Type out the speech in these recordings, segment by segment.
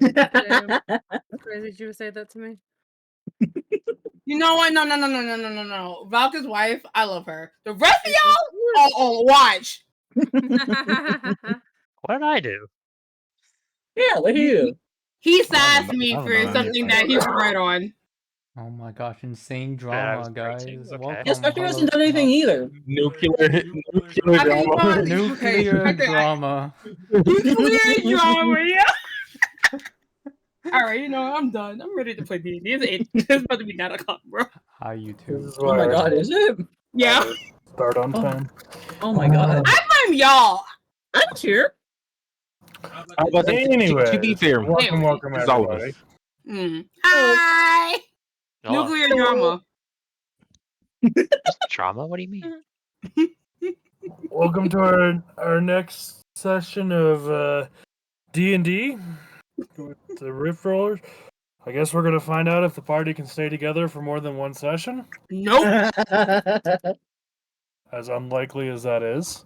Damn. Crazy that you would say that to me. You know what? No. 𝐕𝐿𝐶𝐫𝐿𝐴's wife, I love her. The rest of y'all, watch. What did I do? Yeah, what do you do? He sassed me I don't for know something anything. that he was right on. Oh my gosh, insane Yeah, I was drama, guys. correcting, okay. Welcome. Yeah, Spectre hello, hasn't done anything either. Nuclear I mean, drama. Nuclear okay, drama. Nuclear drama, yeah. All right, you know, I'm done. I'm ready to play D&D. It's about to be 9 o'clock, bro. Hi, you two. Oh my god, is it? Yeah. Start on time. Oh my god. I blame y'all. I'm here. Anyway, to be fair, welcome as everybody. always. Hi. Hello. Nuclear drama. Trauma? What do you mean? Welcome to our next session of D&D with the Rift Rollers. I guess we're gonna find out if the party can stay together for more than one session, Nope. as unlikely as that is.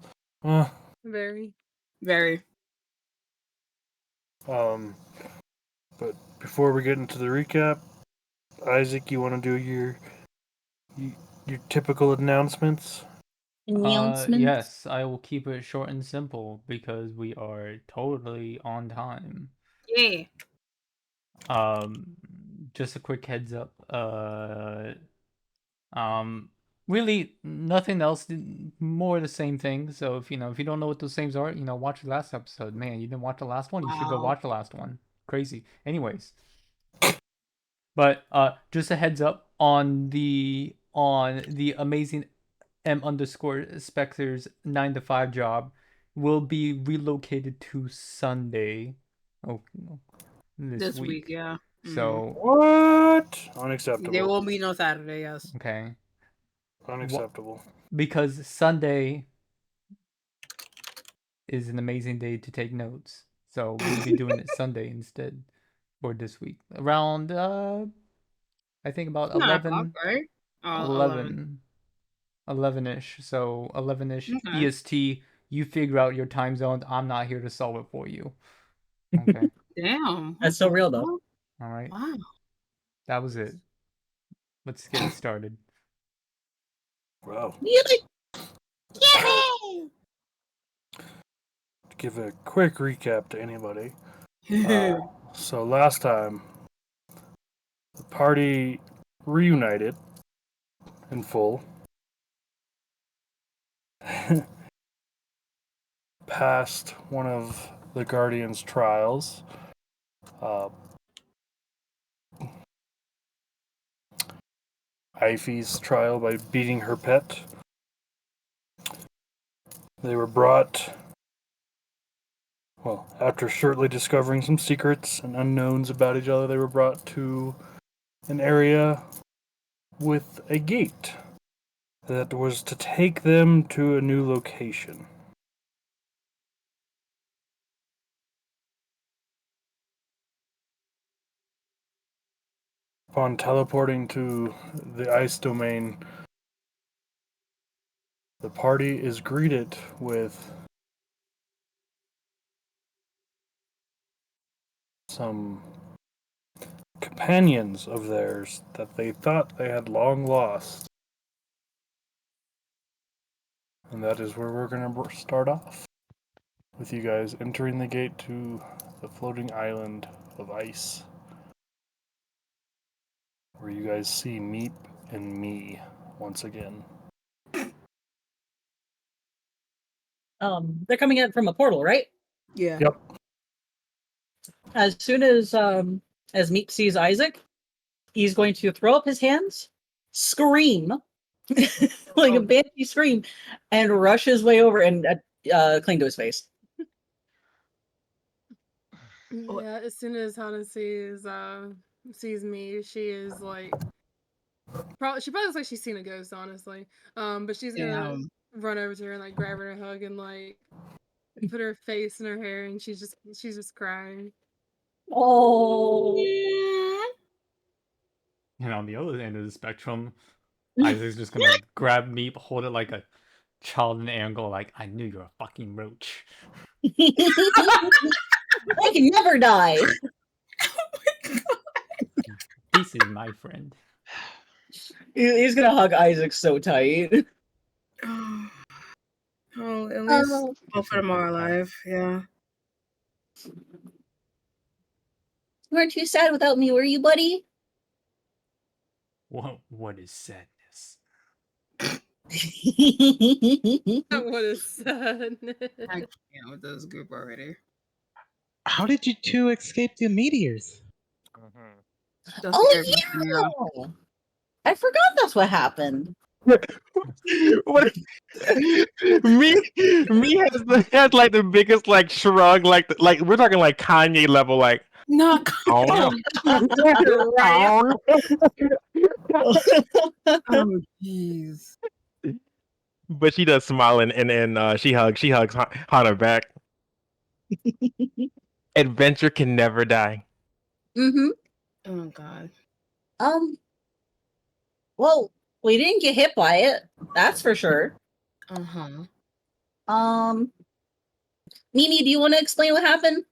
Very. Very. But before we get into the recap, Isaac, you want to do your typical announcements? Yes, I will keep it short and simple because we are totally on time. Yeah. Just a quick heads up. Really nothing else. More the same thing. So if you don't know what those things are, watch the last episode. Man, you didn't watch the last one. You should go watch the last one. Crazy. Anyways, but just a heads up on the amazing _Spectre's 9 to 5 job will be relocated to Sunday. Oh, this week. Yeah. So What? Unacceptable. There won't be no Saturday, yes. okay. Unacceptable. Because Sunday is an amazing day to take notes. So we'll be doing it Sunday instead for this week. Around I think about 11, right? 11-ish. So 11-ish Okay. EST. You figure out your time zones. I'm not here to solve it for you. Okay. Damn. That's so real, though. All right. Wow. That was it. Let's get it started. Wow. Yippee! To give a quick recap to anybody. So last time, the party reunited in full. Passed one of the Guardian's trials. 𝐕𝐿𝐼's trial by beating her pet. They were brought, well, after shortly discovering some secrets and unknowns about each other, they were brought to an area with a gate that was to take them to a new location. Upon teleporting to the ice domain, the party is greeted with some companions of theirs that they thought they had long lost. And that is where we're going to start off, with you guys entering the gate to the floating island of ice, where you guys see Meep and me once again. They're coming in from a portal, right? Yeah. Yep. As soon as Meep sees Isaac, he's going to throw up his hands, scream like a banshee scream, and rush his way over and cling to his face. Yeah, as soon as Hana sees me, she is like, she probably looks like she's seen a ghost, honestly. But she's gonna run over to her and like grab her and hug and like put her face in her hair, and she's just crying. Oh. And on the other end of the spectrum, Isaac's just gonna grab Meep, hold it like a child in air, and go like, "I knew you were a fucking roach." I can never die. Peace is my friend. He's gonna hug Isaac so tight. Oh, at least Oh. both of them are alive. Yeah. You weren't too sad without me, were you, buddy? What is sadness? What is sadness? I can't with this group already. How did you two escape the meteors? Mhm. Oh yeah! I forgot that's what happened. What? Me has like the biggest like shrug, like we're talking like Kanye level, like No, oh right. Oh jeez. but she does smile and she hugs Hana back. Adventure can never die. Mm-hmm. Oh god. Well, we didn't get hit by it. That's for sure. Mimi, do you want to explain what happened?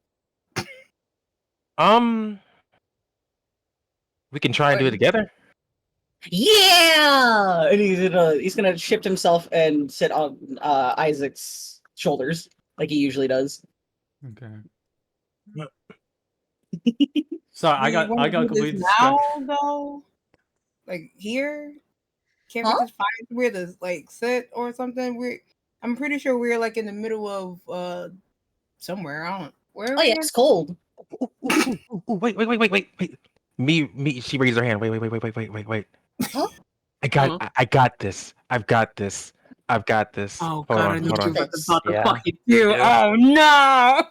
We can try and do it together. Yeah, and he's gonna shift himself and sit on Isaac's shoulders like he usually does. Okay. So I got completely now though. Like here, can't we just find where to like sit or something? I'm pretty sure we're like in the middle of somewhere. I don't. Where? Oh yeah, it's cold. Wait. Me. She raised her hand. Wait. Huh? I got this. I've got this. Oh Hold god, I on. know what you're about to Yeah. fucking do. Yeah. Oh no!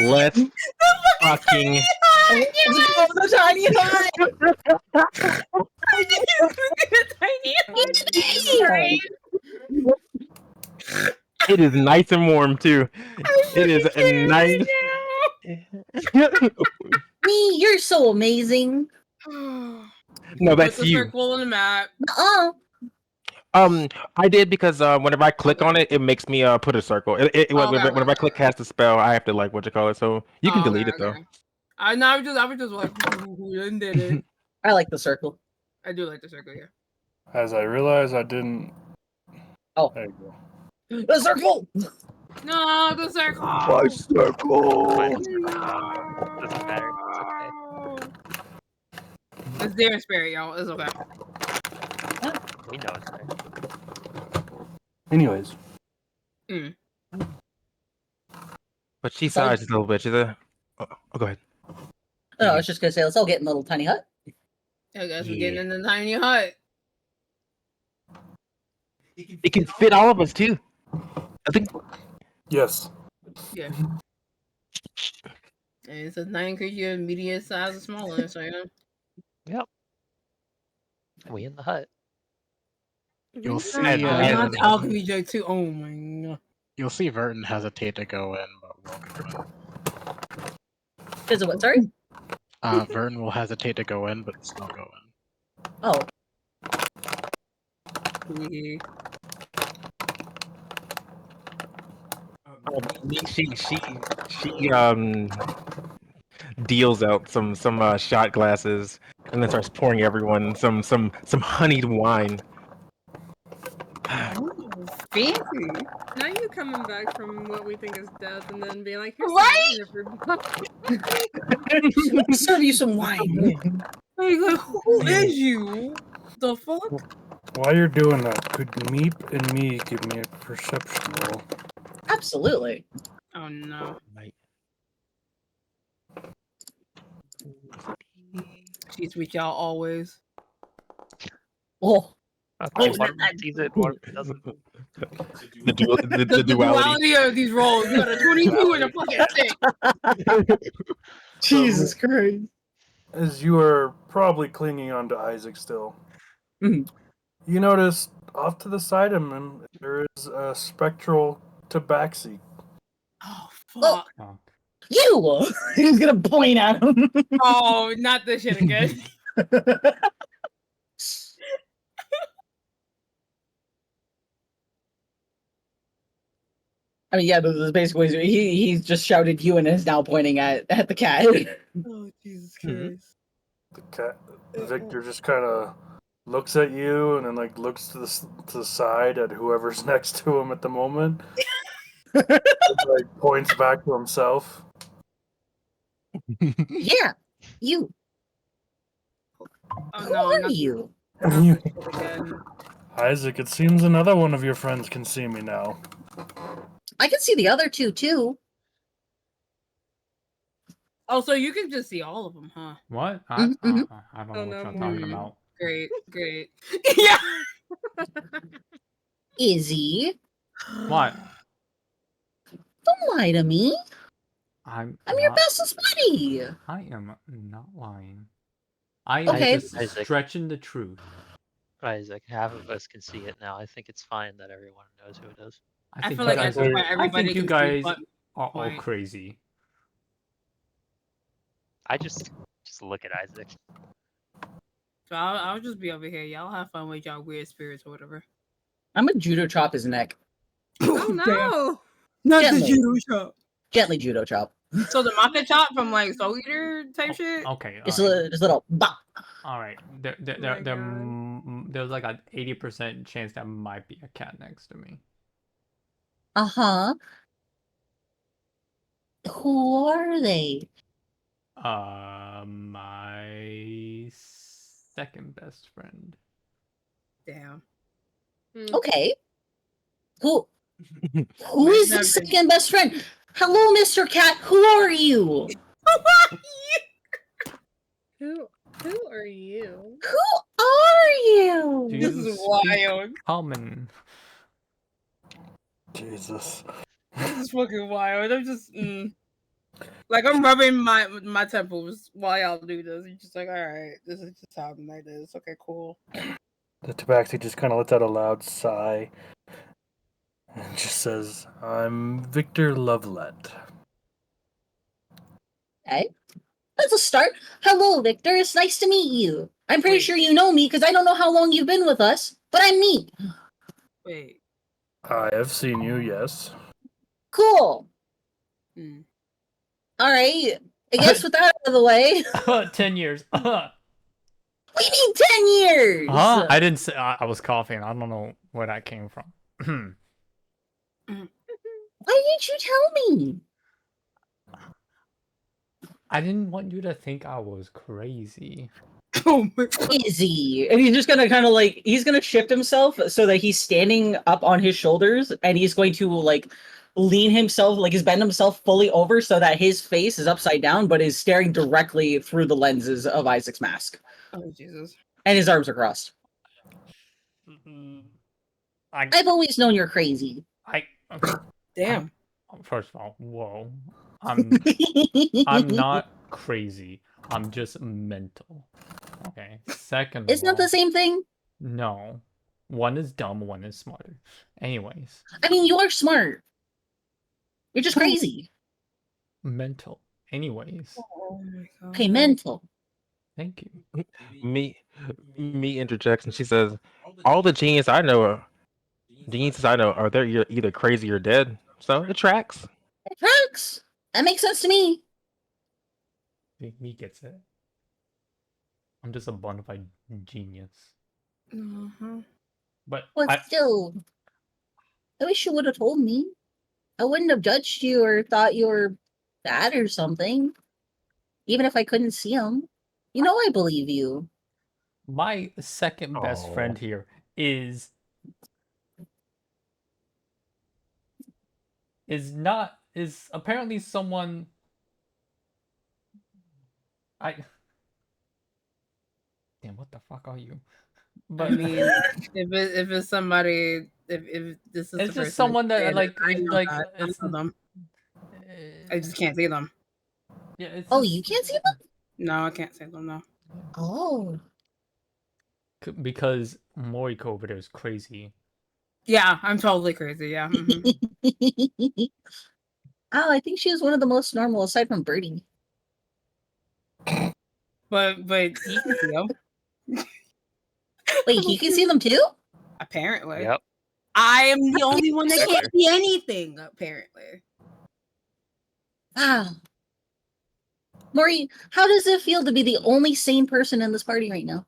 Let's fucking. The tiny It is nice and warm too. It is a nice. Me, you're so amazing. No, that's Put the you. circle on the map. I did because whenever I click on it, it makes me put a circle. Whenever I click cast a spell, I have to like what you call it. So you can delete it though. I was just like, who did it? I like the circle. I do like the circle, yeah. As I realized I didn't. Oh, there you go. The circle. No, the circle. My circle. Doesn't matter. It's okay. It's their spirit, y'all. It's okay. We know it's there. Anyways. But she saw just a little bit. She's a. Oh, go ahead. No, I was just gonna say, let's all get in the little tiny hut. I guess we're getting in the tiny hut. It can fit all of us too. I think. Yes. Yeah. And it's a 9 creature, medium size, and smaller. So yeah. Yep. We in the hut. You'll see. Not alchemy joke too. Oh my god. You'll see Verton hesitate to go in, but we'll go in. Is it what? Sorry. Verton will hesitate to go in, but still go in. Oh. She deals out some shot glasses and then starts pouring everyone some honeyed wine. Fancy. Now you coming back from what we think is death and then being like, here's Right? some wine, Let me serve you some wine. Like, who is you? The fuck? While you're doing that, could Meep and me give me a perception roll? Absolutely. Oh no. She's with y'all always. Oh. Okay, Oh, one that- sees it, one doesn't. The The duality. duality of these rolls. You got a 22 and a fucking 6. Jesus Christ. As you are probably clinging on to Isaac still, Mhm. you notice off to the side of him there is a spectral tabaxi. Oh fuck. Oh. You! He's gonna point at him. Oh, not this shit again. I mean, yeah, this is basically he just shouted you and is now pointing at the cat. Oh Jesus Christ! The cat Victor just kind of looks at you and then like looks to the side at whoever's next to him at the moment. And, like points back to himself. Yeah, you. Oh Who no! are you? Again. Isaac, it seems another one of your friends can see me now. I can see the other two too. Oh, so you can just see all of them, huh? What? I don't know Oh, what no, you're more. talking about. Great, great. Yeah. Izzy, What? don't lie to me. I'm your not, bestest buddy. I am not lying. I am Okay. just Isaac. stretching the truth. Isaac, half of us can see it now. I think it's fine that everyone knows who it is. I think feel you like guys that's are, why I everybody think you can see guys but are all point. crazy. I just look at Isaac. So I'll just be over here. Y'all have fun with y'all weird spirits or whatever. I'm gonna judo chop his neck. Oh no! Not Gently. the judo chop. Gently judo chop. So the maka chop from like Soul Eater type shit. Okay. Just a little bop. All right. There's like an 80% chance that might be a cat next to me. Uh-huh. Who are they? My second best friend. Damn. Okay. Who is the second best friend? Hello, Mr. Cat. Who are you? Who are you? Who are you? Do This you is speak wild. common? Jesus. This is fucking wild. I'm just like I'm rubbing my temples while y'all do this. You're just like, all right, this is just how the night is. Okay, cool. The Tabaxi just kind of lets out a loud sigh and just says, "I'm Victor Lovelet." Okay. That's a start. Hello, Victor. It's nice to meet you. I'm pretty sure you know me because I don't know how long you've been with us, but I'm me. Wait. I have seen you, yes. Cool. All right. I guess with that out of the way, 10 years. we need 10 years. I didn't say. I was coughing. I don't know where that came from. Why didn't you tell me? I didn't want you to think I was crazy. Izzy. And he's just gonna kind of like, he's gonna shift himself so that he's standing up on his shoulders and he's going to like lean himself, like he's bend himself fully over so that his face is upside down but is staring directly through the lenses of Isaac's mask. Oh, Jesus. And his arms are crossed. I've always known you're crazy. Damn. First of all, whoa. I'm not crazy. I'm just mental. Okay. Second of Isn't that all, the same thing? no. One is dumb, one is smarter. Anyways. I mean, you are smart. You're just crazy. Mental. Anyways. Oh my God. Okay, mental. Thank you. Me interjects and she says, "All the geniuses I know are they're either crazy or dead. So it tracks." It tracks. That makes sense to me. Me gets it. I'm just a bona fide genius. But Still, I wish you would have told me. I wouldn't have judged you or thought you were bad or something. Even if I couldn't see him. You know I believe you. my second best friend here is apparently someone Damn, what the fuck are you? But I mean, if it's somebody, if this is it's the just someone that like I know like that. I it's know them. I just can't see them. Yeah, it's you can't see them? No, I can't see them. No. Oh. Because Moriko over there is crazy. Yeah, I'm totally crazy. Yeah. I think she was one of the most normal aside from Birdie. But he can see them. Wait, he can see them too? Apparently. Yep. I am the only one that can't see anything, apparently. Wow. Maury, how does it feel to be the only sane person in this party right now?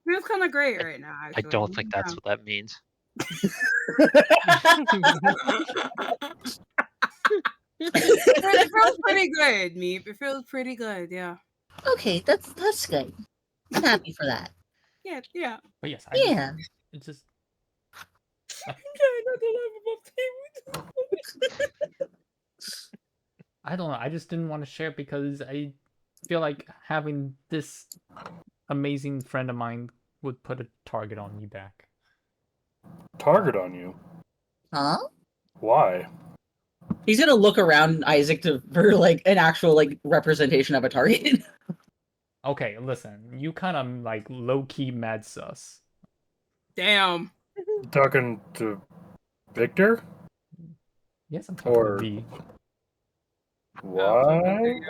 Feels kind of great right now, actually. I don't think that's what that means. It feels pretty good, Meep. It feels pretty good, yeah. Okay, that's good. I'm happy for that. Yeah. But yes, it's just. I don't know. I just didn't want to share it because I feel like having this amazing friend of mine would put a target on me back. Target on you? Huh? Why? He's gonna look around Isaac for like an actual like representation of a target. Okay, listen. You kind of like low-key mad sus. Damn. Talking to Victor? Yes, I'm talking to V. Why?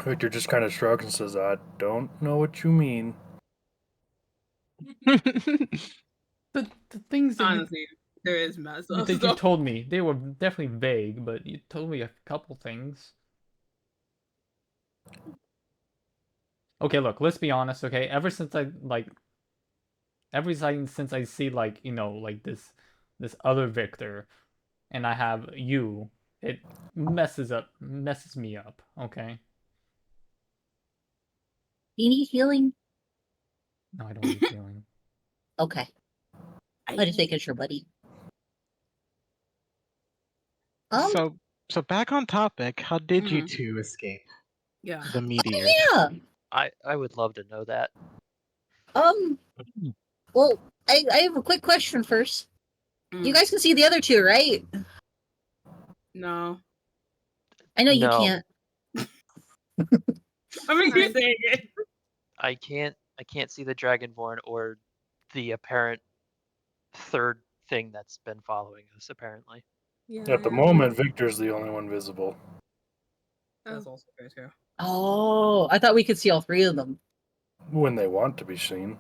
Victor just kind of shrugs and says, I don't know what you mean. The things that honestly, there is mess up that you told me, they were definitely vague, but you told me a couple things. Okay, look, let's be honest, okay? Ever since I see like, you know, like this other Victor and I have you, it messes me up, okay? You need healing? No, I don't need healing. Okay. I just making sure, buddy. So back on topic, how did you two escape? Yeah. The meteor. Yeah. I would love to know that. Well, I have a quick question first. You guys can see the other two, right? No. I know you can't. I mean, you're saying it. I can't see the Dragonborn or the apparent third thing that's been following us, apparently. Yeah. At the moment, Victor's the only one visible. That's also fair, too. Oh, I thought we could see all three of them. When they want to be seen.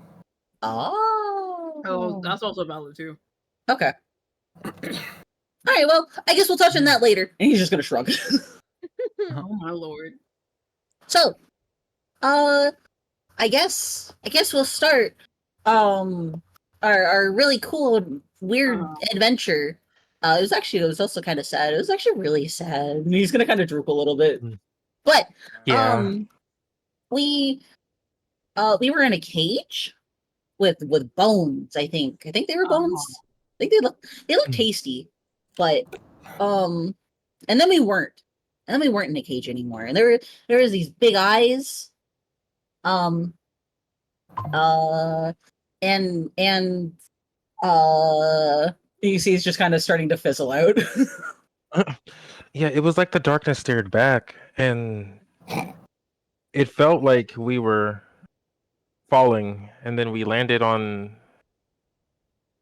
Oh. That's also valid, too. Okay. Alright, well, I guess we'll touch on that later. And he's just gonna shrug. Oh my lord. So, I guess we'll start our really cool weird adventure. It was also kind of sad. It was actually really sad. And he's gonna kind of droop a little bit. But we were in a cage with bones, I think. I think they were bones. I think they look tasty. But and then we weren't. And then we weren't in a cage anymore. And there was these big eyes. And you see he's just kind of starting to fizzle out. Yeah, it was like the darkness stared back, and it felt like we were falling, and then we landed on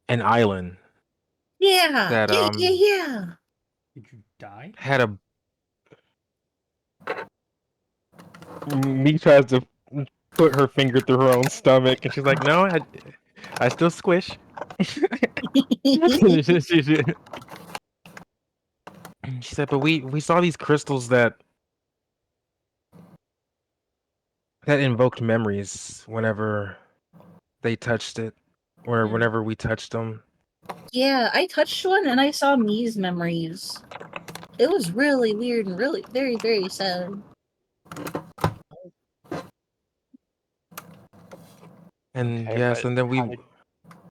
an island. Yeah. That yeah. Did you die? had a. Me tries to put her finger through her own stomach, and she's like, "No, I still squish." She said, "But we saw these crystals that invoked memories whenever they touched it, or whenever we touched them." Yeah, I touched one and I saw Mii's memories. It was really weird and really very, very sad. And Okay, yes, and then we.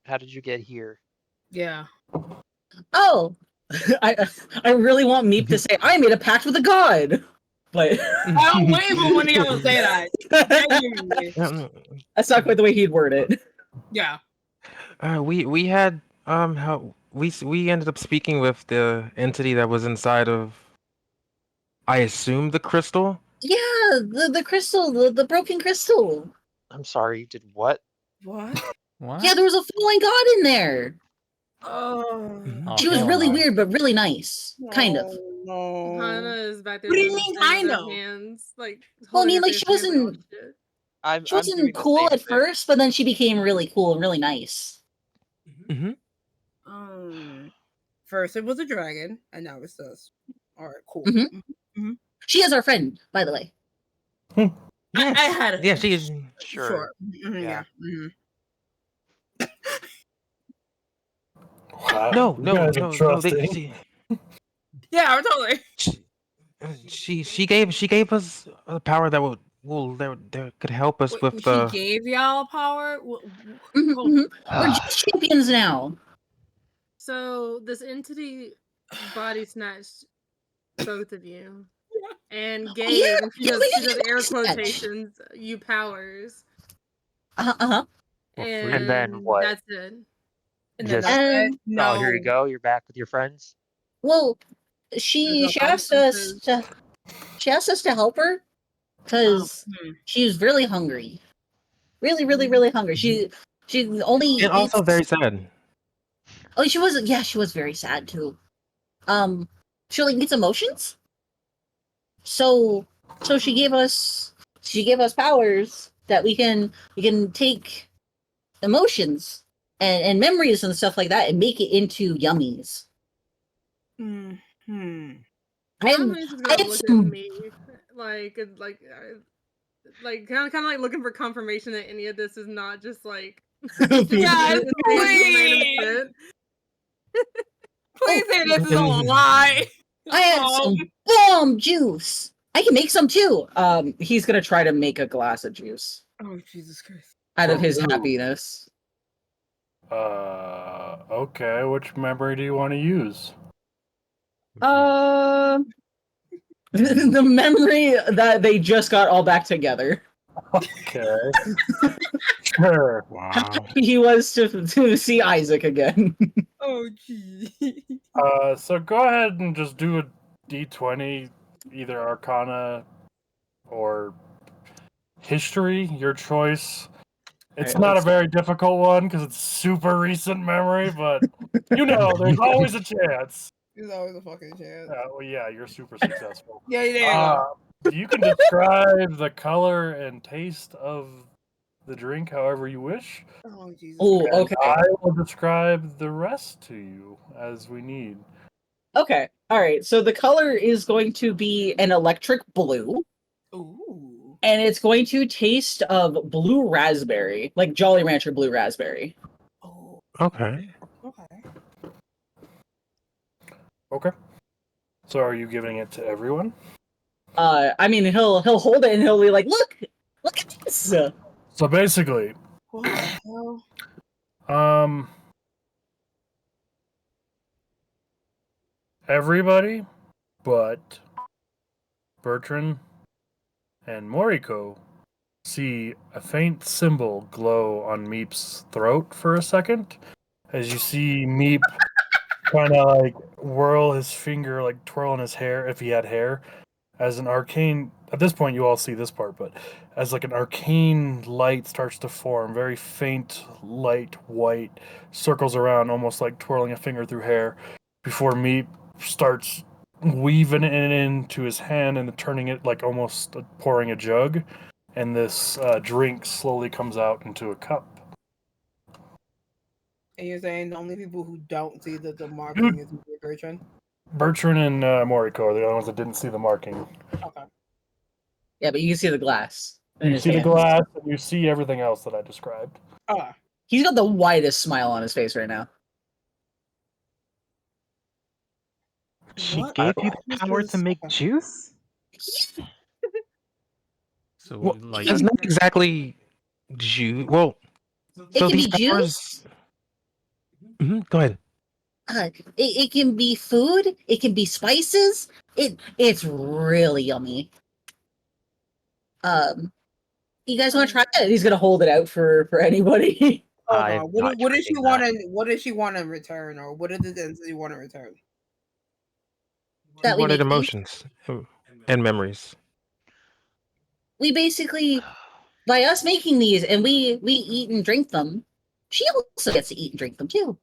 How did you get here? Yeah. Oh, I really want Meep to say I made a pact with a god, but I don't wait for one of y'all to say that. That's not quite the way he'd word it. Yeah. We had how we ended up speaking with the entity that was inside of, I assume, the crystal. Yeah, the crystal, the broken crystal. I'm sorry, you did what? What? What? Yeah, there was a fallen god in there. Oh. She was really weird, but really nice, kind of. No. Hana is back there. What do you mean, kind of? Hands, like. Well, I mean, like she wasn't. I'm She I'm doing wasn't the cool same at thing. first, but then she became really cool and really nice. First it was a dragon, and now it's us. All right, cool. She is our friend, by the way. Yes. I had it. Yeah, she is. Sure. Yeah. Wow, No. you guys are trusting. Yeah, I'm totally. She gave us a power that that could help us with She the. gave y'all power. We're just champions now. So this entity body snatched both of you and gave, Yeah, and she yeah, does, we she did does get air body snatch. quotations, you powers. And then what? That's it. And Just then oh, here you go. You're back with your friends. Well, she asked us to help her because she was really hungry, really hungry. She only And also eats- very sad. Oh, she was. Yeah, she was very sad too. She only eats emotions. So she gave us powers that we can take emotions and memories and stuff like that and make it into yummies. How many is I gonna had look at some. me like kind of like looking for confirmation that any of this is not just like Yes, please. Please say this is a lie. I had some bomb juice. I can make some too. He's gonna try to make a glass of juice Oh, Jesus Christ. out of his Ooh. happiness. Okay. Which memory do you want to use? The memory that they just got all back together. Okay. Sure. Wow. He was to see Isaac again. Oh, gee. So go ahead and just do a D20, either Arcana or History, your choice. It's Alright, not a let's- very difficult one because it's super recent memory, but there's always a chance. There's always a fucking chance. Well, yeah, you're super successful. Yeah, there you go. You can describe the color and taste of the drink however you wish. Oh, Jesus. Oh, and okay. I will describe the rest to you as we need. Okay. All right. So the color is going to be an electric blue. Ooh. And it's going to taste of blue raspberry, like Jolly Rancher blue raspberry. Oh. Okay. Okay. So are you giving it to everyone? I mean, he'll hold it and he'll be like, look at this. So basically, What the hell? everybody but Bertrand and Moriko see a faint symbol glow on Meep's throat for a second, as you see Meep kind of like whirl his finger, like twirling his hair if he had hair, as an arcane. At this point, you all see this part, but as like an arcane light starts to form, very faint light white circles around, almost like twirling a finger through hair, before Meep starts weaving it into his hand and turning it like almost pouring a jug, and this drink slowly comes out into a cup. And you're saying the only people who don't see the marking is Bertrand? Bertrand and Moriko are the only ones that didn't see the marking. Okay. Yeah, but you can see the glass. You see the glass, and you see everything else that I described. Oh. He's got the widest smile on his face right now. She gave you the power to make juice? So Well, like it's not exactly juice. Well, It so can these be powers. juice. Go ahead. It can be food. It can be spices. It's really yummy. You guys want to try it? He's gonna hold it out for anybody. What does she want to? What does she want in return, or what are the things that you want in return? We wanted emotions and memories. We basically, by us making these, and we eat and drink them. She also gets to eat and drink them too.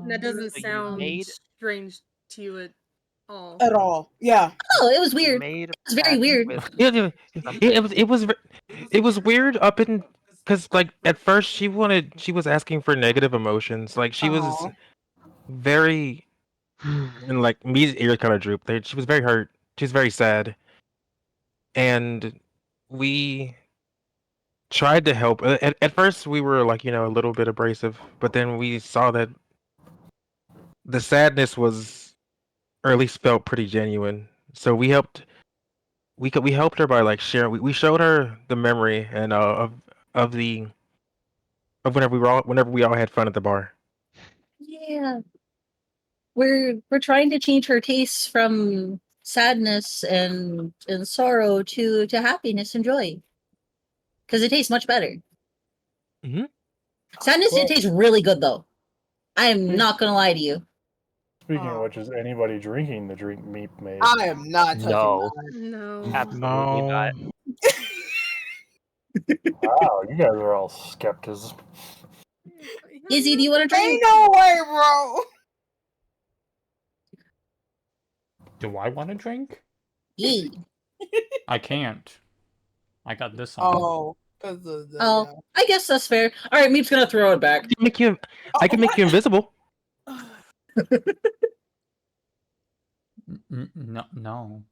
That doesn't So you sound made- strange to you. all. At all. Yeah. Oh, it was weird. Made It was very weird. Yeah, it was weird up in because like at first she was asking for negative emotions. Like she was very and like Me's ear kind of drooped. She was very hurt. She was very sad, and we tried to help. At first, we were like a little bit abrasive, but then we saw that the sadness was, or at least felt pretty genuine. So we helped. We helped her by like sharing. We showed her the memory and of the of whenever we all had fun at the bar. Yeah. We're trying to change her tastes from sadness and sorrow to happiness and joy. Because it tastes much better. Mm-hmm. Sadness did taste really good though. I am not gonna lie to you. Speaking of which, is anybody drinking the drink Meep made? I am not touching No. that. No. Absolutely not. Wow, you guys are all skeptics. Izzy, do you want to drink? Ain't no way, bro. Do I want to drink? Yeah. I can't. I got this on. Oh. I guess that's fair. All right, Meep's gonna throw it back. I can make you invisible. No.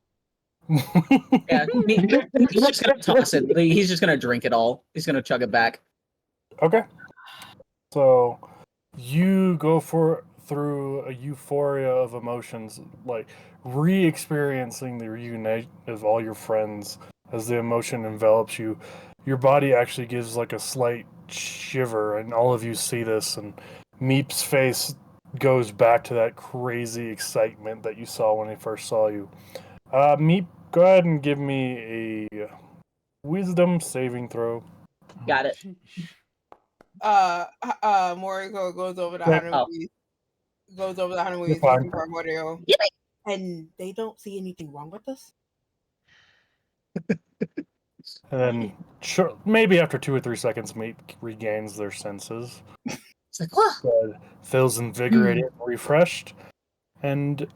Yeah, he's just gonna toss it. He's just gonna drink it all. He's gonna chug it back. Okay. So you go through a euphoria of emotions, like re-experiencing the reunion of all your friends as the emotion envelops you. Your body actually gives like a slight shiver, and all of you see this, and Meep's face goes back to that crazy excitement that you saw when he first saw you. Meep, go ahead and give me a wisdom saving throw. Got it. Moriko goes over to Hanami. Goes over to Hanami Primordial. And they don't see anything wrong with us? And then, maybe after 2 or 3 seconds, Meep regains their senses. It's like, what? Feels invigorated, refreshed. And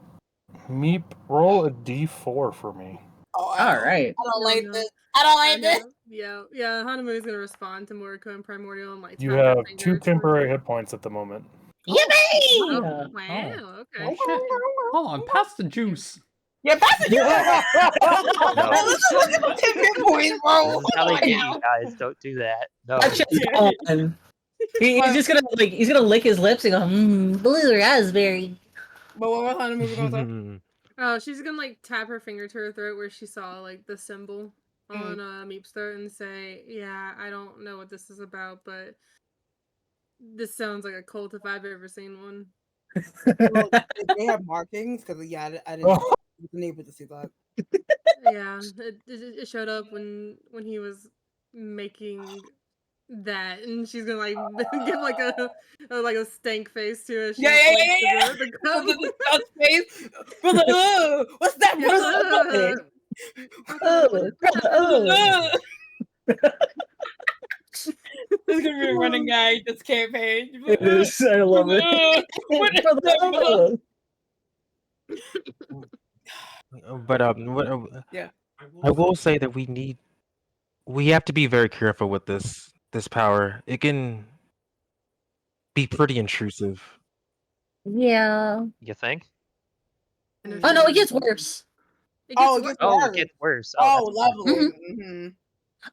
Meep, roll a d4 for me. Oh, all right. I don't like this. I don't like this. Yeah. Hanamu's gonna respond to Moriko and Primordial and like. You have 2 temporary hit points at the moment. Yippee! Oh, wow. Okay. Oh, shit. Hold on. Pass the juice. Yeah, pass the juice. No. Look at the 10 hit points, bro. I'm telling you guys, don't do that. No. That shit's gone. He's just gonna he's gonna lick his lips and go, blue raspberry. But what was Hanamu gonna say? Oh, she's gonna like tap her finger to her throat where she saw like the symbol on Meep's throat and say, "Yeah, I don't know what this is about, but this sounds like a cult if I've ever seen one." Well, they have markings because I wasn't able to see that. Yeah, it showed up when he was making that, and she's gonna like give like a stank face to it. Yeah. The face. What's that? This is gonna be a running gag this campaign. It is. I love it. But yeah, I will say that we have to be very careful with this power. It can be pretty intrusive. Yeah. You think? Oh no, it gets worse. It gets worse. Oh, lovely. Mm-hmm.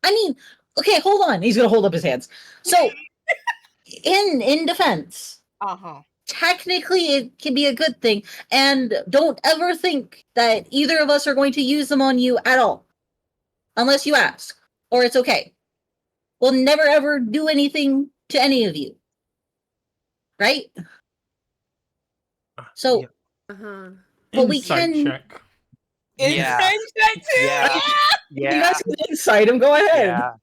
I mean, okay, hold on. He's gonna hold up his hands. So, in defense, technically it can be a good thing, and don't ever think that either of us are going to use them on you at all, unless you ask, or it's okay. We'll never ever do anything to any of you, right? So, but we can. Check. Insight check too. Yeah. You guys can insight him. Go ahead. Yeah.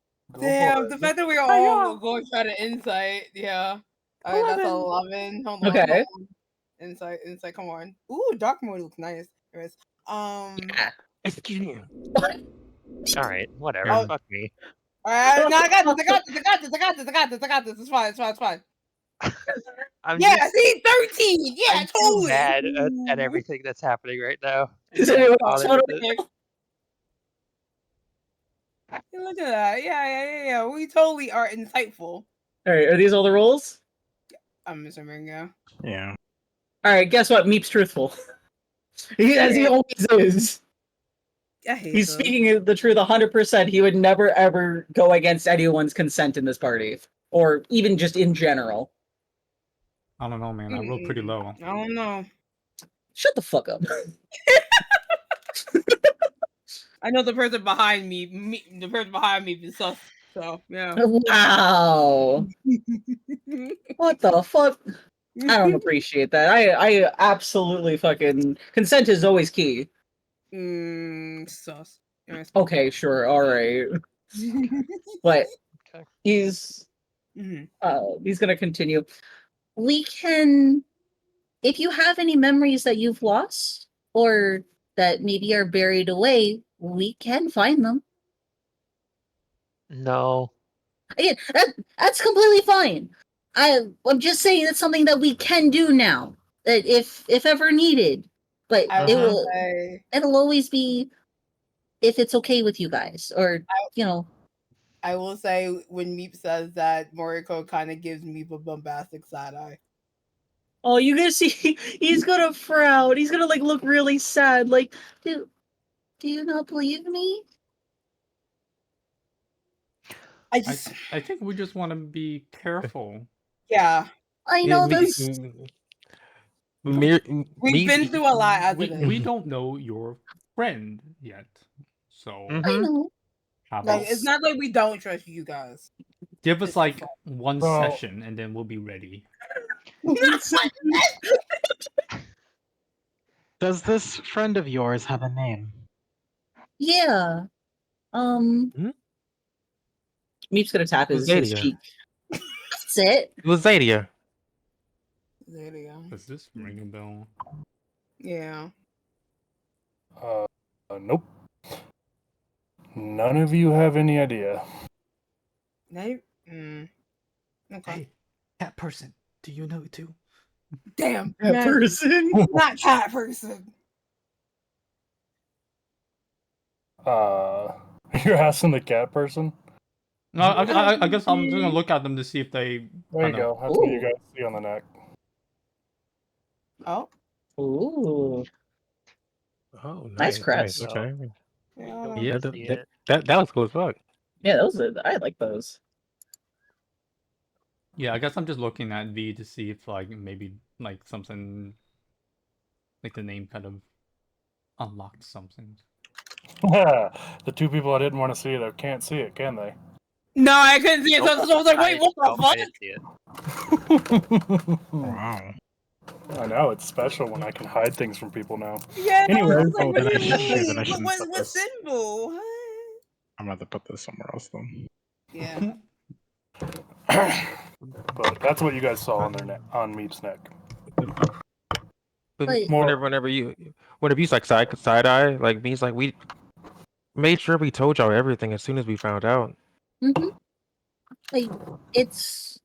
Damn, the fact that we are all going to try to insight. Yeah. All right, that's 11. Hold on. Okay. Insight. Come on. Ooh, dark mode looks nice. Anyways, Excuse me. All right, whatever. Fuck me. All right, no, I got this. It's fine. I'm Yeah, just, see, 13. Yeah, I'm too totally. mad at everything that's happening right now. Is I'm anyone not else bothered want with it. Look at that. Yeah. We totally are insightful. All right, are these all the rolls? I'm assuming, yeah. Yeah. All right, guess what? Meep's truthful. As he always is. I hate He's this. speaking the truth 100%. He would never ever go against anyone's consent in this party, or even just in general. I don't know, man. I rolled pretty low. I don't know. Shut the fuck up. I know the person behind me. The person behind me is sus. So yeah. Wow. What the fuck? I don't appreciate that. I absolutely fucking consent is always key. Sus. Okay, sure, all right. But Okay. he's gonna continue. We can, if you have any memories that you've lost or that maybe are buried away, we can find them. No. Again, that's completely fine. I'm just saying it's something that we can do now, that if ever needed. But it'll always be if it's okay with you guys, or you know. I will say when Meep says that, Moriko kind of gives Meep a bombastic side eye. Oh, you gonna see? He's gonna frown. He's gonna like look really sad. Like, do you not believe me? I think we just want to be careful. Yeah. I know this. We've been through a lot as it is. We don't know your friend yet, so I know. Like, it's not like we don't trust you guys. Give us like one session, and then we'll be ready. Does this friend of yours have a name? Yeah. Meep's gonna tap his cheek. That's it. It was 𝐤𝐤𝐻𝐕𝐒. There you go. Does this ring a bell? Yeah. Nope. None of you have any idea. Okay. Hey, cat person. Do you know it too? Damn. Cat person. Not cat person. You're asking the cat person? No, I guess I'm just gonna look at them to see if they. There you go. That's what you guys see on the neck. Oh. Ooh. Oh, nice crest. Nice. Okay. Yeah, that was cool as fuck. Yeah, those I like those. Yeah, I guess I'm just looking at V to see if like maybe like something like the name kind of unlocked something. The two people I didn't want to see it, I can't see it, can they? No, I couldn't see it. So I was like, wait, what the fuck? I didn't see it. Wow. I know, it's special when I can hide things from people now. Yeah, Anyway. I was like, then what I do you mean? I shouldn't put What this. symbol? What? I'm gonna put this somewhere else then. Yeah. But that's what you guys saw on their neck, on Meep's neck. But whenever you like side eye, like me's like we made sure we told y'all everything as soon as we found out. Like it's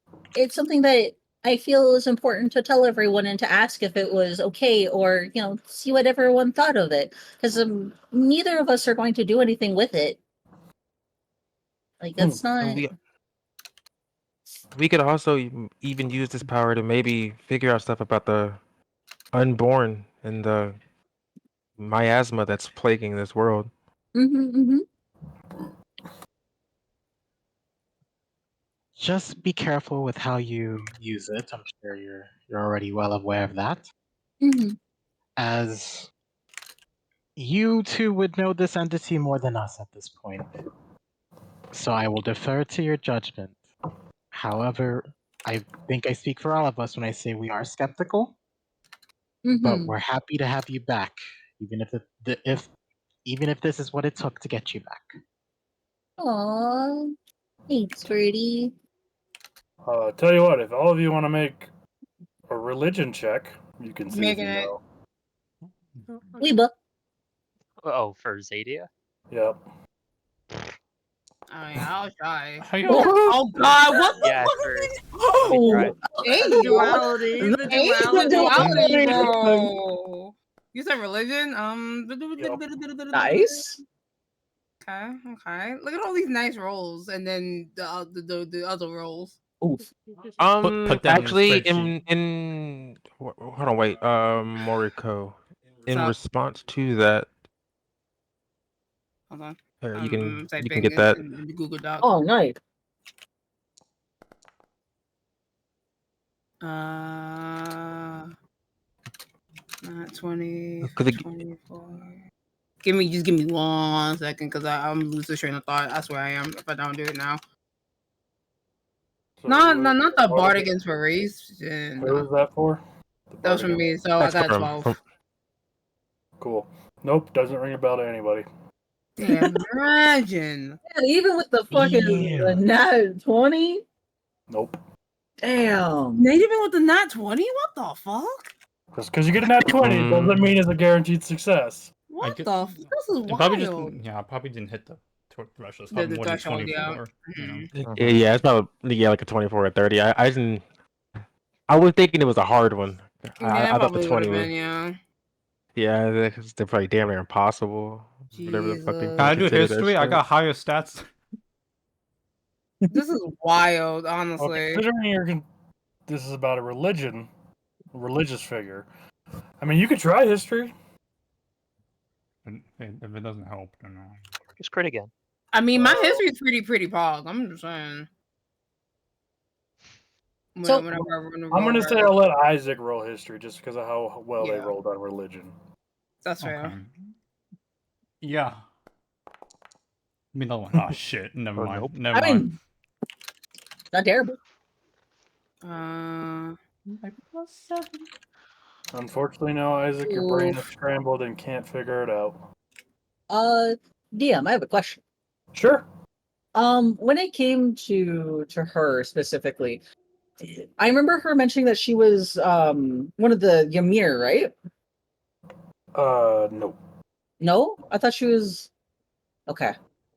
something that I feel is important to tell everyone and to ask if it was okay, or you know, see what everyone thought of it, because neither of us are going to do anything with it. Like that's not. We could also even use this power to maybe figure out stuff about the unborn and the miasma that's plaguing this world. Just be careful with how you use it. I'm sure you're already well aware of that. As you two would know this entity more than us at this point. So I will defer to your judgment. However, I think I speak for all of us when I say we are skeptical, but we're happy to have you back, even if this is what it took to get you back. Aww, thanks, Birdie. Tell you what, if all of you want to make a religion check, you can see if you know. 𝐕𝐒𝐫𝐿. Oh, for 𝐤𝐤𝐻𝐕𝐒? Yep. I mean, I'll try. Oh God, what the Yeah, fuck? sure. Oh, The duality. The The duality. bro. You said religion? Nice. Okay. Look at all these nice rolls, and then the other rolls. Oof. Put that Actually, in hold on, wait. Moriko. In So- response to that, Hold on. you can typing get that. in the Google Doc. Oh, nice. Not 20, 'Cause it- 24. Give me 1 second, because I'm losing train of thought. I swear I am if I don't do it now. So Not the what Bardic was Inspiration. Who was that for? The That was from Bardic me, so I That's got from- 12. from- Cool. Nope, doesn't ring a bell to anybody. Yeah, imagine. And even with the fucking nat 20, Nope. damn. Not even with the nat 20? What the fuck? Just because you get a nat 20 doesn't mean it's a guaranteed success. What get- the fuck? This is It probably wild. I probably didn't hit the threshold. It's The probably more than threshold, yeah. 24. You know? Yeah, it's probably like a 24 or 30. I didn't. I was thinking it was a hard one. I thought the 20 was. been, yeah. Yeah, they're probably damn near impossible. Whatever the fuck they Jesus. Can I do consider that history? I shit. got higher stats. This is wild, Okay, honestly. considering this is about a religious figure. I mean, you could try history. If it doesn't help, then Just crit again. I mean, my history is pretty pog. I'm just saying. So- I'm going to say I'll let Isaac roll history just because of how well they Yeah. rolled on religion. That's fair. okay. Yeah. I mean, no one. Oh shit! Never Or mind. nope. Never I mind. mean, not terrible. Unfortunately, no, Isaac, your brain is scrambled and can't figure it out. DM, I have a question. Sure. When it came to her specifically, I remember her mentioning that she was one of the 𝐕𝐿, right? No. No, I thought she was. Okay.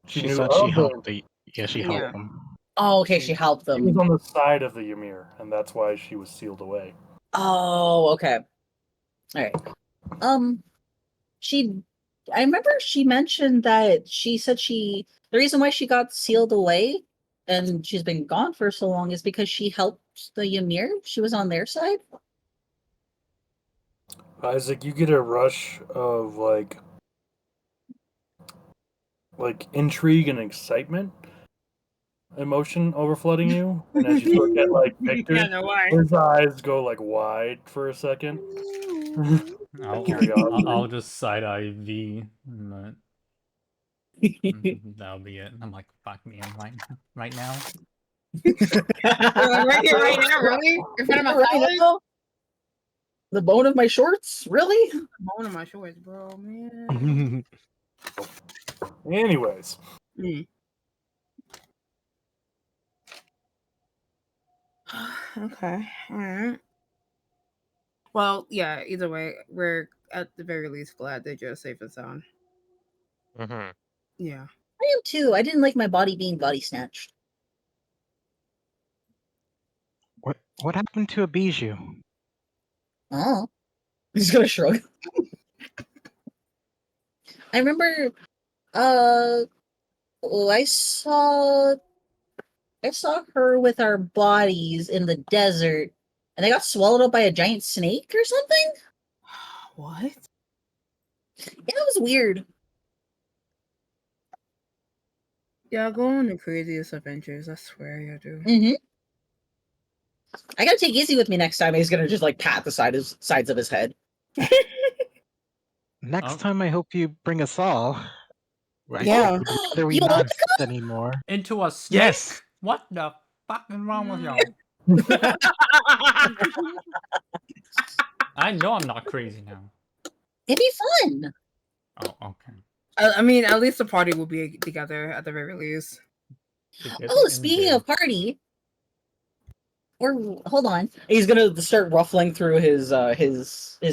She knew said of she them. helped she helped Yeah. them. Oh, okay. She helped He was them. on the side of the 𝐕𝐿, and that's why she was sealed away. Oh, okay. All right. I remember she mentioned that she said the reason why she got sealed away and she's been gone for so long is because she helped the 𝐕𝐿. She was on their side. Isaac, you get a rush of like intrigue and excitement, emotion overflooding you, and as you look at like Victor, Yeah, no way. his eyes go like wide for a second. Curiosity. I'll just side eye V, but that'll be it. I'm like, fuck me, I'm right now. Right here, right now, really? In front of my Right salad? now? The bone of my shorts? Really? Bone of my shorts, bro, man. Anyways, Okay, all right. Well, yeah. Either way, we're at the very least glad that you're safe and sound. Mm-hmm. Yeah. I am too. I didn't like my body being body snatched. What happened to 𝐕𝐿𝐲? Oh. He's gonna shrug. I remember I saw her with our bodies in the desert and they got swallowed up by a giant snake or something. What? Yeah, it was weird. Y'all go on the craziest adventures, I swear you do. Mm-hmm. I gotta take Izzy with me next time. He's gonna just like pat the sides of his head. Next time, I hope you bring us all. Right? Yeah. Whether we You not want anymore. Into a snake? Yes. What the fuck is wrong with y'all? I know I'm not crazy now. It'd be fun. Oh, okay. I mean, at least the party will be together at the very least. Oh, speaking of party, hold on. He's gonna start ruffling through his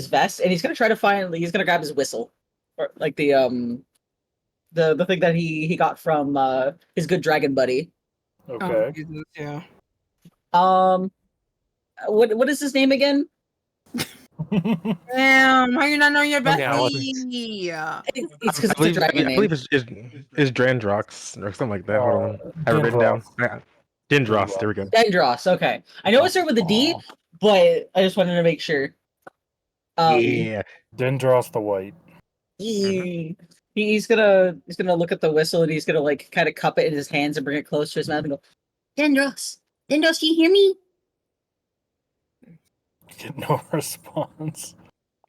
vest, and he's gonna try to find. He's gonna grab his whistle, or like the thing that he got from his good dragon buddy. okay. Oh, Jesus, yeah. what is his name again? Damn, how you not know your Yeah, bestie? It's because it's a dragon I name. believe it's Drandrox or something like that. Hold on, I have it written down. Dendros. There we go. Dendros. Okay, I know it started with a D, but I just wanted to make sure. Yeah, Dendros the White. He's gonna look at the whistle and he's gonna like kind of cup it in his hands and bring it close to his mouth and go, Dendros, do you hear me? Get no response.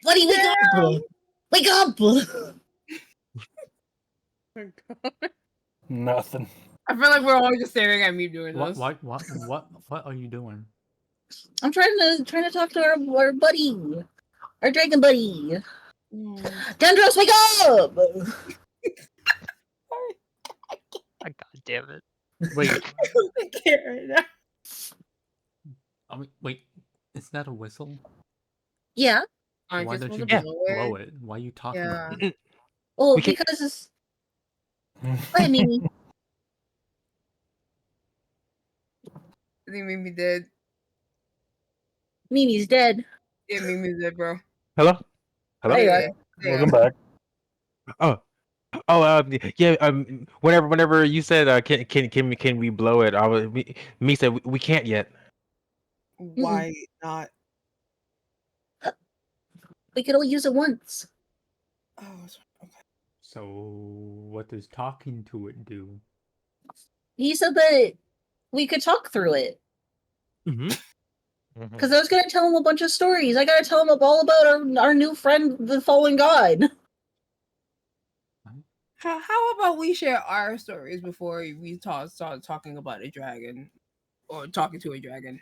Buddy, wake up! Wake up! Nothing. I feel like we're all just staring at me doing this. What are you doing? I'm trying to talk to our buddy, our dragon buddy. Dendros, wake up! God damn it! Wait, I can't right now. wait, is that a whistle? Yeah. Why don't you just blow it? Why are you talking? Yeah. About it? Oh, because it's. Let me. I think Mimi's dead. Mimi's dead. Yeah, Mimi's dead, bro. Hello. There you are. Welcome back. Yeah. Whenever you said, can we blow it? Me said we can't yet. Why not? We could only use it once. Oh, okay. So what does talking to it do? He said that we could talk through it. Because I was going to tell him a bunch of stories. I got to tell him all about our new friend, the fallen god. How about we share our stories before we start talking about a dragon or talking to a dragon?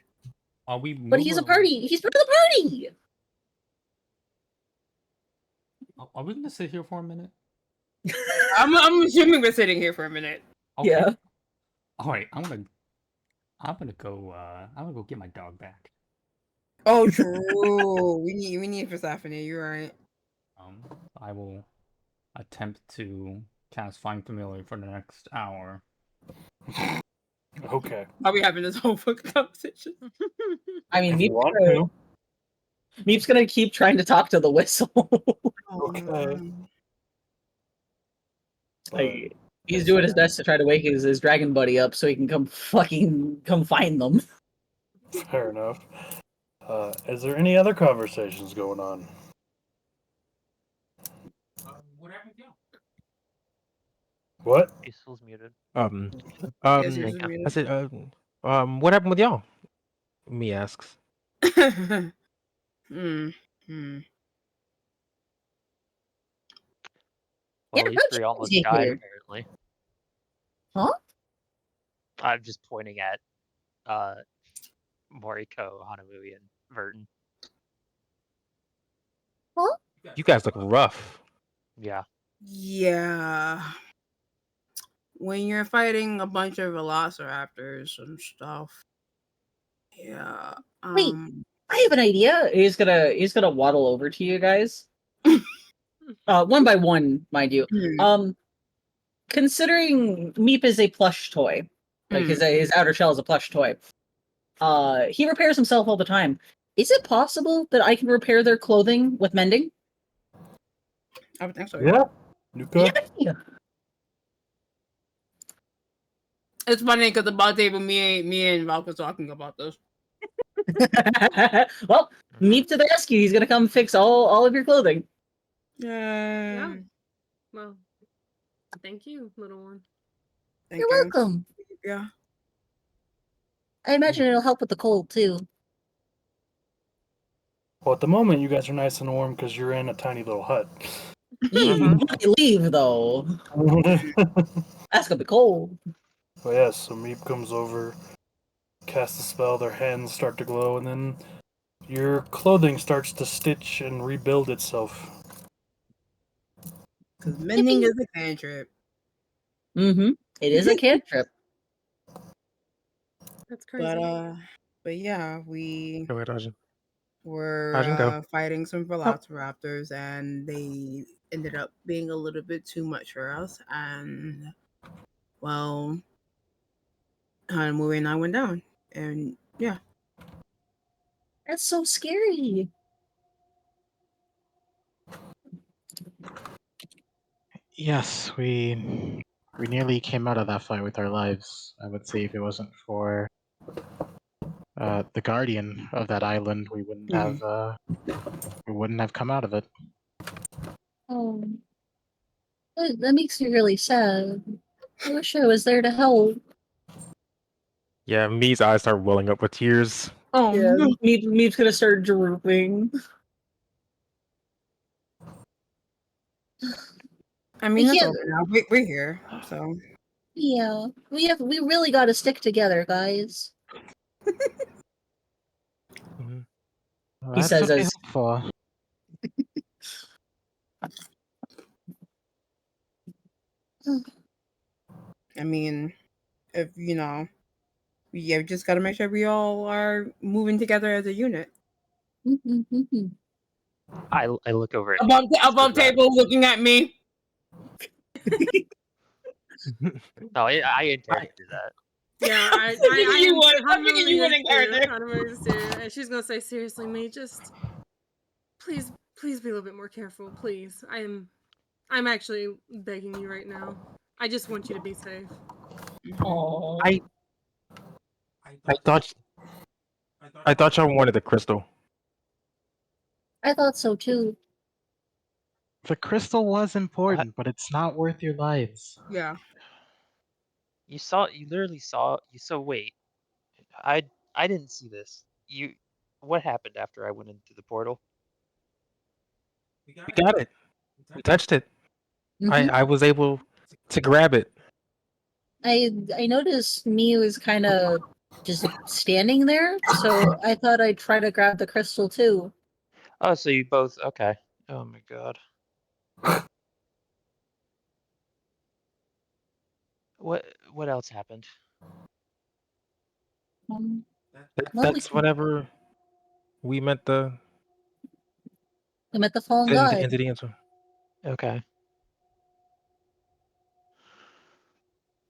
But he's a party. He's part of the party. Are we gonna sit here for a minute? I'm assuming we're sitting here for a minute. Okay. Yeah. All right. I'm gonna go get my dog back. Oh, true. we need Persephone. You're right. I will attempt to cast Find Familiar for the next hour. Okay. Are we having this whole fucking conversation? I mean, Meep's gonna keep trying to talk to the whistle. Okay. Like, he's doing his best to try to wake his dragon buddy up so he can come find them. Fair enough. Is there any other conversations going on? What? Cecil's muted. I said, what happened with y'all? Me asks. Well, you three almost died, apparently. Huh? I'm just pointing at Moriko, Hanamui, and Verton. Huh? You guys look rough. Yeah. Yeah. When you're fighting a bunch of velociraptors and stuff. Yeah. Wait, I have an idea. He's gonna waddle over to you guys. One by one, mind you. Considering Meep is a plush toy, like his outer shell is a plush toy. He repairs himself all the time. Is it possible that I can repair their clothing with mending? I would think so. Yeah. You could. Yeah. It's funny because about table, me and Valk was talking about this. Well, Meep to the rescue. He's gonna come fix all of your clothing. Yeah. Well, thank you, little one. You're welcome. Yeah. I imagine it'll help with the cold too. Well, at the moment, you guys are nice and warm because you're in a tiny little hut. When I leave though, that's gonna be cold. Well, yes, so Meep comes over, casts a spell, their hands start to glow, and then your clothing starts to stitch and rebuild itself. Because mending is a cantrip. It is a cantrip. That's crazy. But yeah, we Go ahead, Arjun. were fighting some velociraptors, and they ended up being a little bit too much for us. And well, Hanamui and I went down, and yeah. That's so scary. Yes, we nearly came out of that fight with our lives. I would say if it wasn't for the guardian of that island, we wouldn't have come out of it. Oh, that makes me really sad. I wish I was there to help. Yeah, me's eyes start welling up with tears. Oh, Yeah, no. Meep's gonna start drooping. I mean, that's Yeah. over now. We're here, so. Yeah, we really got to stick together, guys. Mhm. Well, He that's says what I as hope for. I mean, if yeah, we just got to make sure we all are moving together as a unit. I look over at Above table, looking at me. No, I intend to do that. Yeah, I You would. I'm I'm thinking really you would is in too. character. I'm really is too. And she's gonna say, seriously, me, just please be a little bit more careful, please. I'm actually begging you right now. I just want you to be safe. oh, I thought y'all wanted the crystal. I thought so too. The crystal was important, but it's not worth your lives. Yeah. You literally saw. Wait, I didn't see this. What happened after I went into the portal? We got it. We touched it. Mhm. I was able to grab it. I noticed me was kind of just standing there, so I thought I'd try to grab the crystal too. Oh, so you both okay? Oh my god. What else happened? That's whenever we met the fallen god. into the answer. Okay.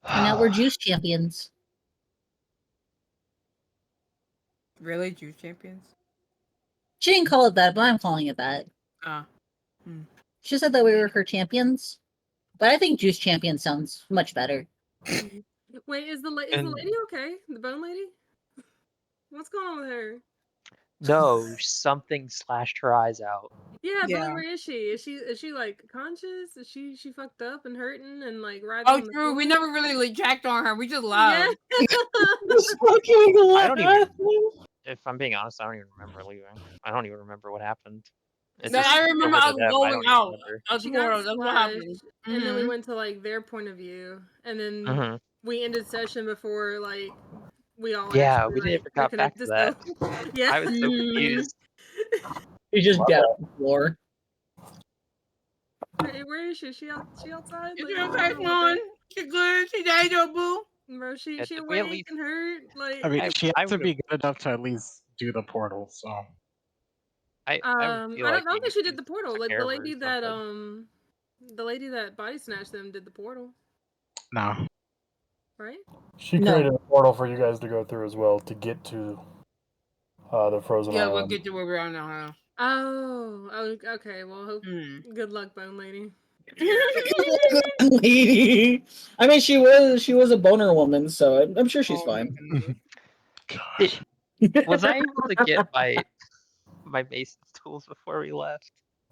And now we're juice champions. Really, juice champions? She didn't call it that, but I'm calling it that. She said that we were her champions, but I think juice champion sounds much better. Wait, is the lady okay? The bone lady? What's going on with her? No, something slashed her eyes out. Yeah, but where is she? Is she like conscious? Is she fucked up and hurting and like riding? Oh, on the true. floor? We never really jacked on her. We just laughed. I don't even. If I'm being honest, I don't even remember leaving. I don't even remember what happened. I remember I was going out. She got That's what happened. and then we went to like their point of view, and then we ended session before like we all Yeah, actually, we never like, got back to that. Yeah, I was so confused. You just get on the floor. Where is she? She outside? Is Like, she okay, Swan? She good? She died, your boo? Bro, she Did we at awake least- and hurt? Like, I mean, she I has to would've- be good enough to at least do the portal. So I would feel I like don't we think she did the portal. took Like care the of her or lady that body snatched them did the portal, no. right? She created a portal for you guys to go through as well to get to the frozen island. Yeah, we'll get to where we are now. Oh, okay. Well, good luck, bone lady. Lady. I mean, she was a boner woman, so I'm sure she's fine. Was I able to get my base tools before we left?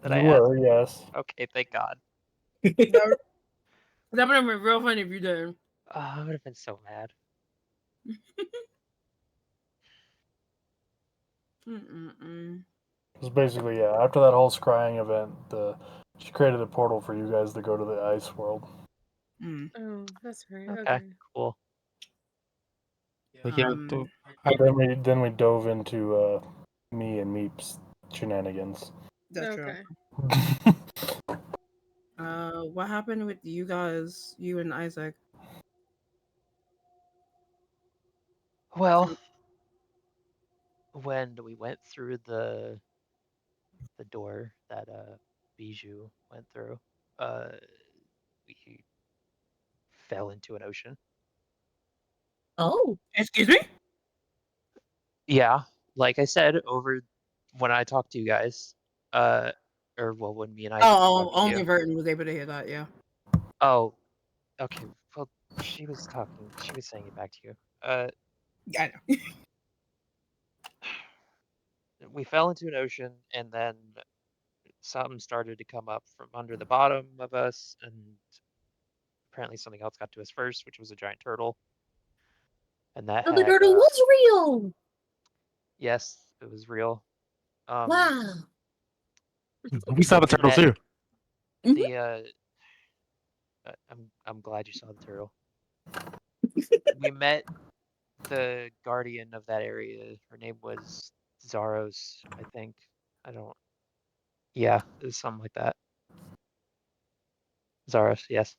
You were, yes. Okay, thank God. That would have been real funny if you did. I would have been so mad. Because basically, yeah, after that whole scrying event, she created a portal for you guys to go to the ice world. Oh, that's right. Okay, cool. Then we dove into me and Meep's shenanigans. That's true. What happened with you guys, you and Isaac? Well, when we went through the door that 𝐕𝐤𝐲 went through, we fell into an ocean. Oh, excuse me? Yeah, like I said, when I talked to you guys, or well, when me and Isaac were Oh, talking to only you. Verton was able to hear that. Yeah. Oh, okay. Well, she was talking. She was saying it back to you. I know. We fell into an ocean, and then something started to come up from under the bottom of us, and apparently something else got to us first, which was a giant turtle. And that So the had, turtle was real. yes, it was real. Wow. We saw the We turtle met too. the. I'm glad you saw the turtle. We met the guardian of that area. Her name was Zaros, I think. I don't. Yeah, it was something like that. Zaros, yes.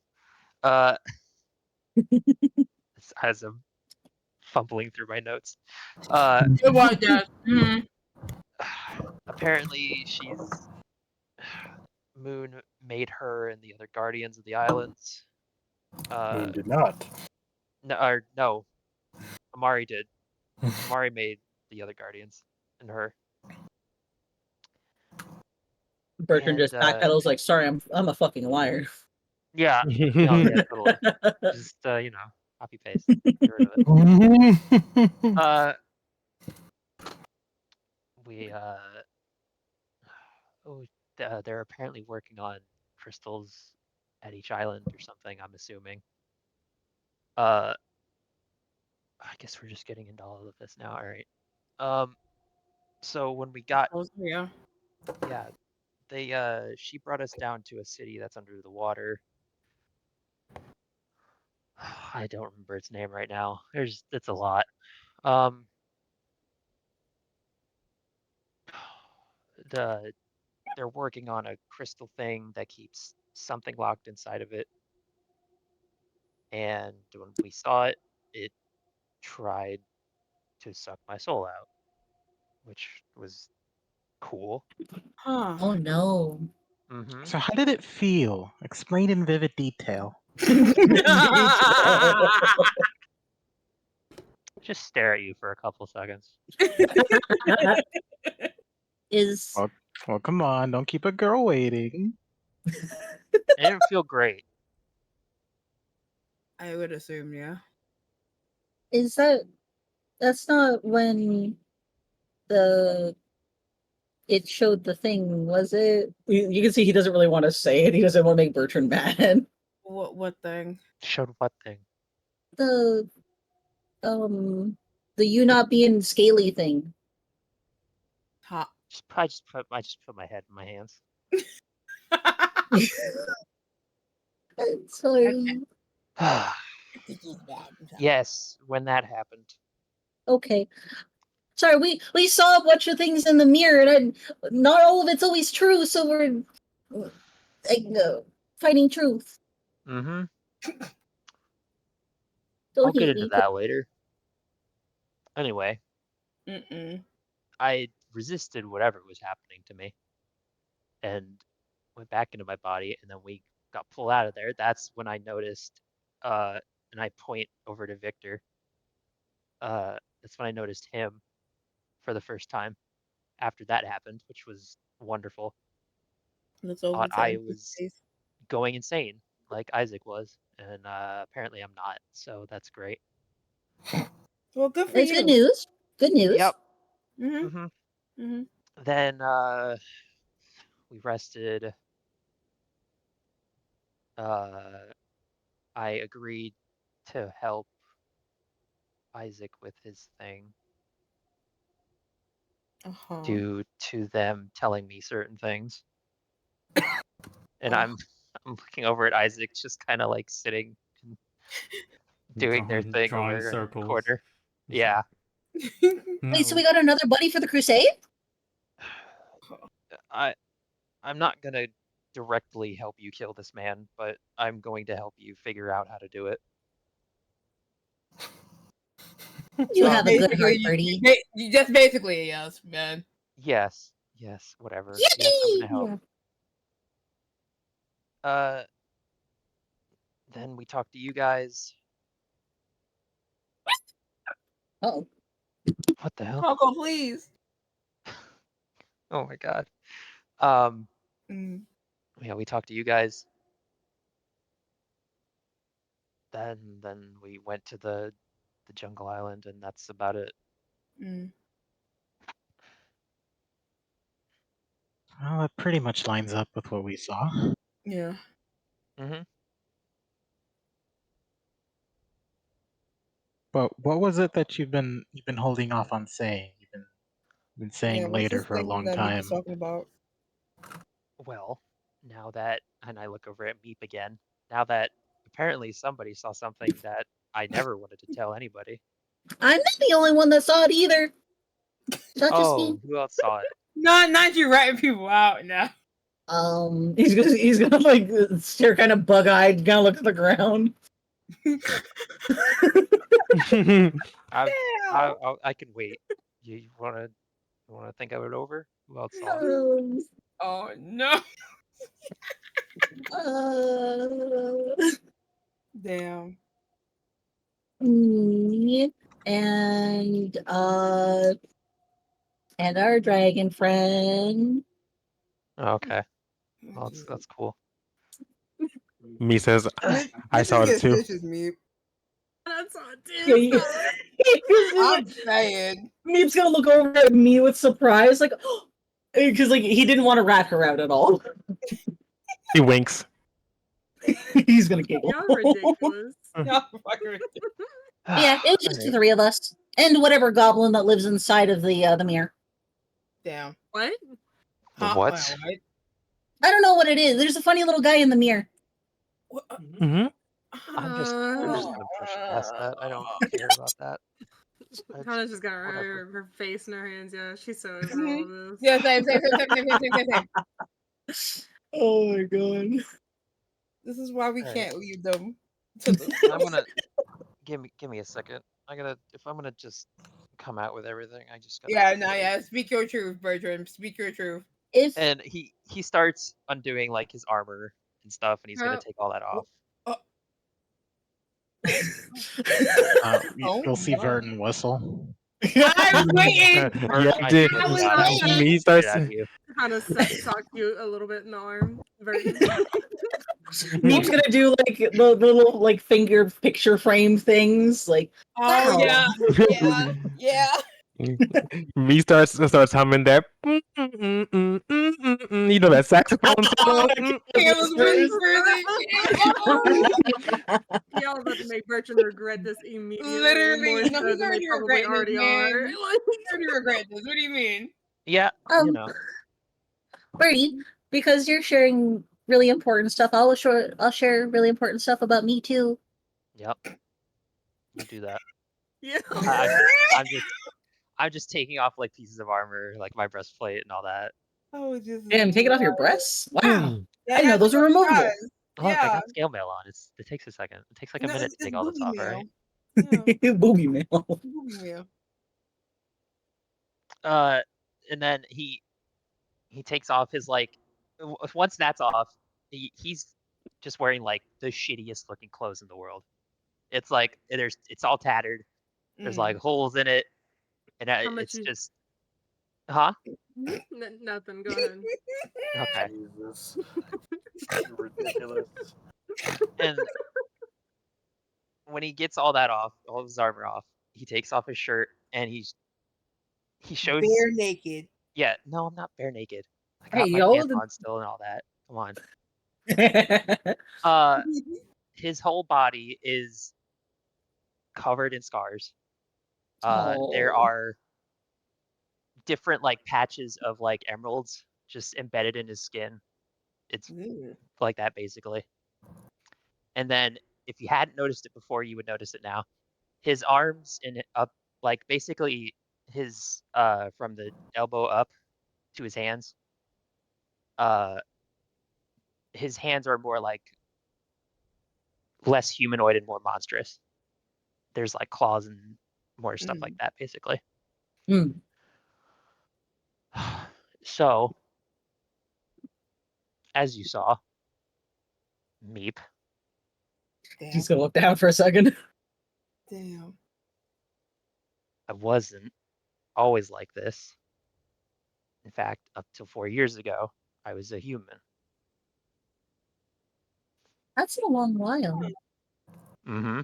As I'm fumbling through my notes. It was that. Apparently, Moon made her and the other guardians of the islands. Moon did not. No, Amari did. Amari made the other guardians and her. Bertrand just backpedals like, sorry, I'm a fucking liar. Yeah, no, yeah, totally. Just copy paste. Get rid of it. They're apparently working on crystals at each island or something, I'm assuming. I guess we're just getting into all of this now. All right. So when we got, Yeah. she brought us down to a city that's under the water. I don't remember its name right now. It's a lot. They're working on a crystal thing that keeps something locked inside of it. And when we saw it, it tried to suck my soul out, which was cool. Huh. Oh no. Mm-hmm. So how did it feel? Explain in vivid detail. Just stare at you for a couple seconds. Well, come on, don't keep a girl waiting. It didn't feel great. I would assume, yeah. Is that's not when it showed the thing, was it? You can see he doesn't really want to say it. He doesn't want to make Bertrand mad. What thing? Showed what thing? The you not being scaly thing. Huh. I just put my head in my hands. Sorry. Yes, when that happened. Okay. Sorry, we saw a bunch of things in the mirror, and not all of it's always true, so we're finding truth. Mm-hmm. Don't I'll get hate into me. that later. Anyway, Mm-mm. I resisted whatever was happening to me and went back into my body, and then we got pulled out of there. That's when I noticed, and I point over to Victor. That's when I noticed him for the first time after that happened, which was wonderful. Thought I was going insane like Isaac was, and apparently I'm not, so that's great. Well, good for That's you. good news. Good news. Yep. Mm-hmm. Mm-hmm. Then we rested. I agreed to help Isaac with his thing due to them telling me certain things. And I'm looking over at Isaac, just kind of like sitting and doing their thing drawing over in the circles. corner. Yeah. Wait, so we got another buddy for the crusade? I'm not gonna directly help you kill this man, but I'm going to help you figure out how to do it. You have a good heart, Birdie. You just basically a yes, man. Yes, whatever. Yay! Yes, I'm gonna help. Then we talked to you guys. Oh. What the hell? Coco, please. Oh my god. Mm. Yeah, we talked to you guys. Then we went to the jungle island, and that's about it. Mm. Well, it pretty much lines up with what we saw. Yeah. Mm-hmm. But what was it that you've been holding off on saying? You've been saying What's later this for a thing long that Meek time. was talking about? Well, now that, and I look over at Meep again, now that apparently somebody saw something that I never wanted to tell anybody. I'm not the only one that saw it either. Not just me. Who else saw it? Not you ratting people out now. He's gonna like stare kind of bug-eyed, kind of look at the ground. I can wait. You wanna think of it over? Who else saw it? Oh no. Damn. And our dragon friend. Okay. Well, that's cool. Me says, I saw it too. Meep. That's not dude. I'm saying. Meep's gonna look over at me with surprise, like, because like he didn't want to rat her out at all. He winks. He's gonna giggle. Y'all ridiculous. Y'all fucking ridiculous. Yeah, it was just the three of us and whatever goblin that lives inside of the mirror. Damn. What? What? I don't know what it is. There's a funny little guy in the mirror. Mm-hmm. I'm just gonna push past that. I don't care about that. Hannah's just got her face in her hands. Yeah, she's so over all of this. Yeah, same. Oh my god. This is why we can't leave them. I'm gonna give me a second. If I'm gonna just come out with everything, I just gotta. Yeah. Speak your truth, Bertram. Speak your truth. And he starts undoing like his armor and stuff, and he's gonna take all that off. You'll see Verolon whistle. I was waiting. Me starts. Kind of sock you a little bit in the arm. Meep's gonna do like the little like finger picture frame things, like. Oh wow. yeah. Me starts humming that. You know that saxophone. Y'all about to make Bertrand regret this immediately. Literally, no, he's already regretting this, man. He's already regret this. What do you mean? Yeah, you know. Bertie, because you're sharing really important stuff, I'll share really important stuff about me too. Yep. You do that. Yeah. I'm just taking off like pieces of armor, like my breastplate and all that. Oh, just damn, take it off your breasts. Wow. Yeah, I didn't know those were removable. Oh, look, I got scale mail on. It takes a second. It takes like a minute to take all this off, right? Boogie mail. Boogie mail. And then he takes off his like. Once that's off, he's just wearing like the shittiest looking clothes in the world. It's like it's all tattered. There's like holes in it, and it's just, huh? Nothing. Go ahead. Okay. Jesus. Ridiculous. And when he gets all that off, all of his armor off, he takes off his shirt and he shows bare naked. Yeah, no, I'm not bare naked. I got my pants on still and all that. Come on. His whole body is covered in scars. There are different like patches of like emeralds just embedded in his skin. It's like that basically. And then if you hadn't noticed it before, you would notice it now. His arms and up, like basically his from the elbow up to his hands. His hands are more like less humanoid and more monstrous. There's like claws and more stuff like that, basically. So, as you saw, Meep. He's gonna look down for a second. Damn. I wasn't. always like this. In fact, up till 4 years ago, I was a human. That's a long while. Mm-hmm.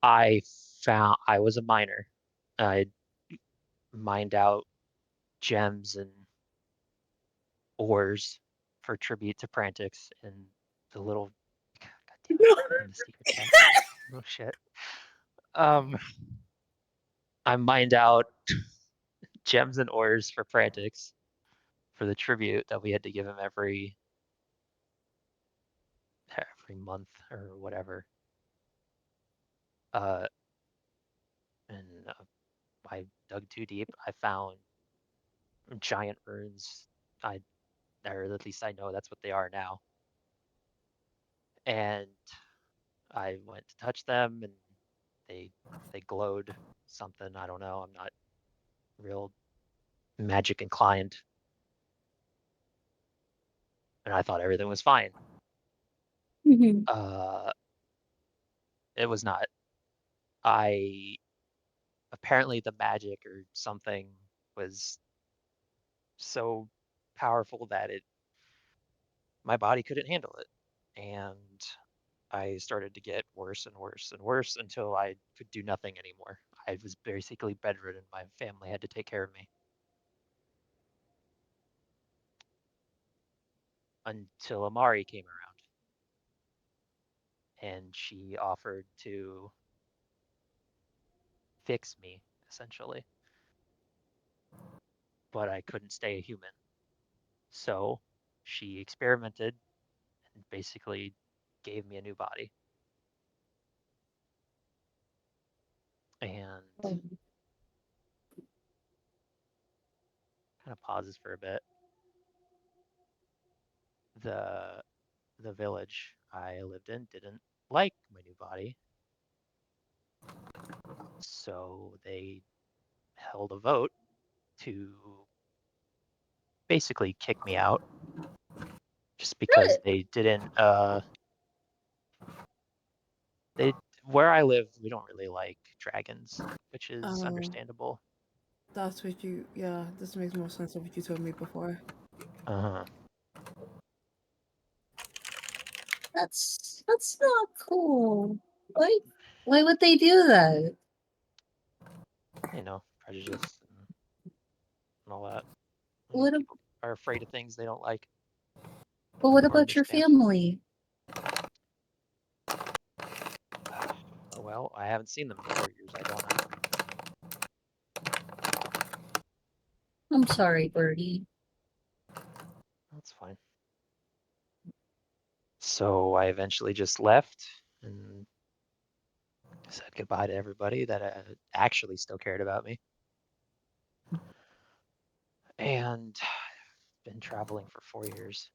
I was a miner. I mined out gems and ores for tribute to Prantix and the little. God damn it! And the secret chat. Oh shit. I mined out gems and ores for Prantix for the tribute that we had to give him every month or whatever. And I dug too deep. I found giant runes. Or at least I know that's what they are now. And I went to touch them, and they glowed something. I don't know. I'm not real magic inclined, and I thought everything was fine. Mhm. It was not. Apparently the magic or something was so powerful that my body couldn't handle it, and I started to get worse and worse and worse until I could do nothing anymore. I was basically bedridden. My family had to take care of me. Until Amari came around. And she offered to fix me, essentially. But I couldn't stay a human. So she experimented and basically gave me a new body. And kind of pauses for a bit. The village I lived in didn't like my new body. So they held a vote to basically kick me out just because they didn't where I live we don't really like dragons, which is understandable. That's what yeah, this makes more sense than what you told me before. That's not cool. Why would they do that? You know, prejudice and all that. What People are afraid of things they don't like. But what or about your understand. family? Well, I haven't seen them in 4 years. I don't know. I'm sorry, Birdie. That's fine. So I eventually just left and said goodbye to everybody that actually still cared about me. And been traveling for 4 years,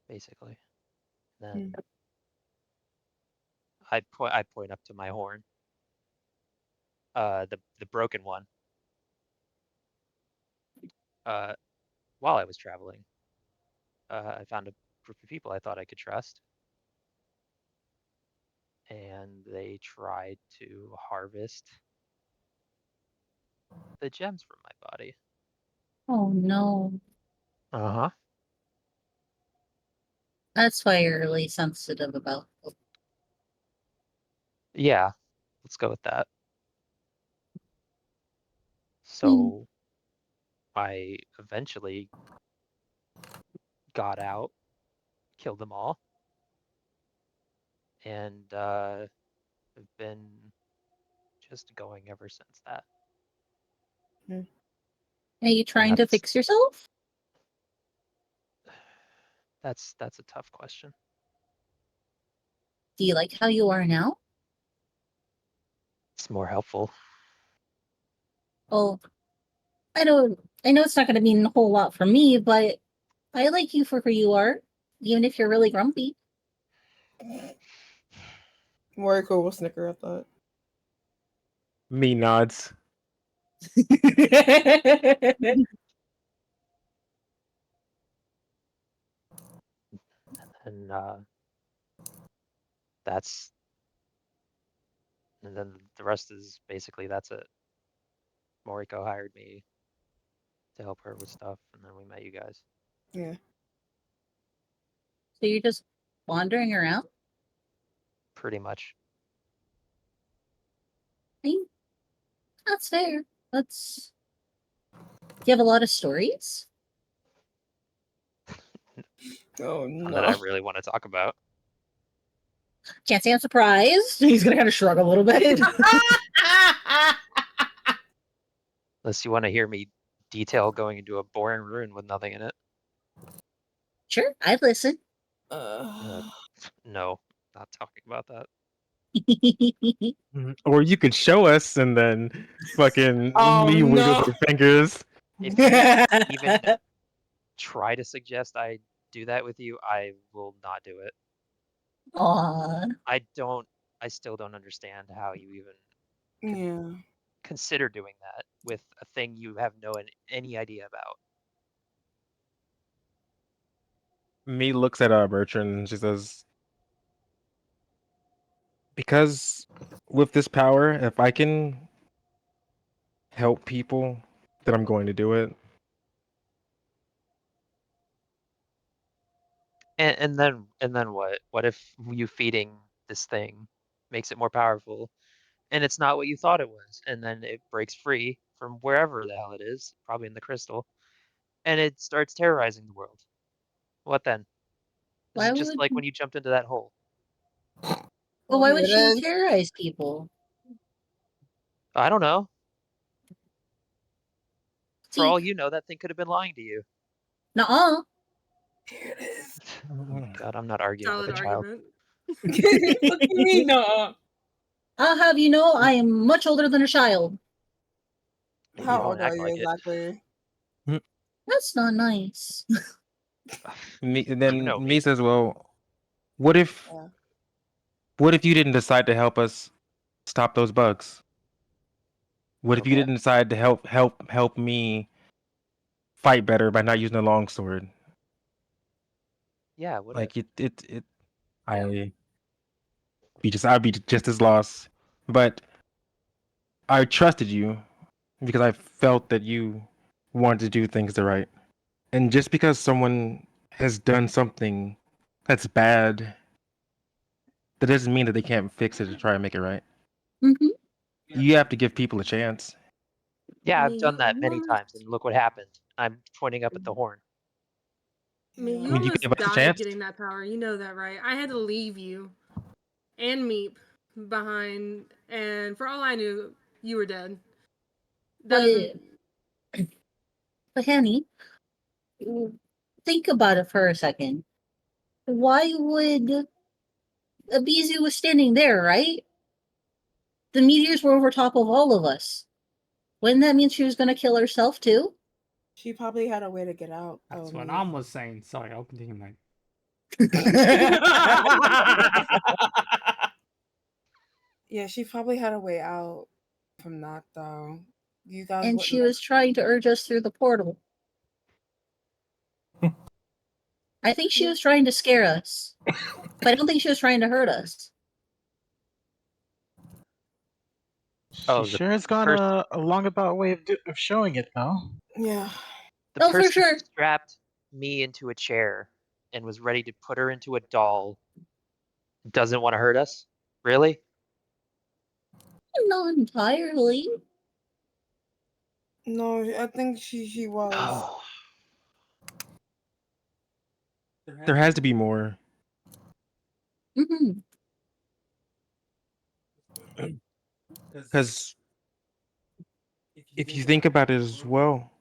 basically. Then I point up to my horn, the broken one. While I was traveling, I found a group of people I thought I could trust, and they tried to harvest the gems from my body. Oh no. Uh-huh. That's why you're really sensitive about it. Yeah, let's go with that. So I eventually got out, killed them all, and have been just going ever since that. Are you trying to fix yourself? That's a tough question. Do you like how you are now? It's more helpful. Oh, I know it's not going to mean a whole lot for me, but I like you for who you are, even if you're really grumpy. Moriko will snicker at that. Me nods. And and then the rest is basically that's it. Moriko hired me to help her with stuff, and then we met you guys. Yeah. So you're just wandering around? Pretty much. I mean, that's fair. That's. Do you have a lot of stories? Oh None that I no. really want to talk about. Can't say I'm surprised. He's gonna kind of shrug a little bit. Unless you want to hear me detail going into a boring ruin with nothing in it. Sure, I'd listen. No, not talking about that. Or you could show us and then fucking Oh, me wiggle no. my fingers. If you even try to suggest I do that with you, I will not do it. Aww. I still don't understand how you even consider doing that with a thing you have any idea about. Me looks at Bertrand and she says, because with this power, if I can help people, then I'm going to do it. And then what? What if you feeding this thing makes it more powerful, and it's not what you thought it was, and then it breaks free from wherever the hell it is, probably in the crystal, and it starts terrorizing the world? What then? Is it just like when you jumped into that hole? Well, why would she terrorize people? I don't know. For See, all you know, that thing could have been lying to you. nuh-uh. Here it is. God, I'm not arguing with a child. What do you mean, no? I'll have you know I am much older than a child. How old are you exactly? That's not nice. Me says, well, what if you didn't decide to help us stop those bugs? What if you didn't decide to help me fight better by not using a longsword? Yeah, what like I'd be just as lost. But I trusted you because I felt that you wanted to do things the right. And just because someone has done something that's bad, that doesn't mean that they can't fix it to try and make it right. Mm-hmm. You have to give people a chance. Yeah, I've done that many times, and look what happened. I'm pointing up at the horn. I mean, you I mean, you almost gave us a died chance. getting that power. You know that, right? I had to leave you and Meep behind, and for all I knew, you were dead. But Henny, think about it for a second. Why would 𝐕𝐒𝐳 was standing there, right? The meteors were over top of all of us. Wouldn't that mean she was going to kill herself too? She probably had a way to get out. That's what I was saying. Sorry, I'll continue, Mike. Yeah, she probably had a way out from that, though. You guys. And she was trying to urge us through the portal. I think she was trying to scare us, but I don't think she was trying to hurt us. She sure has got a long-about way of showing it, though. Yeah. The person who strapped me into a chair and was ready to put her into a doll doesn't want to hurt us? Really? Not entirely. No, I think she was. Oh. There has to be more. Mm-hmm. Because if you think about it as well,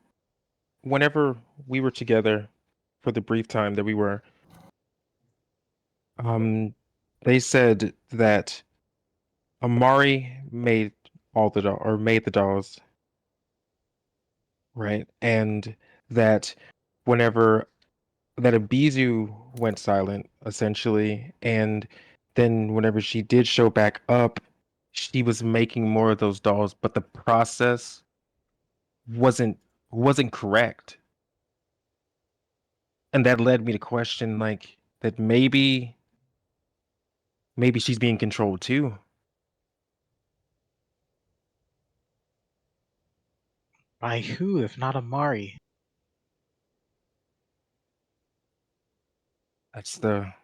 whenever we were together for the brief time that we were, they said that Amari made the dolls, right? And that whenever that 𝐕𝐒𝐳 went silent, essentially, and then whenever she did show back up, she was making more of those dolls, but the process wasn't correct. And that led me to question like that maybe she's being controlled too. By who, if not Amari? That's the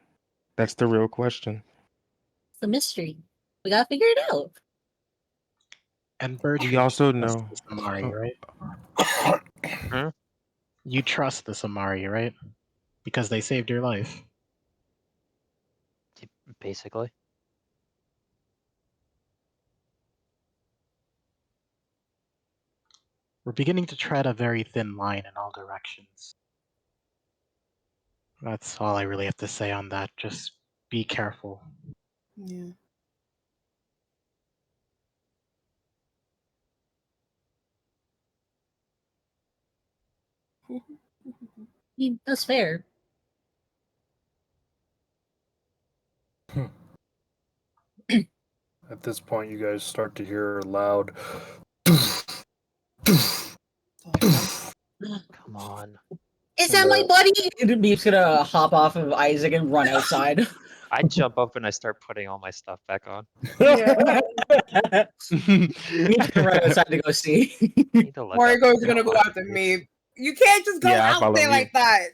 real question. It's a mystery. We gotta figure it out. And Birch, We you also trust know. this Amari, right? Huh? You trust this Amari, right? Because they saved your life. Basically. We're beginning to tread a very thin line in all directions. That's all I really have to say on that. Just be careful. Yeah. That's fair. At this point, you guys start to hear loud. Come on. Is that my buddy? Beef's gonna hop off of Isaac and run outside. I jump up and I start putting all my stuff back on. Yeah. Beef's gonna run outside to go see. Need to look Mariko's up- gonna go after me. You can't just go Yeah, I out follow there you. like that.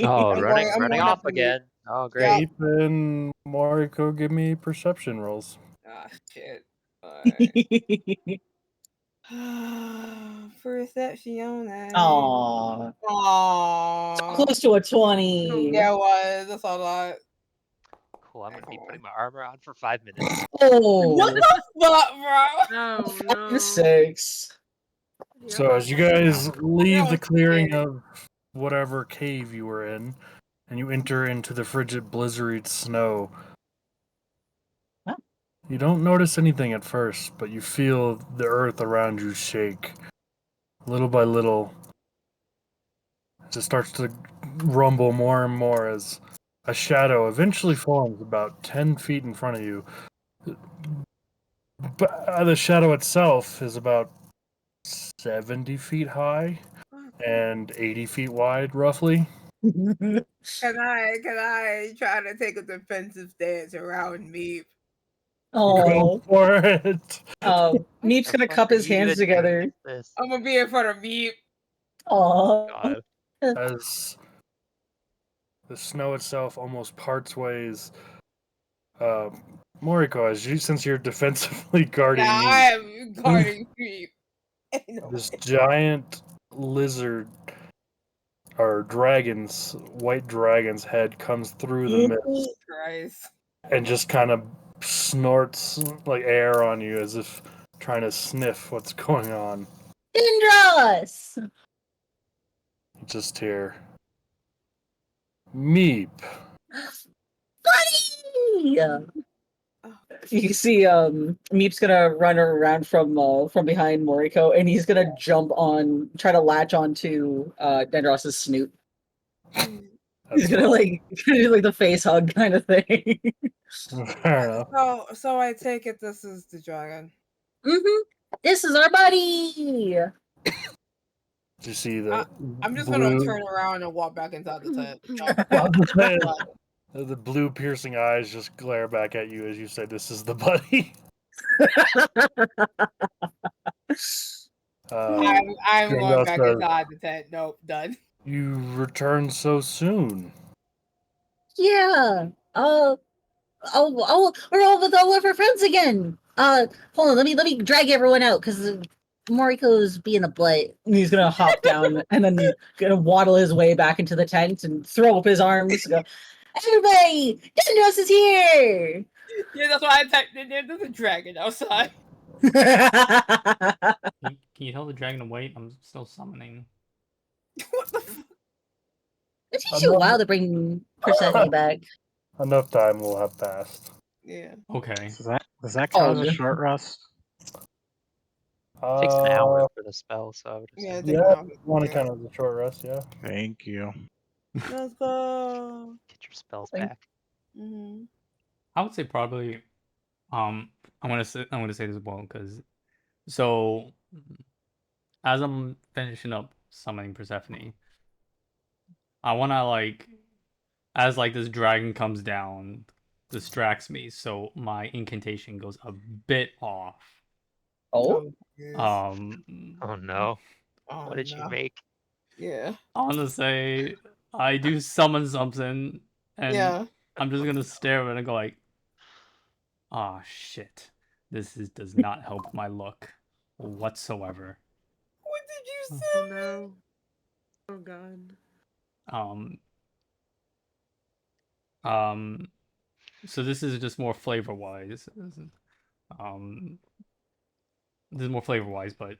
Oh, I'm running going off after me. again. Oh, great. Yeah. Keep and Mariko, give me perception rolls. Ah, shit. Alright. Perception. Aww. Aww. Close to a 20. Yeah, it was. That's a lot. Cool, I'm gonna be putting my armor on for 5 minutes. Oh. What the fuck, bro? Oh Fucking no. 6. So as you guys leave the was clearing scared. of whatever cave you were in, and you enter into the frigid blizzard snow, Huh? you don't notice anything at first, but you feel the earth around you shake. Little by little, it just starts to rumble more and more as a shadow eventually forms about 10 feet in front of you. But the shadow itself is about 70 feet high and 80 feet wide, roughly. Can I try to take a defensive stance around me? Oh. Go for it. Meep's gonna cup his hands together. I'm gonna be in front of me. Oh. God. As the snow itself almost parts ways, Moriko, since you're defensively guarding Yeah, me, I am guarding me. this giant lizard or white dragon's head comes through the mist Christ. and just kind of snorts like air on you as if trying to sniff what's going on. Dendros! Just here. Meep. Buddy! You see, Meep's gonna run around from behind Moriko, and he's gonna try to latch onto Dendros' snoot. He's gonna do like the face hug kind of thing. Fair enough. So I take it this is the dragon. This is our buddy. Do you see the? I'm just blue, gonna turn around and walk back inside the tent. the blue piercing eyes just glare back at you as you say, "This is the buddy." I'm going Gandalf back says, inside the tent. Nope, done. "You returned so soon." Yeah. We're all with all of our friends again. Hold on, let me drag everyone out because Moriko's being a butt. And he's gonna hop down and then gonna waddle his way back into the tent and throw up his arms. Go, everybody, Dendros is here. Yeah, that's why I typed in there. There's a dragon outside. Can you tell the dragon to wait? I'm still summoning. What the fuck? It takes you a while to bring Persephone back. Enough time will have passed. Yeah. Okay. Does that count as a short rest? It takes an hour for the spell, so I would Yeah, assume. it takes an hour. Want to count as a short rest? Yeah. Thank you. Let's go. Get your spells back. I would say probably. I'm gonna say this as well because, so, as I'm finishing up summoning Persephone, I wanna as this dragon comes down, distracts me, so my incantation goes a bit off. Oh. Yes. Oh no. Oh, What did you no. make? Yeah. I want to say I do summon something, and Yeah. I'm just gonna stare at it and go like, "Ah, shit! Does not help my look whatsoever." What did you Oh say? no. Oh god. So this is just more flavor wise. This is more flavor wise, but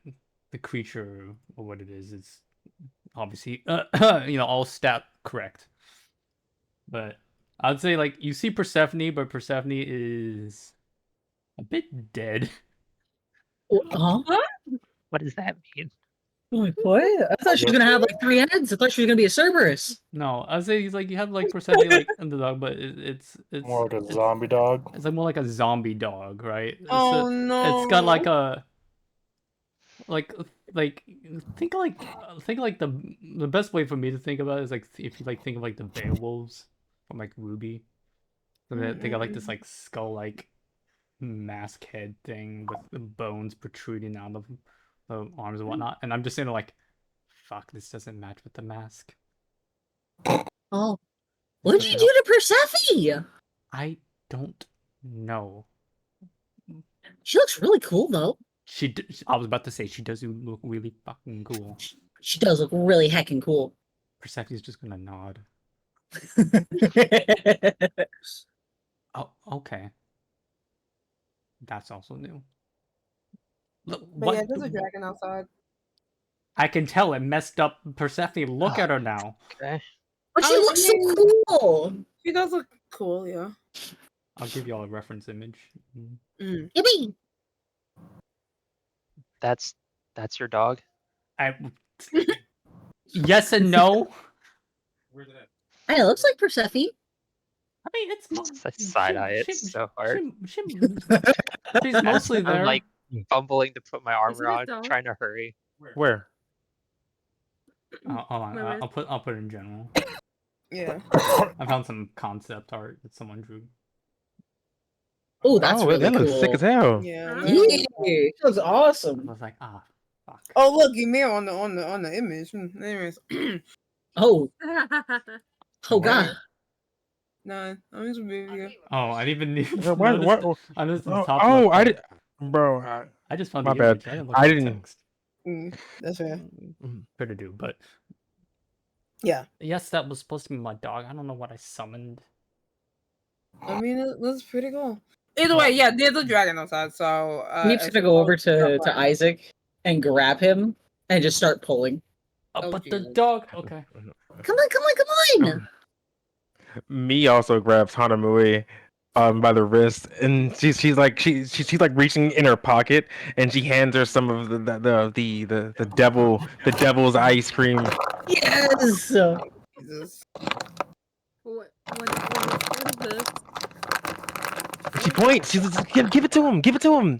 the creature or what it is obviously all stat correct. But I'd say like you see Persephone, but Persephone is a bit dead. Huh? What does that mean? Like, what? I thought she was gonna have like 3 heads. I thought she was gonna be a Cerberus. No, I'd say he's like you have like Persephone like in the dog, but it's More like a zombie dog. It's like more like a zombie dog, right? Oh So no. it's got like a like think like the best way for me to think about it is like if you like think of like the Beowulfs from like Ruby. So they got like this like skull like mask head thing with the bones protruding out of the arms and whatnot. And I'm just saying like, fuck, this doesn't match with the mask. Oh, what did you do to Persephone? I don't know. She looks really cool though. I was about to say she does look really fucking cool. She does look really heckin' cool. Persephone's just gonna nod. Oh, okay. That's also new. Look, But yeah, there's a dragon outside. I can tell it messed up Persephone. Look at her now. Okay. But she looks so cool. She does look cool, yeah. I'll give y'all a reference image. Yippee! That's your dog? Yes and no. Hey, it looks like Persephone. I mean, it's side eye it so hard. She's mostly there. I'm like fumbling to put my armor on, trying to hurry. Where? Hold on, I'll put it in general. Yeah. I found some concept art that someone drew. Oh, that's really that cool. looks sick as hell. Yeah. That was awesome. I was like, fuck. Oh, look, Ymir on the image. Anyways. Oh. Oh god. No, I'm just being. Oh, I didn't even What? I noticed the Oh, top oh left I part. did, bro. I just found my the bad. image. I didn't look I at the didn't. text. That's fair. Better do, but yeah. Yes, that was supposed to be my dog. I don't know what I summoned. I mean, it looks pretty cool. Either way, yeah, there's a dragon outside, so Needs to go over to Isaac and grab him and just start pulling. But the dog. Okay. Come on! Me also grabs Hanamui by the wrist, and she's like reaching in her pocket, and she hands her some of the devil's ice cream. Yes. Jesus. What is this? She points. She's give it to him. Give it to him.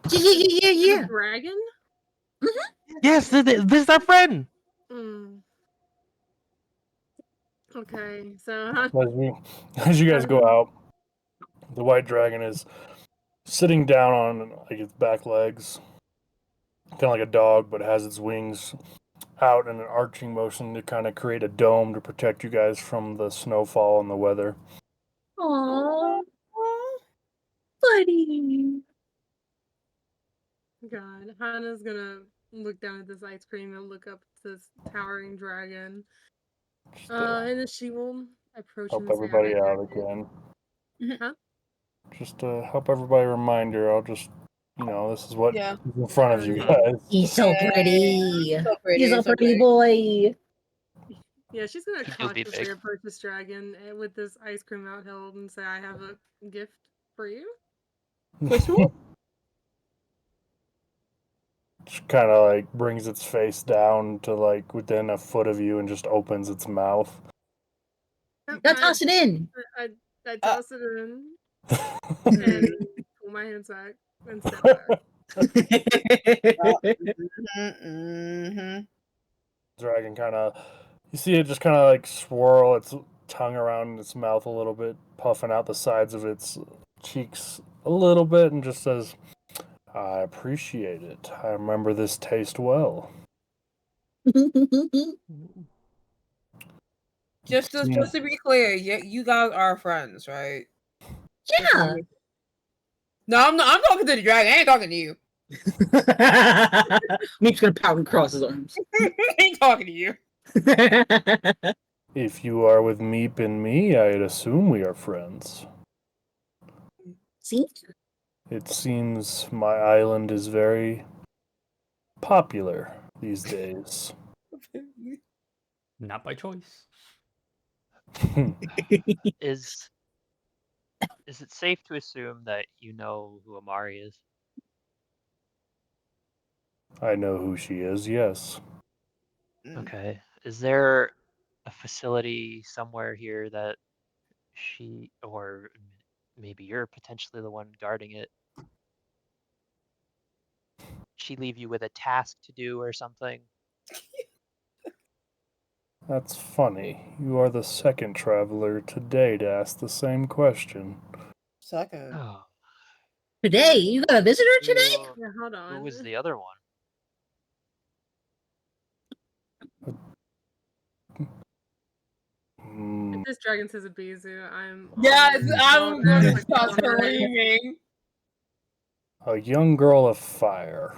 Yeah. Dragon? Yes, this is our friend. Okay, so As you guys go out, the white dragon is sitting down on like its back legs, kind of like a dog, but it has its wings out in an arching motion to kind of create a dome to protect you guys from the snowfall and the weather. Aww. Buddy. God, Hannah's gonna look down at this ice cream and look up at this towering dragon. And then she will approach him Help and say, everybody out again. Huh? Just to help everybody remind her, I'll just, this is what is in front of you Yeah. guys. He's so pretty. He's a so pretty boy. Yeah, she's gonna You'll be cautiously big. approach this dragon with this ice cream out held and say, I have a gift for you. Just kind of like brings its face down to like within a foot of you and just opens its mouth. Now toss it in. I toss it in and pull my hands back and step back. Dragon kind of, you see it just kind of like swirl its tongue around its mouth a little bit, puffing out the sides of its cheeks a little bit, and just says, I appreciate it. I remember this taste well. Just to be clear, you guys are friends, right? Yeah. No, I'm not. I'm talking to the dragon. I ain't talking to you. Meep's gonna pout and cross his arms. I ain't talking to you. If you are with Meep and me, I'd assume we are friends. See? It seems my island is very popular these days. Not by choice. Is it safe to assume that you know who Amari is? I know who she is, yes. Okay. Is there a facility somewhere here that she, or maybe you're potentially the one guarding it? She leave you with a task to do or something? That's funny. You are the second traveler today to ask the same question. Second. Oh, Today? You got a visitor today? Yeah, hold on. who was the other one? If this dragon says 𝐕𝐒𝐫𝐶, I'm. Yes, I'm going to like, start on that. screaming. A young girl of fire.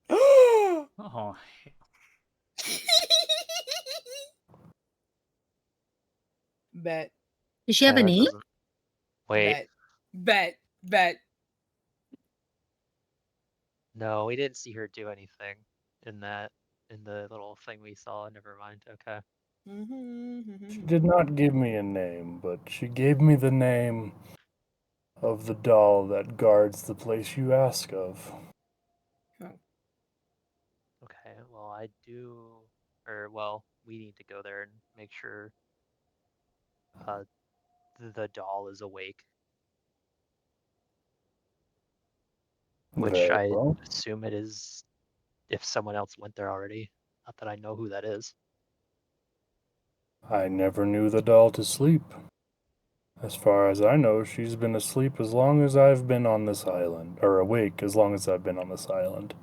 Oh, Bet. Does she have a that name? doesn't- Wait, Bet. no, we didn't see her do anything in the little thing we saw. Never mind. Okay. She did not give me a name, but she gave me the name of the doll that guards the place you ask of. Okay, well, we need to go there and make sure the doll is awake. Which Very I well. assume it is if someone else went there already. Not that I know who that is. I never knew the doll to sleep. As far as I know, she's been asleep as long as I've been on this island, or awake as long as I've been on this island.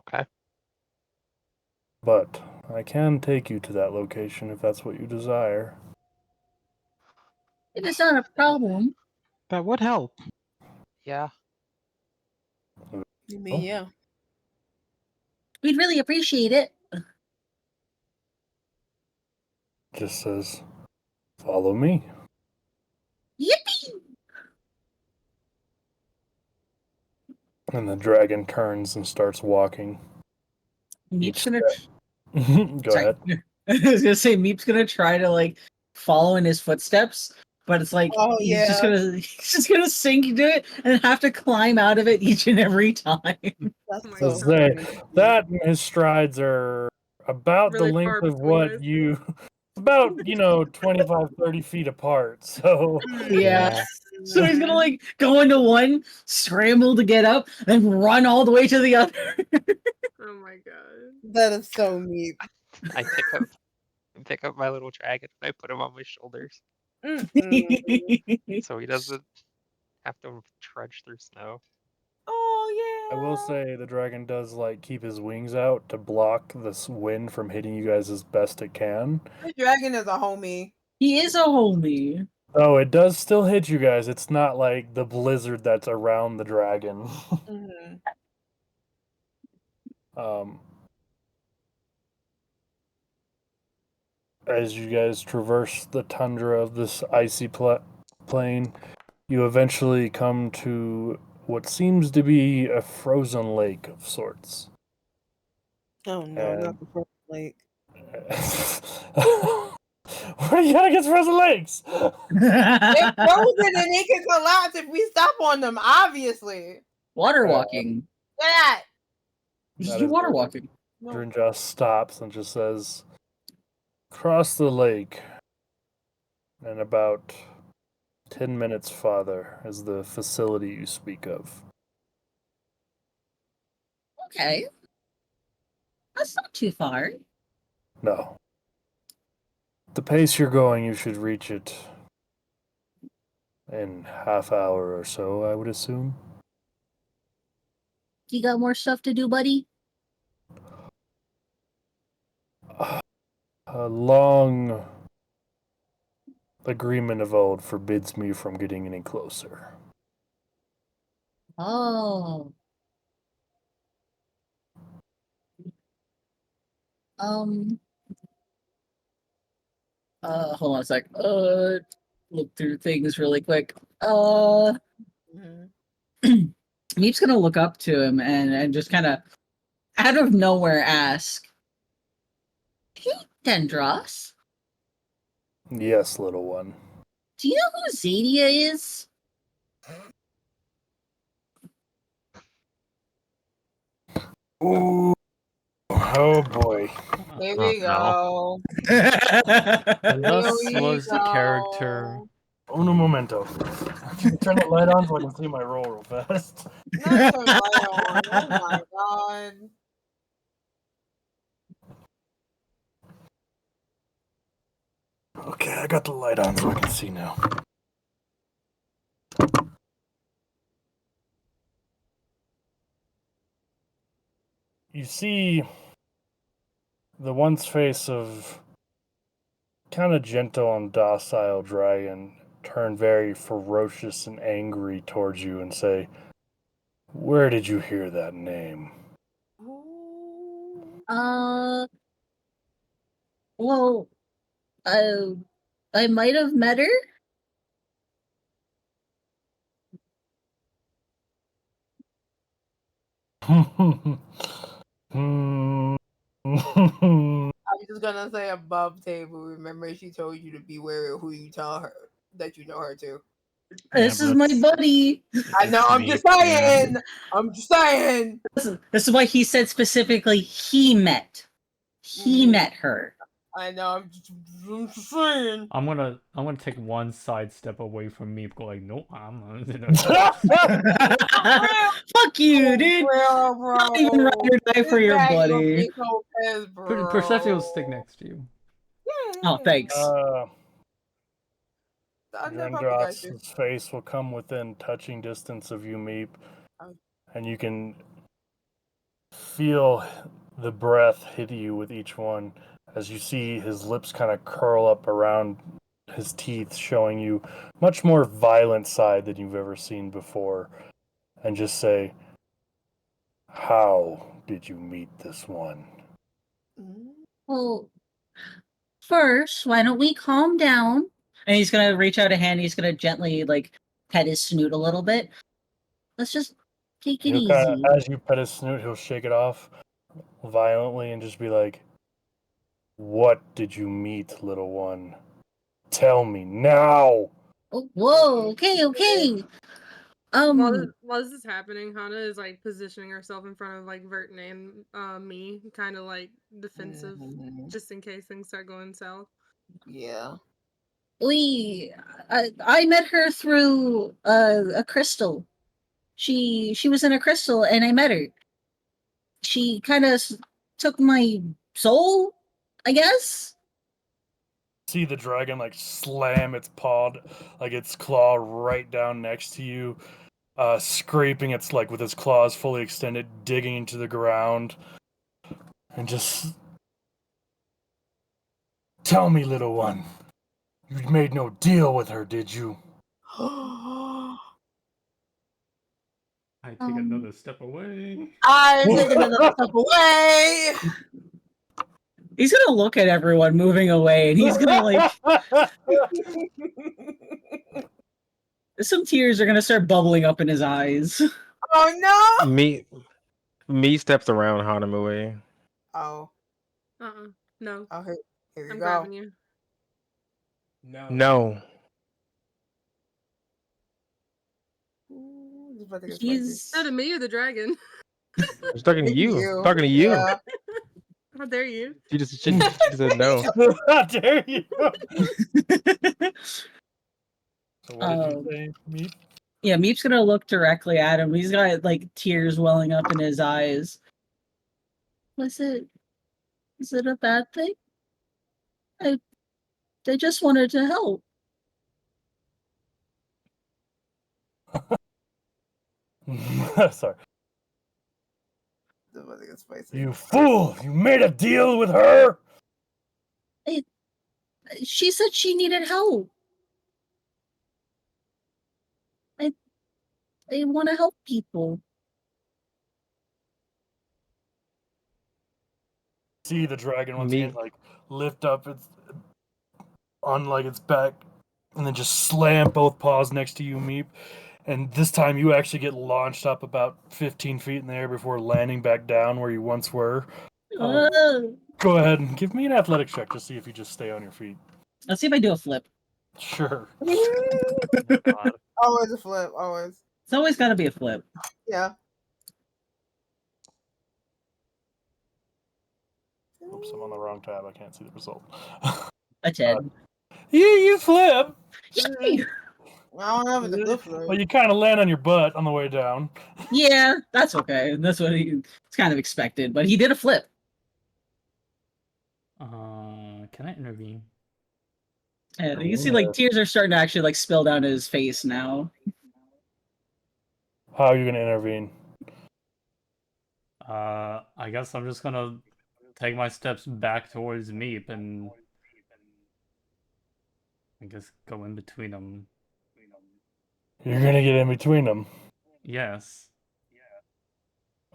Okay. But I can take you to that location if that's what you desire. It is not a problem. That would help. Yeah. You mean, yeah. We'd really appreciate it. Just says, follow me. Yippee! And the dragon turns and starts walking. Meep's gonna. Go Sorry. ahead. I was gonna say Meep's gonna try to like follow in his footsteps, but it's like he's just gonna sink into it and have to climb out of it each and every time. That's So that and his strides are about Really the far length of between what us. you about 25 30 feet apart. So Yeah. So he's gonna like go into one, scramble to get up, then run all the way to the other. Oh my god. That is so neat. I pick up my little dragon and I put him on my shoulders. So he doesn't have to trudge through snow. Oh I will say the dragon does like keep his wings out to block this wind from hitting you guys as best it can. The dragon is a homie. He is a homie. Oh, it does still hit you guys. It's not like the blizzard that's around the dragon. As you guys traverse the tundra of this icy plain, you eventually come to what seems to be a frozen lake of sorts. Oh no, not the frozen lake. What are you gonna get frozen lakes? They're frozen and they can collapse if we stop on them, obviously. Water walking. That You water walking. Drinja stops and just says, cross the lake, and about 10 minutes farther is the facility you speak of. Okay. That's not too far. No. The pace you're going, you should reach it In half hour or so, I would assume. You got more stuff to do, buddy? A long agreement of old forbids me from getting any closer. Oh. Hold on a sec. Look through things really quick. Meep's gonna look up to him and just kind of out of nowhere ask, "Hey, Dendros, Yes, little one. do you know who 𝐬𝐸𝐷𝐼A is?" Ooh. Oh boy. Here we go. And Here thus we was the character. go. Uno momento. Turn the light on so I can see my roll real fast. Not turn the light on. Oh my god. Okay, I got the light on so I can see now. You see the once face of kind of gentle and docile dragon turn very ferocious and angry towards you and say, "Where did you hear that name?" Well, I might have met her. I'm just gonna say above table. Remember, she told you to beware of who you tell her that you know her to. This is my buddy. I know. I'm just saying. I'm just saying. This is why he said specifically he met. He met her. I know. I'm just saying. I'm gonna take one sidestep away from me, go like, nope, I'm Fuck you, dude. Bro, Not even ride or die for your buddy. Persephone will stick next to you. Oh, thanks. Dendros' face will come within touching distance of you, Meep, and you can feel the breath hit you with each one as you see his lips kind of curl up around his teeth, showing you much more violent side than you've ever seen before, and just say, "How did you meet this one?" Well, first, why don't we calm down? And he's gonna reach out a hand. He's gonna gently pet his snoot a little bit. Let's just take it easy. As you pet his snoot, he'll shake it off violently and just be like, "What did you meet, little one? Tell me now." Oh, whoa, okay. While this is happening, Hana is positioning herself in front of 𝗪𝗏 and me, kind of defensive, just in case things start going south. Yeah. I met her through a crystal. She was in a crystal, and I met her. She kind of took my soul, I guess. See the dragon slam its paw, its claw right down next to you, scraping its with its claws fully extended, digging into the ground, and just tell me, little one, you made no deal with her, did you? I take another step away. I take another step away. He's gonna look at everyone moving away, and he's gonna some tears are gonna start bubbling up in his eyes. Oh no! Me steps around Hanamue. Oh. No. Oh, here we I'm go. grabbing you. No. Is that me or the dragon? I'm talking to you. I'm talking to you. Yeah. How dare you? She just said no. How dare you? So what did you say, Meep? Yeah, Meep's gonna look directly at him. He's got tears welling up in his eyes. Is it a bad thing? I just wanted to help. Sorry. That wasn't spicy. You fool! You made a deal with her? She said she needed help. I want to help people. See the dragon once again, like, lift up its on like its back, and then just slam both paws next to you, Meep. And this time you actually get launched up about 15 feet in the air before landing back down where you once were. Go ahead and give me an athletics check to see if you just stay on your feet. Let's see if I do a flip. Sure. Always a flip, always. It's always got to be a flip. Yeah. Oops, I'm on the wrong tab. I can't see the result. A 10. You flip. Yay! I don't have a good flip. Well, you kind of land on your butt on the way down. Yeah, that's okay. That's what it's kind of expected, but he did a flip. Can I intervene? Yeah, you can see like tears are starting to actually like spill down his face now. How are you going to intervene? I guess I'm just gonna take my steps back towards Meep and I guess go in between them. You're going to get in between them? Yes.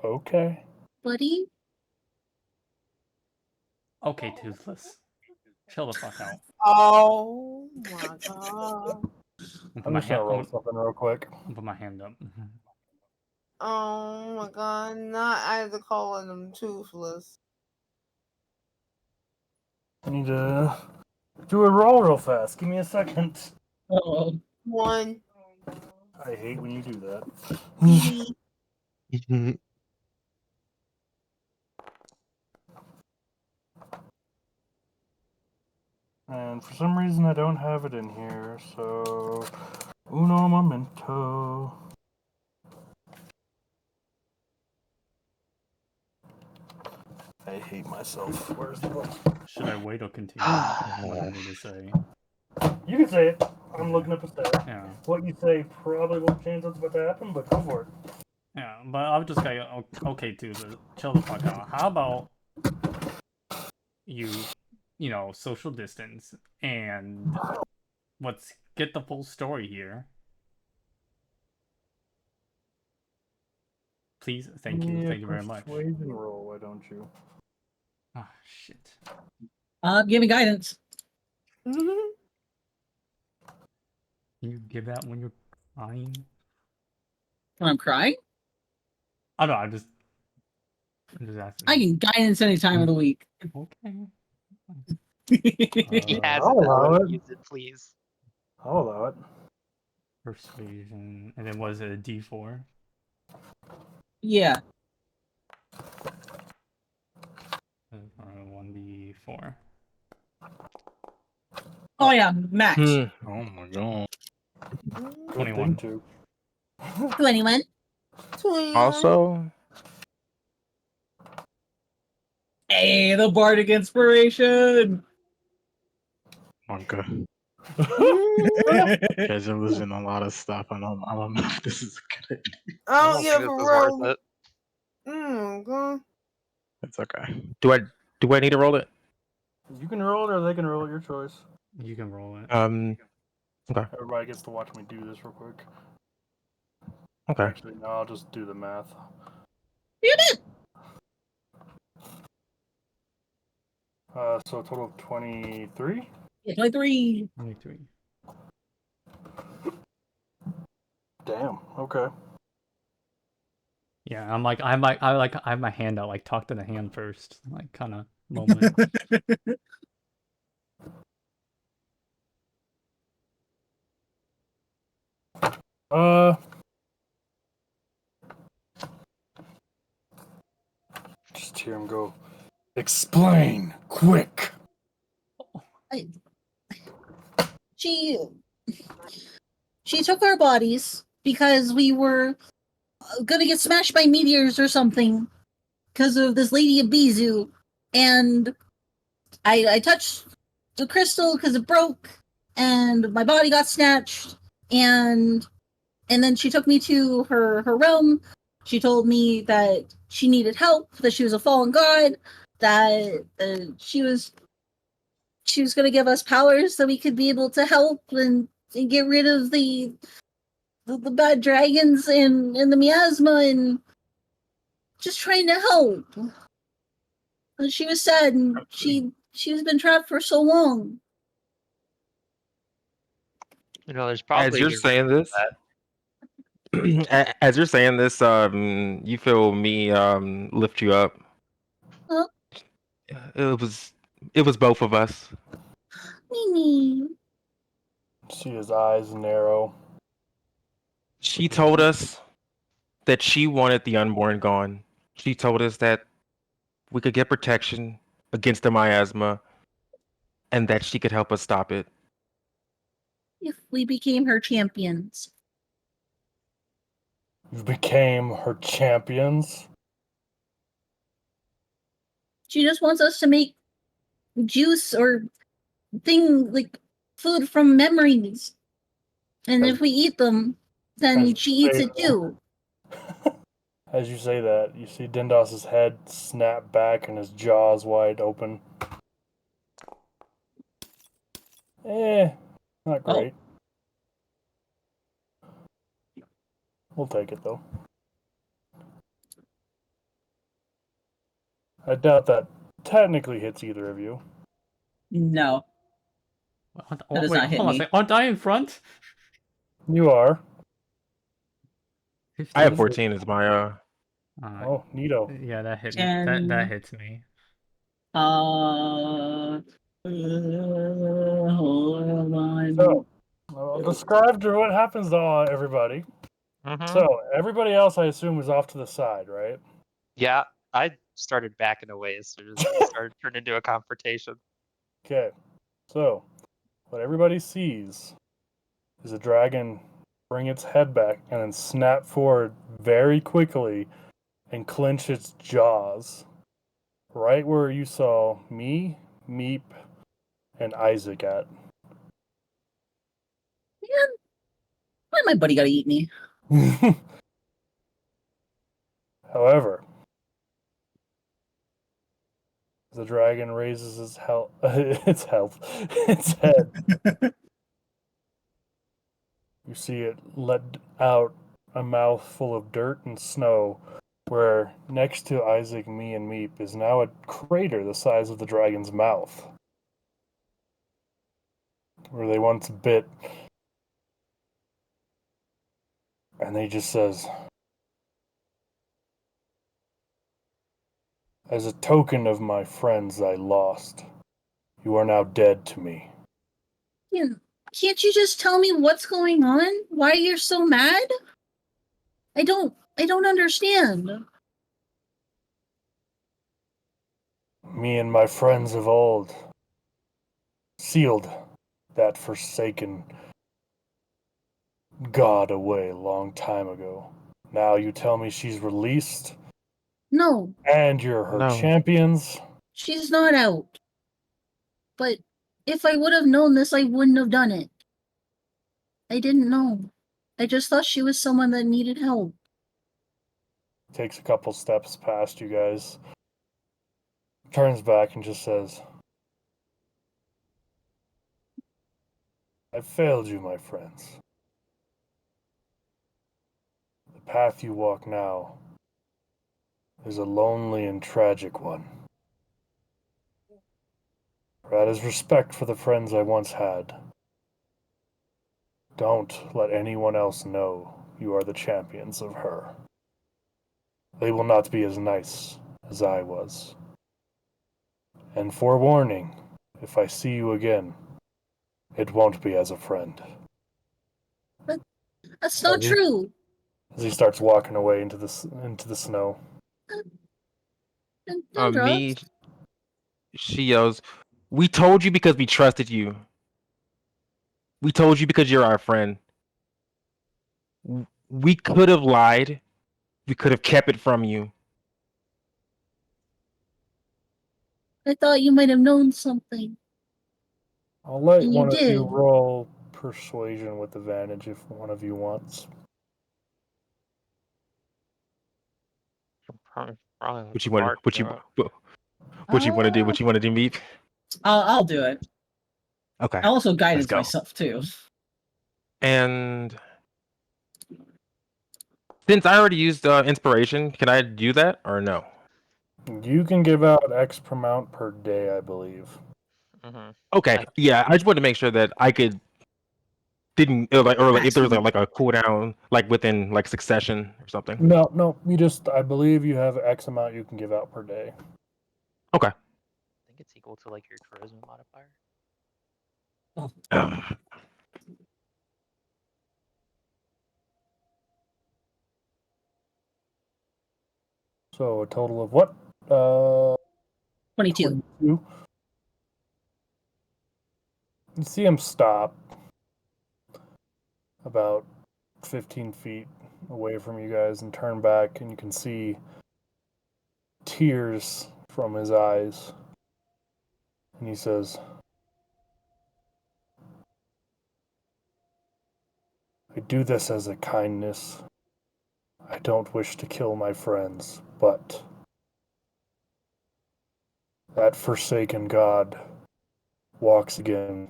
Okay. Buddy? Okay, Toothless. Chill the fuck out. Oh my god. I'm just going to roll something real quick. I'll put my hand up. Oh my god, not either calling them toothless. I need to do a roll real fast. Give me a second. Uh-oh. 1. I hate when you do that. And for some reason I don't have it in here, so uno momento. I hate myself. Where's the book? Should I wait or continue? What do I need to say? You can say it. I'm looking up a stat. Yeah. What you say probably won't change what's about to happen, but go for it. Yeah, but I'll just go, okay, Toothless. Chill the fuck out. How about you know, social distance, and let's get the full story here. Please, thank you very much. Persuasion roll, why don't you? Ah, shit. Give me guidance. You give that when you're crying? When I'm crying? I don't know, I'm just asking. I can guidance any time of the week. Okay. He has it now. Use it, please. I'll allow it. Persuasion, and then was it a D4? Yeah. 1D4. Oh yeah, max. Oh my god. 21. 21. Also, Hey, the bardic inspiration. Okay. You guys are losing a lot of stuff. I don't know if this is a good idea. Oh yeah, for real. God. It's okay. do I need to roll it? You can roll it or they can roll it, your choice. You can roll it. Okay. Everybody gets to watch me do this real quick. Okay. Actually, no, I'll just do the math. You did. So a total of 23? Yeah, 23. 23. Damn, okay. Yeah, I have my hand out, like talk to the hand first, like kind of moment. Just hear him go. Explain, quick. She took our bodies because we were gonna get smashed by meteors or something because of this lady 𝐕𝐒𝐫𝐶, and I touched the crystal because it broke, and my body got snatched, and And then she took me to her realm. She told me that she needed help, that she was a fallen god, that she was going to give us powers so we could be able to help and get rid of the bad dragons and the miasma, and just trying to help. And she was sad, and she's been trapped for so long. You know, there's probably As you're saying this, as you're saying this, you feel me lift you up. Huh? It was both of us. Mimi. See his eyes narrow. She told us that she wanted the unborn gone. She told us that we could get protection against the miasma and that she could help us stop it. If we became her champions. You became her champions? She just wants us to make juice or food from memories. And if we eat them, then she eats it too. As you say that, you see Dindos's head snap back and his jaws wide open. Not great. We'll take it, though. I doubt that technically hits either of you. No. That does not hit me. Aren't I in front? You are. 15? I have 14 as my Oh, neato. Yeah, that hit me. That hits me. Hold on. So, I'll describe what happens to everybody. So, everybody else, I assume, is off to the side, right? Yeah, I started backing away as soon as it started turning into a confrontation. Okay, so what everybody sees is a dragon bring its head back and then snap forward very quickly and clench its jaws right where you saw me, Meep, and Isaac at. Man, why my buddy gotta eat me? However, the dragon raises its head. You see it let out a mouth full of dirt and snow, where next to Isaac, me, and Meep is now a crater the size of the dragon's mouth, where they once bit. And he just says, "As a token of my friends I lost, you are now dead to me." Can't you just tell me what's going on? Why you're so mad? I don't understand. Me and my friends of old sealed that forsaken god away a long time ago. Now you tell me she's released? No. And you're her champions? She's not out. But if I would have known this, I wouldn't have done it. I didn't know. I just thought she was someone that needed help. Takes a couple steps past you guys. Turns back and just says, "I failed you, my friends. The path you walk now is a lonely and tragic one. For out of respect for the friends I once had, don't let anyone else know you are the champions of her. They will not be as nice as I was. And forewarning, if I see you again, it won't be as a friend." But that's not true. As he starts walking away into the snow. Me, she yells, "We told you because we trusted you. We told you because you're our friend. We could have lied. We could have kept it from you." I thought you might have known something. I'll let And one you of you did. roll persuasion with advantage if one of you wants. What you want? What you want to do? What you want to do, Meep? I'll do it. Okay. I also guidance go. myself too. And since I already used inspiration, can I do that or no? You can give out X amount per day, I believe. Okay. Yeah, I just wanted to make sure that I could didn't or like if there was like a cooldown like within like succession or something. No, you just I believe you have X amount you can give out per day. Okay. I think it's equal to like your charisma modifier. So a total of what? 22. You see him stop about 15 feet away from you guys and turn back, and you can see tears from his eyes. And he says, I do this as a kindness. I don't wish to kill my friends, but that forsaken god walks again.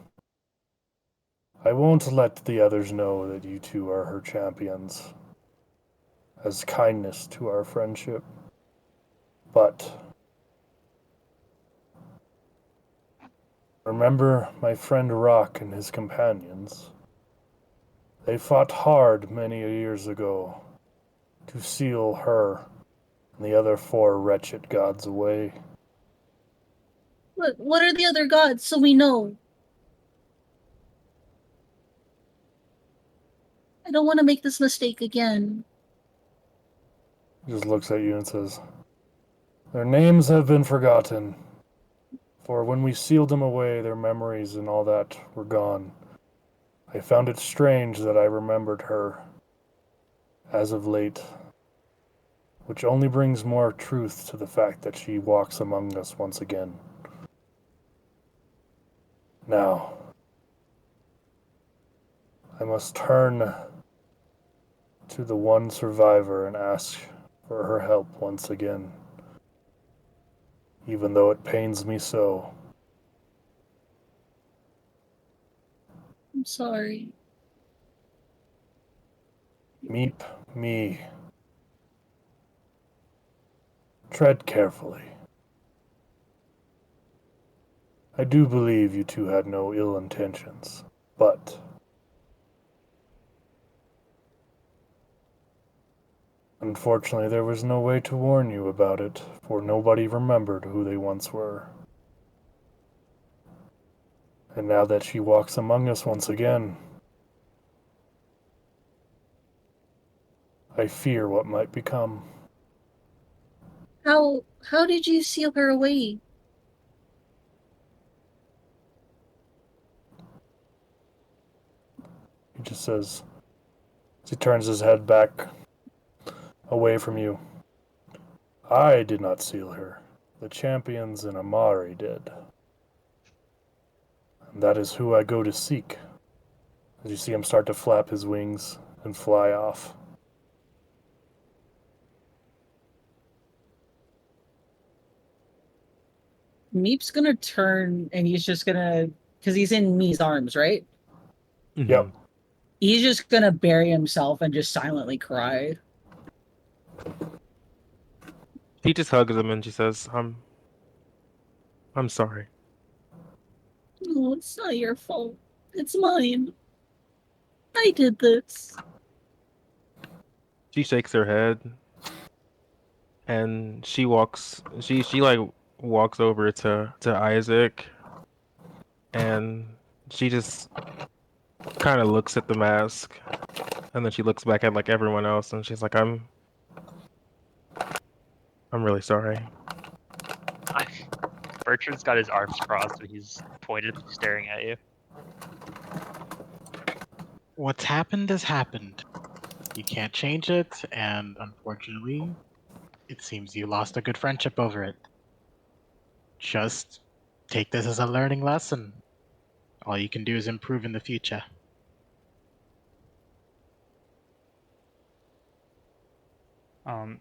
I won't let the others know that you two are her champions, as kindness to our friendship. But remember my friend Rock and his companions. They fought hard many years ago to seal her and the other 4 wretched gods away. What are the other gods so we know? I don't want to make this mistake again. He just looks at you and says, their names have been forgotten, for when we sealed them away, their memories and all that were gone. I found it strange that I remembered her as of late, which only brings more truth to the fact that she walks among us once again. Now, I must turn to the one survivor and ask for her help once again, even though it pains me so. I'm sorry. Meep me. Tread carefully. I do believe you two had no ill intentions, but unfortunately there was no way to warn you about it, for nobody remembered who they once were. And now that she walks among us once again, I fear what might become. How did you seal her away? He just says, as he turns his head back away from you, I did not seal her. The champions in Amari did. And that is who I go to seek. As you see him start to flap his wings and fly off. Meep's gonna turn and he's just gonna, because he's in Me's arms, right? Yep. He's just gonna bury himself and just silently cry. He just hugs him and she says, I'm sorry. No, it's not your fault. It's mine. I did this. She shakes her head and she walks like walks over to Isaac and she just kind of looks at the mask and then she looks back at like everyone else and she's like, I'm really sorry. Bertrand's got his arms crossed and he's pointedly staring at you. What's happened has happened. You can't change it, and unfortunately, it seems you lost a good friendship over it. Just take this as a learning lesson. All you can do is improve in the future.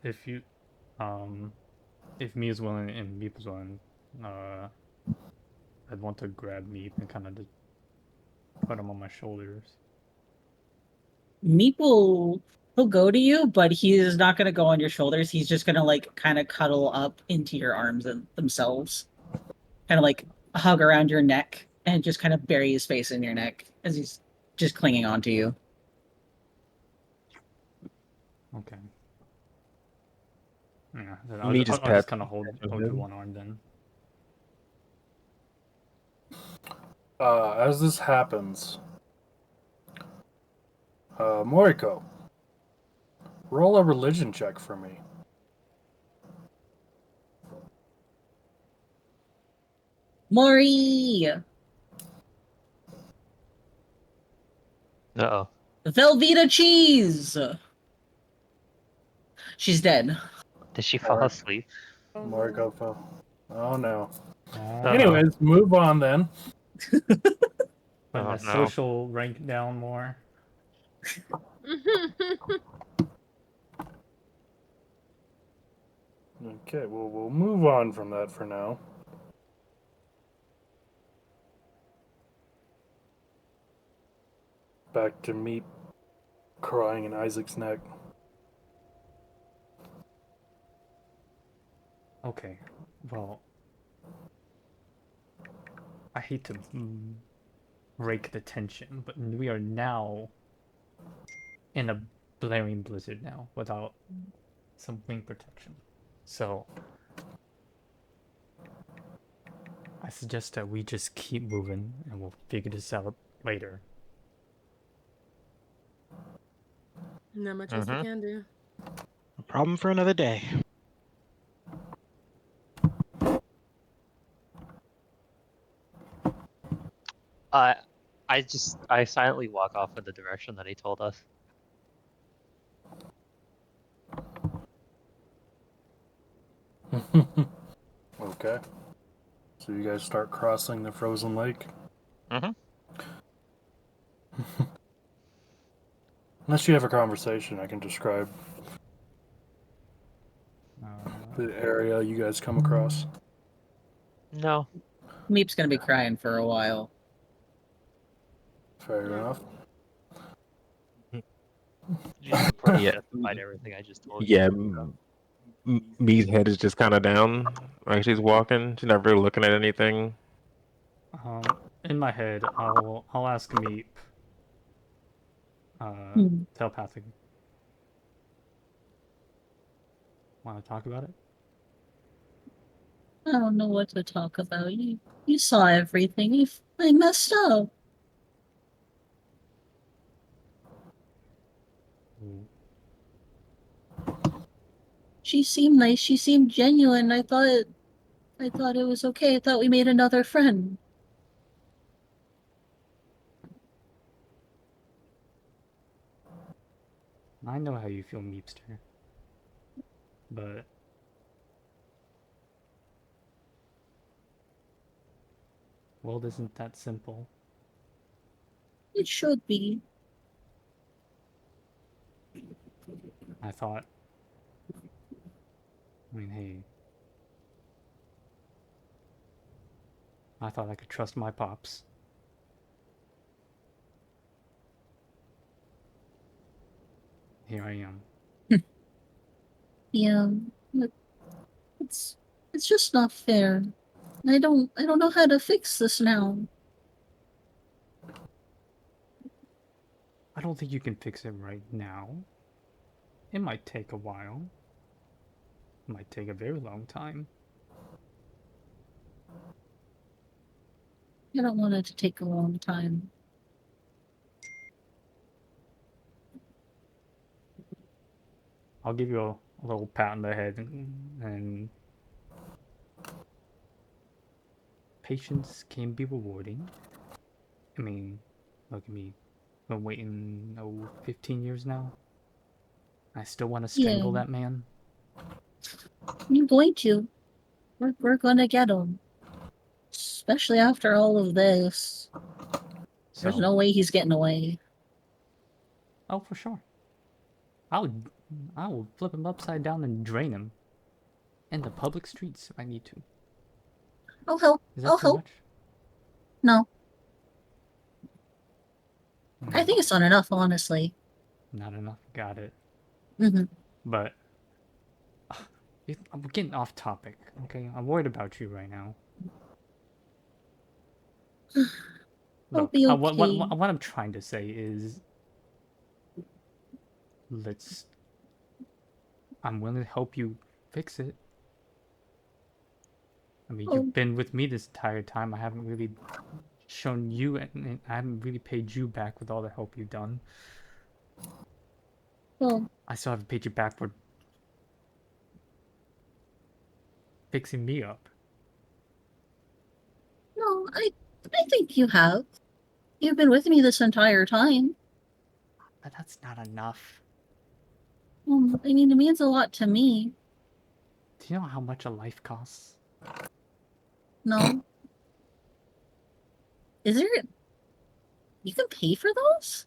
If you if me is willing and Meep is willing, I'd want to grab Meep and kind of just put him on my shoulders. Meep he'll go to you, but he's not gonna go on your shoulders. He's just gonna like kind of cuddle up into your arms and themselves, kind of like hug around your neck and just kind of bury his face in your neck as he's just clinging onto you. Okay. Yeah, then Me just I'll just pat kind of hold you one arm then. As this happens, Moriko, roll a religion check for me. Maury! Uh-oh. Velveeta cheese! She's dead. Did she fall asleep? Moriko fell. Oh no. Uh-oh. Anyways, move on then. Put my social rank down more. Okay, well, we'll move on from that for now. Back to Meep crying in Isaac's neck. Okay, well, I hate to break the tension, but we are now in a blaring blizzard now without some wing protection. So I suggest that we just keep moving and we'll figure this out later. Not much else we can do. A problem for another day. I silently walk off in the direction that he told us. Okay. So you guys start crossing the frozen lake? Mm-hmm. Unless you have a conversation, I can describe the area you guys come across. No. Meep's gonna be crying for a while. Fair enough. Yeah. Justified everything I just told you. Yeah, Me's head is just kind of down. Like she's walking. She's not really looking at anything. In my head, I'll ask Meep. Telepathic. Want to talk about it? I don't know what to talk about. You saw everything. I messed up. She seemed nice. She seemed genuine. I thought it was okay. I thought we made another friend. I know how you feel, Meepster. But world isn't that simple. It should be. I thought, hey, I thought I could trust my pops. Here I am. Yeah, it's just not fair. I don't know how to fix this now. I don't think you can fix it right now. It might take a while. It might take a very long time. I don't want it to take a long time. I'll give you a little pat on the head and patience can be rewarding. I mean, look at me. I've been waiting 15 years now. I still want to strangle that man. You're going to. We're gonna get him. Especially after all of this. There's no way he's getting away. Oh, for sure. I will flip him upside down and drain him. And the public streets if I need to. I'll help. Is that I'll too help. much? No. I think it's not enough, honestly. Not enough. Got it. Mm-hmm. But I'm getting off topic. Okay, I'm worried about you right now. I'll Look, be okay. what I'm trying to say is, I'm willing to help you fix it. I mean, you've been with me this entire time. I haven't really shown you, and I haven't really paid you back with all the help you've done. Well, I still haven't paid you back for fixing me up. no, I think you have. You've been with me this entire time. But that's not enough. I mean, it means a lot to me. Do you know how much a life costs? No. Is there... You can pay for those?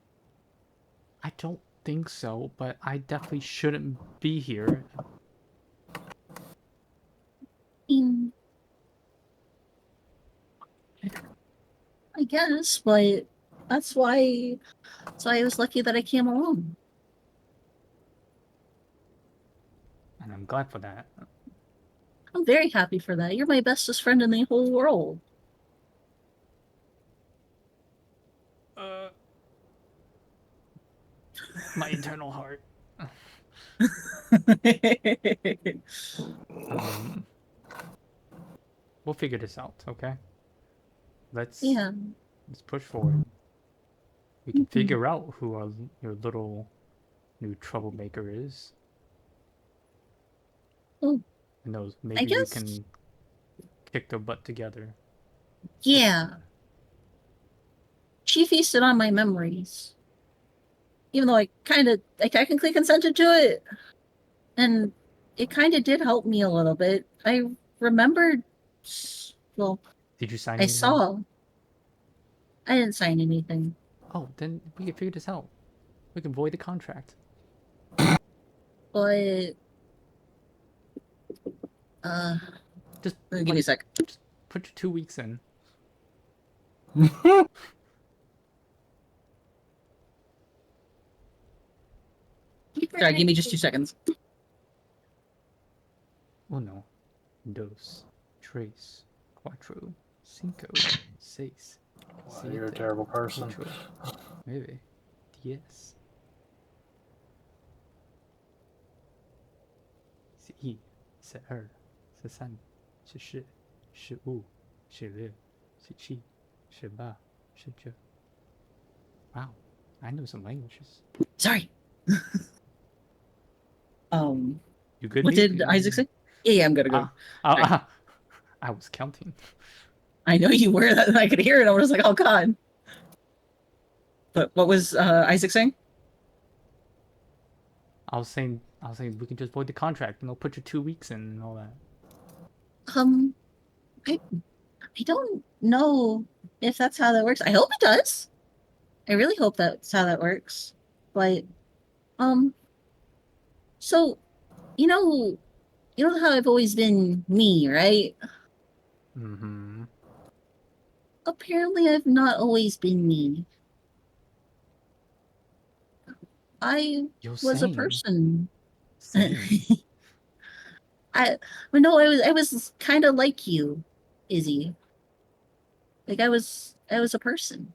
I don't think so, but I definitely shouldn't be here. I guess, but that's why I was lucky that I came along. And I'm glad for that. I'm very happy for that. You're my bestest friend in the whole world. My eternal heart. We'll figure this out, okay? Let's push forward. We can figure out who your little new troublemaker is. Oh, Who knows? Maybe we can kick their butt together. Yeah. She feasted on my memories. Even though I technically consented to it. And it kind of did help me a little bit. I remembered, well, did you sign I anything? saw. I didn't sign anything. Oh, then we can figure this out. We can void the contract. But, just give me a sec. Just put your 2 weeks in. Sorry, give me just 2 seconds. 1, 2, 3, 4, 5, 6, Wow, you're a terrible person. 9, 10, 11, 12, 13, 14, 15, 16, 17, 18, 19. Wow, I know some languages. Sorry. You good? What did Isaac say? Yeah, I'm gonna go. I was counting. I know you were. That I could hear it. I was like, oh god. But what was Isaac saying? I was saying we can just void the contract and put your 2 weeks in and all that. I don't know if that's how that works. I hope it does. I really hope that's how that works. But so you know how I've always been me, right? Mm-hmm. Apparently I've not always been me. I was a person. I was kind of like you, Izzy. Like I was a person.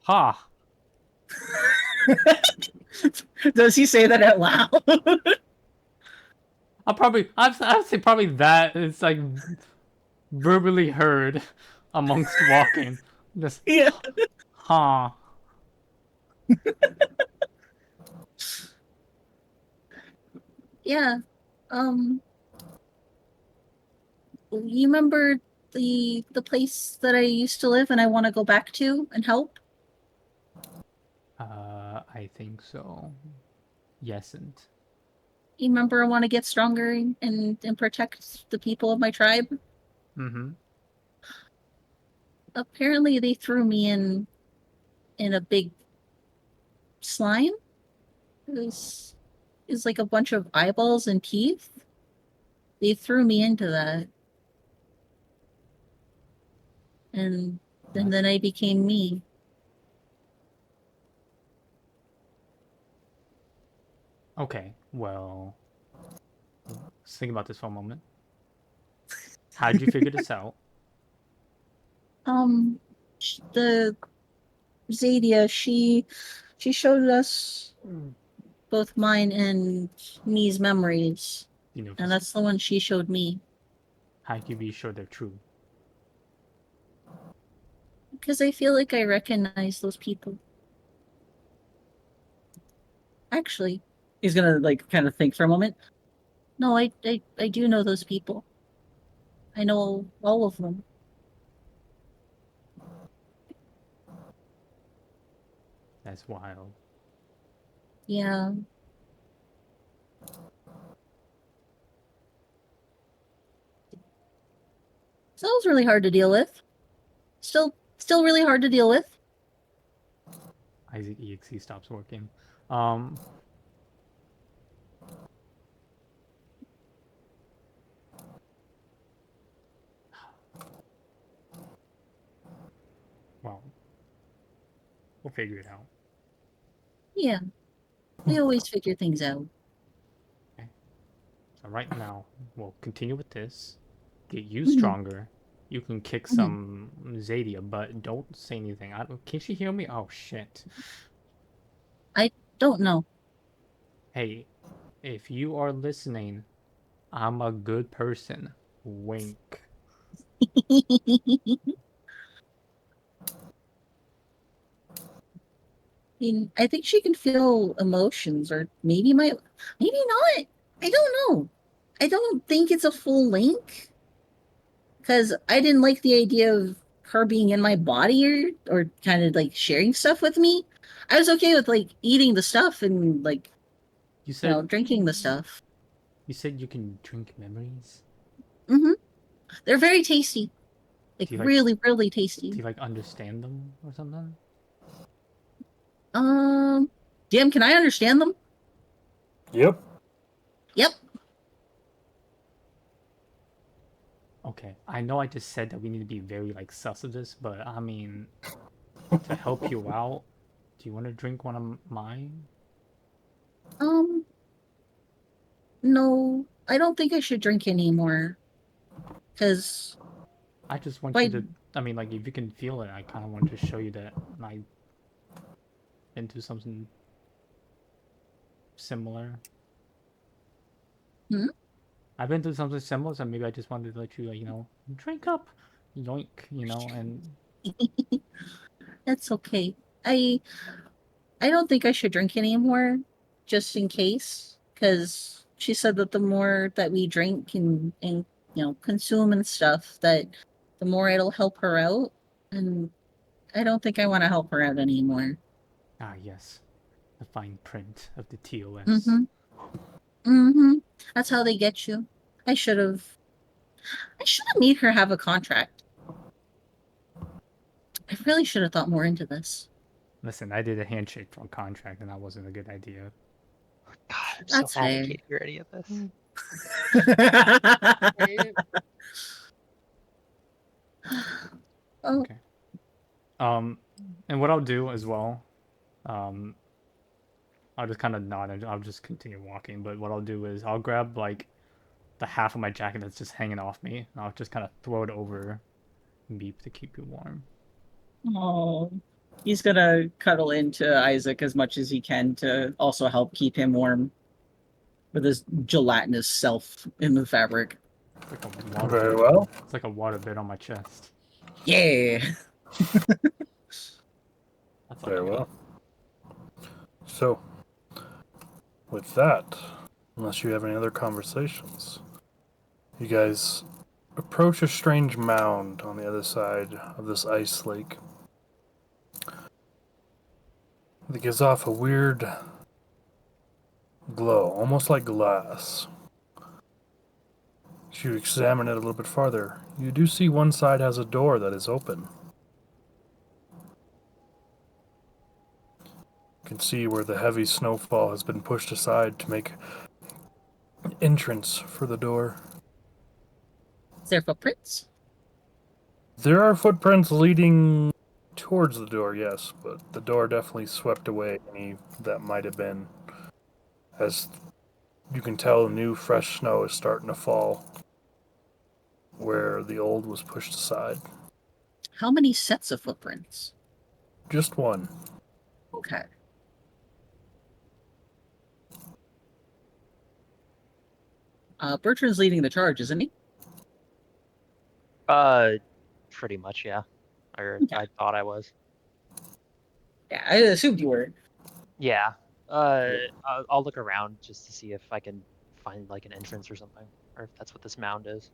Ha! Does he say that out loud? I'd say probably that is like verbally heard amongst walking. Just ha. Yeah. You remember the place that I used to live and I want to go back to and help? I think so. Yes, and You remember I want to get stronger and protect the people of my tribe? mm-hmm. Apparently they threw me in a big slime is like a bunch of eyeballs and teeth. They threw me into that. And then I became me. Okay, well, let's think about this for a moment. How did you figure this out? The Zadia, she showed us both mine and me's memories. You know, And that's the one she showed me. How can you be sure they're true? Because I feel like I recognize those people. Actually, He's gonna like kind of think for a moment. no, I do know those people. I know all of them. That's wild. Yeah. So that was really hard to deal with. Still really hard to deal with. 𝐕𝐼𝐸𝐸 stops working. Well, we'll figure it out. Yeah. We always figure things out. Okay. So right now, we'll continue with this. Get you stronger. You can kick some Zadia, but don't say anything. Can she hear me? Oh, shit. I don't know. Hey, if you are listening, I'm a good person. Wink. I think she can feel emotions, or maybe not. I don't know. I don't think it's a full link, because I didn't like the idea of her being in my body or kind of like sharing stuff with me. I was okay with like eating the stuff and like drinking the stuff. You said you can drink memories? They're very tasty. Like really, really tasty. Do you like understand them or something? DM, can I understand them? Yep. Yep. Okay, I know I just said that we need to be very like sus of this, but I mean, to help you out, do you want to drink one of mine? No, I don't think I should drink anymore. Because I just want you to, I mean, like, if you can feel it, I kind of want to show you that I into something similar. I've been through something similar, so maybe I just wanted to let you, like, drink up, yoink, and... That's okay. I don't think I should drink anymore, just in case, because she said that the more that we drink and consume and stuff, that the more it'll help her out, and I don't think I want to help her out anymore. Ah, yes. The fine print of the TOS. That's how they get you. I should have made her have a contract. I really should have thought more into this. Listen, I did a handshake for a contract, and that wasn't a good idea. God, I'm so mad I can't hear any of this. Okay. And what I'll do as well, I'll just kind of nod and I'll just continue walking. But what I'll do is I'll grab like the half of my jacket that's just hanging off me, and I'll just kind of throw it over Beep to keep you warm. Oh, he's gonna cuddle into Isaac as much as he can to also help keep him warm with his gelatinous self in the fabric. It's like a water Very well. It's like a water bed on my chest. Yeah. That's Very well. So, with that, unless you have any other conversations, you guys approach a strange mound on the other side of this ice lake. It gives off a weird glow, almost like glass. As you examine it a little bit farther, you do see one side has a door that is open. can see where the heavy snowfall has been pushed aside to make entrance for the door. Is there footprints? There are footprints leading towards the door, yes, but the door definitely swept away any that might have been. As you can tell, new fresh snow is starting to fall where the old was pushed aside. How many sets of footprints? Just one. Okay. Bertrand's leading the charge, isn't he? Pretty much, yeah. Or Okay. I thought I was. Yeah, I assumed you were. Yeah. I'll look around just to see if I can find like an entrance or something, or if that's what this mound is.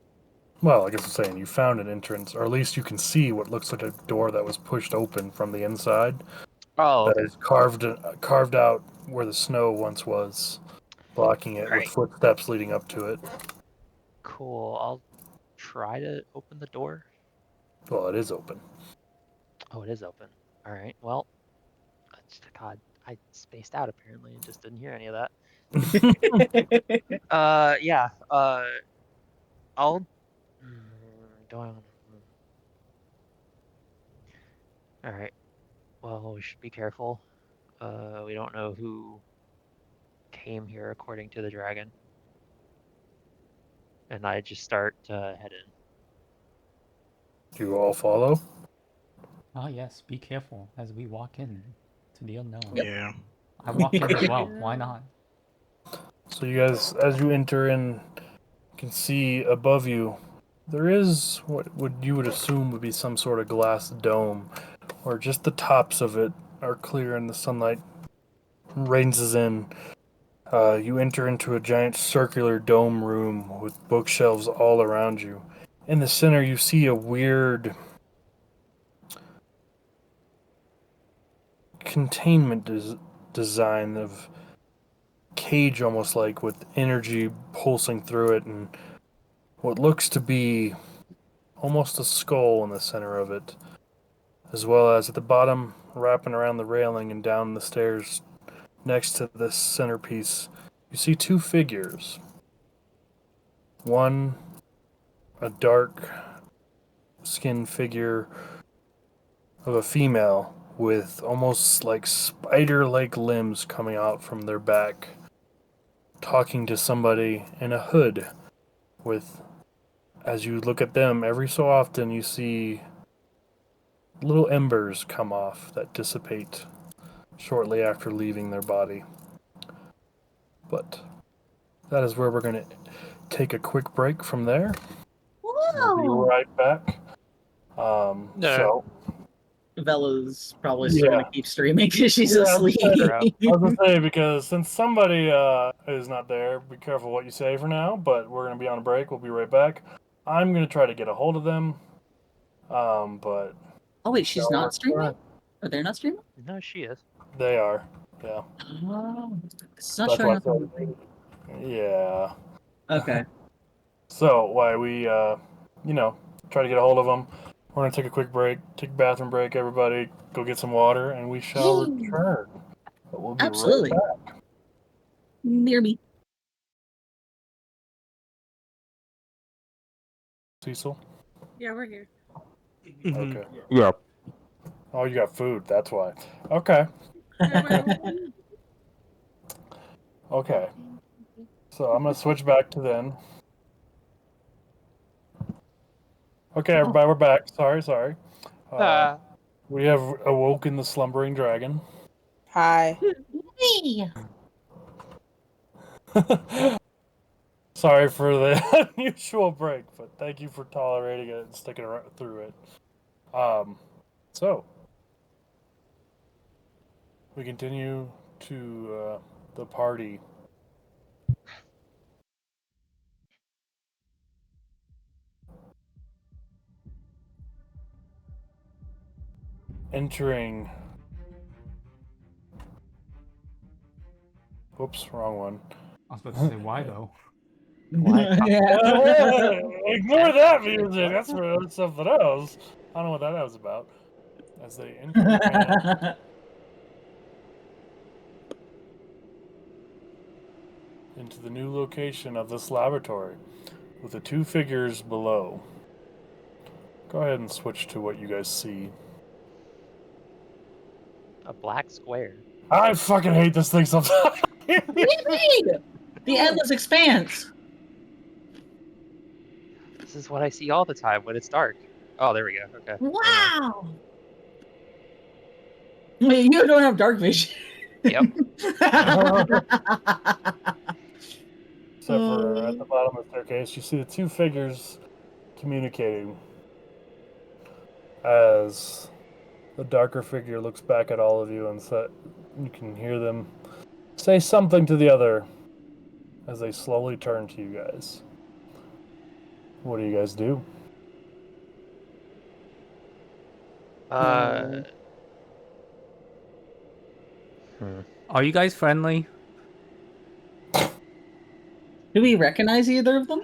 Well, I guess I'm saying you found an entrance, or at least you can see what looks like a door that was pushed open from the inside. Oh, That okay. is carved out where the snow once was, blocking it with footsteps leading up to it. Cool. I'll try to open the door. Well, it is open. Oh, it is open. All right. Well, God, I spaced out apparently and just didn't hear any of that. Yeah. I'll. Do I? All right. Well, we should be careful. We don't know who came here according to the dragon. And I just start to head in. Do you all follow? Oh yes, be careful as we walk in to the unknown. Yeah. I walk in as well. Why not? So you guys, as you enter in, can see above you, there is what you would assume would be some sort of glass dome, or just the tops of it are clear and the sunlight rains in. You enter into a giant circular dome room with bookshelves all around you. In the center, you see a weird containment design of cage, almost like with energy pulsing through it, and what looks to be almost a skull in the center of it, as well as at the bottom, wrapping around the railing and down the stairs next to this centerpiece, you see two figures. One, a dark skinned figure of a female with almost like spider-like limbs coming out from their back, talking to somebody in a hood with, as you look at them, every so often you see little embers come off that dissipate shortly after leaving their body. But that is where we're going to take a quick break from there. We'll be right back. So Bella's probably still going to keep streaming because she's Yeah, asleep. I was going to say, because since somebody is not there, be careful what you say for now, but we're going to be on a break. We'll be right back. I'm going to try to get a hold of them, but... Oh, wait, she's not streaming? Or they're not streaming? No, she is. They are, yeah. Oh, it's not That's showing why I up on the said- thing. Yeah. Okay. So, why we, try to get a hold of them. We're going to take a quick break, take a bathroom break, everybody. Go get some water, and we shall return. But we'll be Absolutely. right back. Near me. Cecil? Yeah, we're here. Okay. Yeah. Oh, you got food. That's why. Okay. Okay. So I'm going to switch back to then. Okay, everybody, we're back. Sorry. We have awoken the slumbering dragon. Hi. Hey. Sorry for the unusual break, but thank you for tolerating it and sticking through it. So we continue to the party. Entering. Oops, wrong one. I was about to say why though. Ignore that music. That's for something else. I don't know what that was about. As they enter. into the new location of this laboratory with the two figures below. Go ahead and switch to what you guys see. A black square. I fucking hate this thing sometimes. The endless expanse. This is what I see all the time when it's dark. Oh, there we go. Okay. Wow. Wait, you don't have dark vision. Yep. Except for at the bottom of the staircase, you see the two figures communicating as the darker figure looks back at all of you and you can hear them say something to the other as they slowly turn to you guys. What do you guys do? Are you guys friendly? Do we recognize either of them?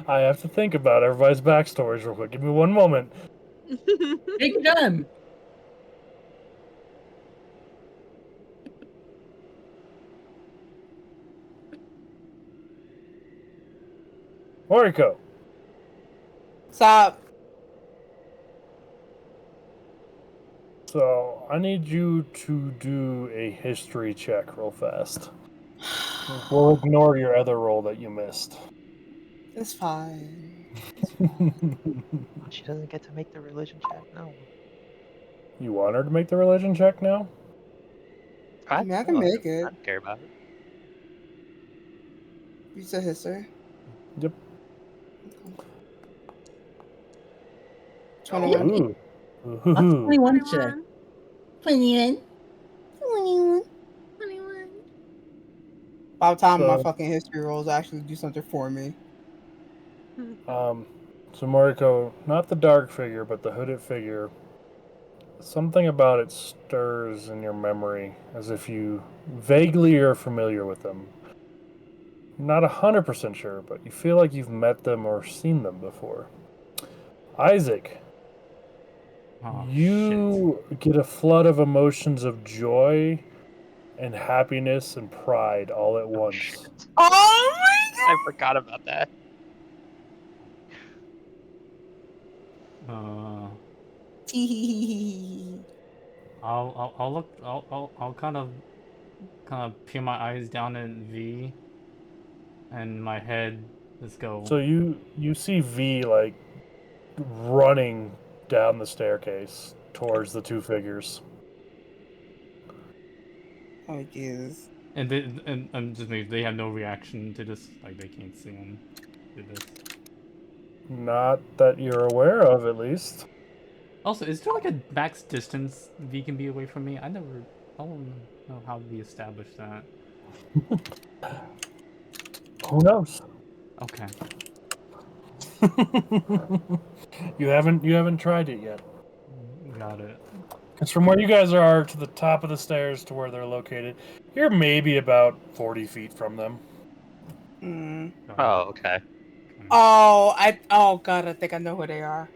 I have to think about everybody's backstories real quick. Give me one moment. Take your time. Moriko. Stop. So, I need you to do a history check real fast. We'll ignore your other roll that you missed. It's fine. She doesn't get to make the religion check. No. You want her to make the religion check now? I mean, I can make it. I don't care about it. You said history? Yep. 21. Ooh. That's 21 check. 21. 21. About time my fucking history rolls actually do something for me. So Moriko, not the dark figure, but the hooded figure, something about it stirs in your memory as if you vaguely are familiar with them. Not 100% sure, but you feel like you've met them or seen them before. Isaac, you get a flood of emotions of joy and happiness and pride all at once. Oh my god! I forgot about that. I'll kind of peer my eyes down at V, and my head just go. So you see V like running down the staircase towards the two figures. Oh Jesus! And just maybe they have no reaction to this, like they can't see him do this. Not that you're aware of, at least. Also, is there like a max distance V can be away from me? I don't know how we established that. Who knows? Okay. You haven't tried it yet. Got it. Because from where you guys are to the top of the stairs to where they're located, you're maybe about 40 feet from them. Oh, okay. Oh god, I think I know who they are.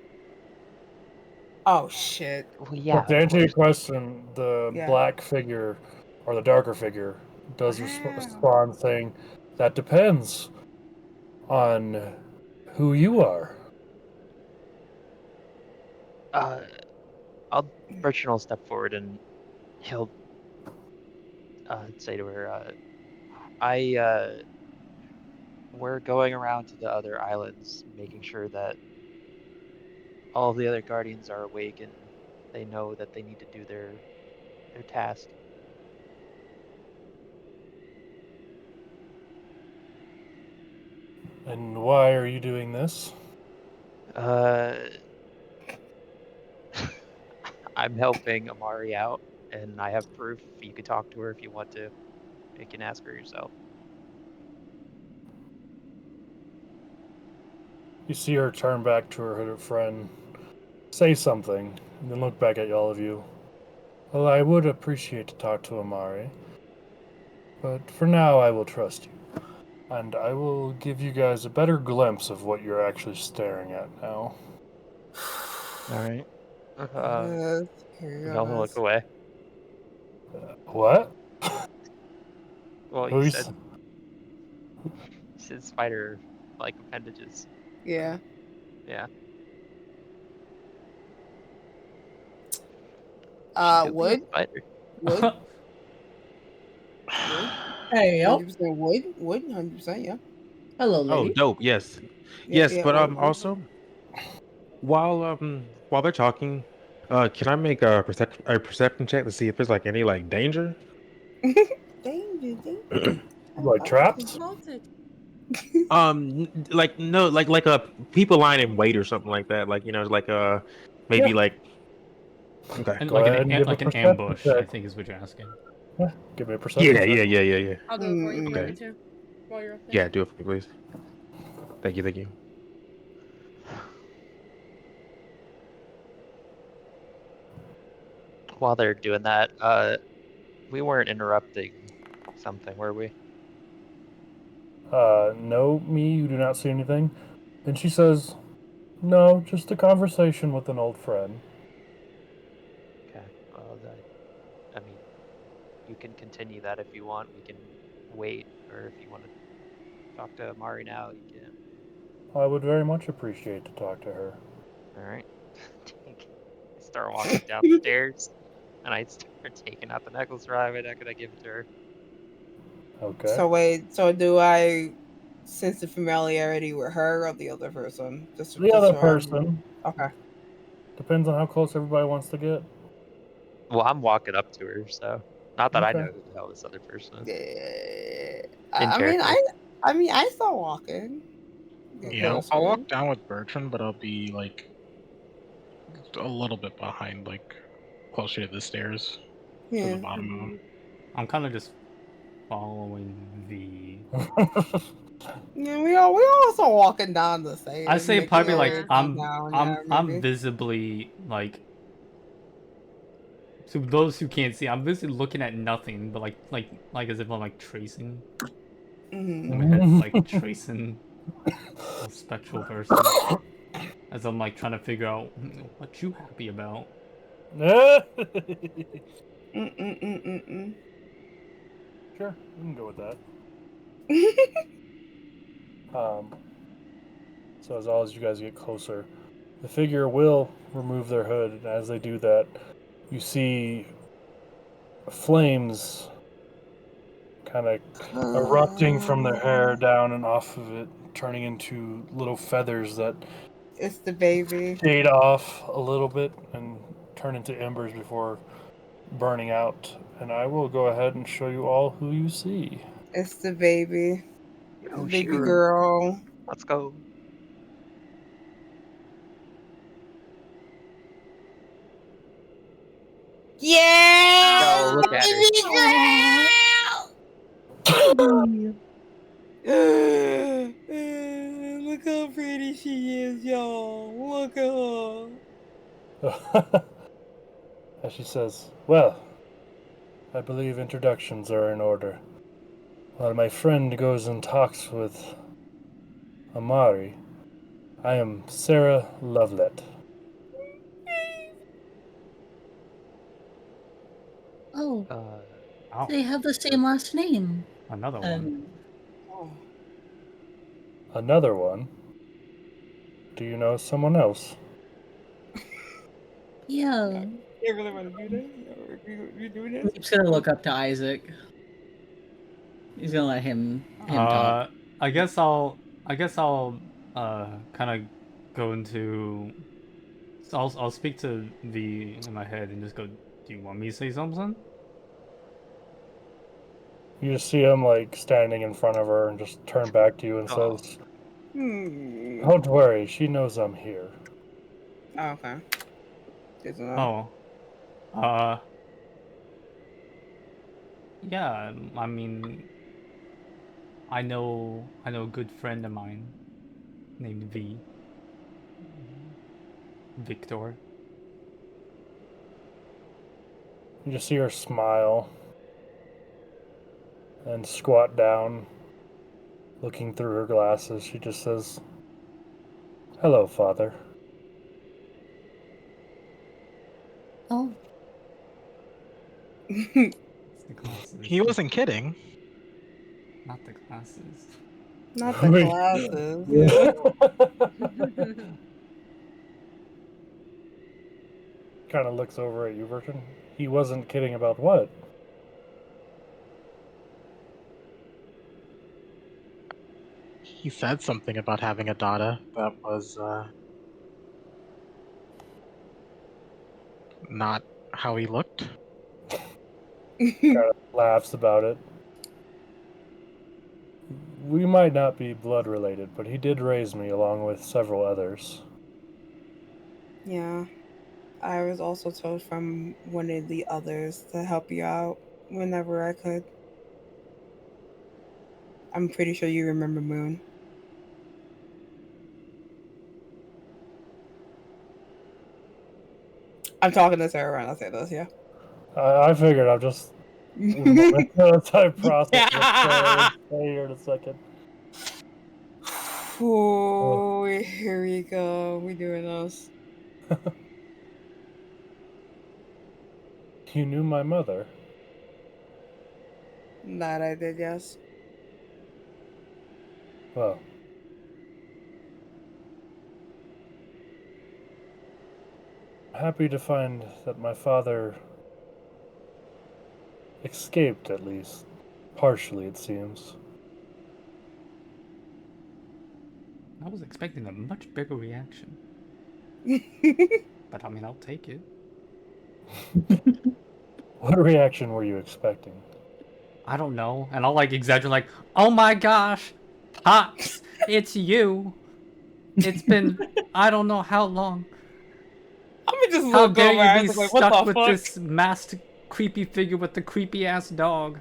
Oh shit. Well, yeah. But to answer your question, the black figure or the darker figure does respond saying, "That depends on who you are." Bertrand will step forward and he'll say to her, we're going around to the other islands, making sure that all the other guardians are awake and they know that they need to do their task. And why are you doing this? I'm helping Amari out, and I have proof. You can talk to her if you want to. You can ask her yourself. You see her turn back to her hooded friend, say something, and then look back at all of you. Well, I would appreciate to talk to Amari. But for now, I will trust you. And I will give you guys a better glimpse of what you're actually staring at now. Alright. Here I'll look goes. away. What? Well, Who you is- said spider-like appendages. Yeah. Yeah. She could be a Wood? spider. Wood? Hey, yo. 100% wood? Wood? 100%, yeah. Hello, Oh, lady. dope. Yes, Yeah, yes. yeah, But wood. also while they're talking, can I make a perception check to see if there's like any like danger? Danger. Like traps? Voltage. Like no, like a people line in wait or something like that. Like like maybe Yeah. like okay. And Go like ahead and give like a an perception ambush, I check. think is what you're asking. Yeah, give me a perception check. Yeah. I'll do it for you if you want me Okay. to. While you're up there. Yeah, do it for me, please. Thank you. While they're doing that, we weren't interrupting something, were we? No, me, you do not see anything. Then she says, no, just a conversation with an old friend. Okay. Well, I mean, you can continue that if you want. We can wait, or if you want to talk to Mari now, you can. I would very much appreciate to talk to her. All right. I start walking downstairs, and I start taking out the necklace right away. Not gonna give it to her. Okay. So wait, so do I sense the familiarity with her or the other person? The other person. Okay. Depends on how close everybody wants to get. Well, I'm walking up to her, so not that I Okay. know who the hell this other person is. Yeah. In I mean, character. I start walking. Get Yeah, I'll closer. walk down with Bertrand, but I'll be like a little bit behind, like closer to the stairs, to the Yeah. bottom of them. I'm kind of just following the. Yeah, we all start walking down the stairs. I say making probably our like way I'm down, I'm yeah, I'm maybe. visibly like. To those who can't see, I'm visibly looking at nothing, but like as if I'm like tracing. Mhm. In my head, like tracing a spectral person. As I'm like trying to figure out what you happy about. Sure, we can go with that. So as all as you guys get closer, the figure will remove their hood, and as they do that, you see flames kind of erupting from their hair down and off of it, turning into little feathers that It's the baby. fade off a little bit and turn into embers before burning out. And I will go ahead and show you all who you see. It's the baby. Oh, The baby shoot. girl. Let's go. Yeah! Yo, look at her. Baby girl! Look how pretty she is, y'all. Look at her. As she says, well, I believe introductions are in order. While my friend goes and talks with Amari, I am Sarah Lovelet. Oh, Oh, they have the same last name. another one. Oh. Another one? Do you know someone else? Yeah. You really want to do this? You do this? He's gonna look up to Isaac. He's gonna let him talk. I guess I'll kind of go into. I'll speak to V in my head and just go. Do you want me to say something? You just see him like standing in front of her and just turn back to you and Oh. says, Hmm. don't worry, she knows I'm here. Oh, okay. Good to know. Oh, yeah. I mean, I know a good friend of mine named V. Victor. You just see her smile. and squat down, looking through her glasses. She just says, "Hello, Father." Oh, It's the glasses. He wasn't kidding. Not the glasses. Not the Wait. glasses. Yeah. Kind of looks over at you, Verolon. He wasn't kidding about what? He said something about having a daughter that was not how he looked. Kind of laughs about it. We might not be blood related, but he did raise me along with several others. Yeah. I was also told from one of the others to help you out whenever I could. I'm pretty sure you remember Moon. I'm talking to Sarah when I say this, yeah. I figured I'm just time process Yeah. here in a second. Oh, here we go. We doing this. You knew my mother. That I did, yes. Well, happy to find that my father escaped, at least. Partially, it seems. I was expecting a much bigger reaction. But I mean, I'll take it. What reaction were you expecting? I don't know. And I'll like exaggerate like, oh my gosh, Pops, it's you. It's been, I don't know how long. I'm gonna just How look dare over you at be Isaac like, what stuck the with fuck? this masked creepy figure with the creepy ass dog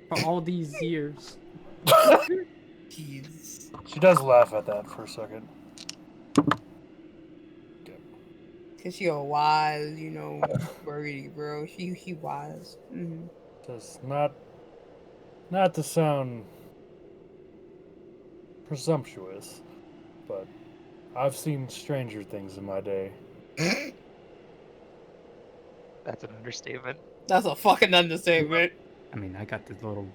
for all these years. Jeez. She does laugh at that for a second. Cause she a wise, birdie, bro. She wise. Mm-hmm. Says not to sound presumptuous, but I've seen stranger things in my day. That's an understatement. That's a fucking understatement. I mean, I got this little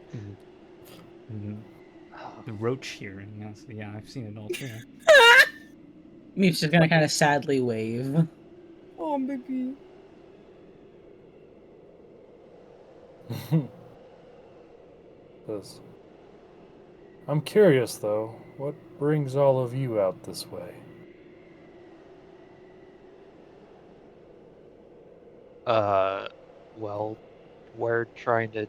roach here, and so yeah, I've seen it all too. Meep's just gonna kind of sadly wave. Oh, baby. Says, I'm curious though, what brings all of you out this way? Well, we're trying to.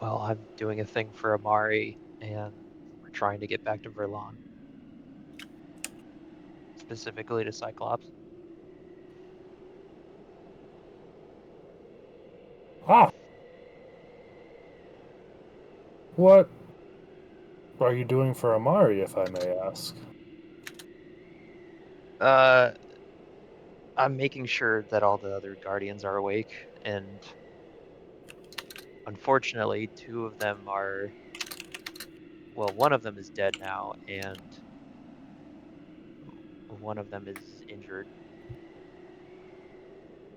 Well, I'm doing a thing for 𝐬𝐷𝗫𝗓𝗍, and we're trying to get back to Verolon. Specifically to Cyclops. Ah! What are you doing for 𝐬𝐷𝗫𝗓𝗍, if I may ask? I'm making sure that all the other Guardians are awake, and unfortunately, two of them are. Well, one of them is dead now, and one of them is injured.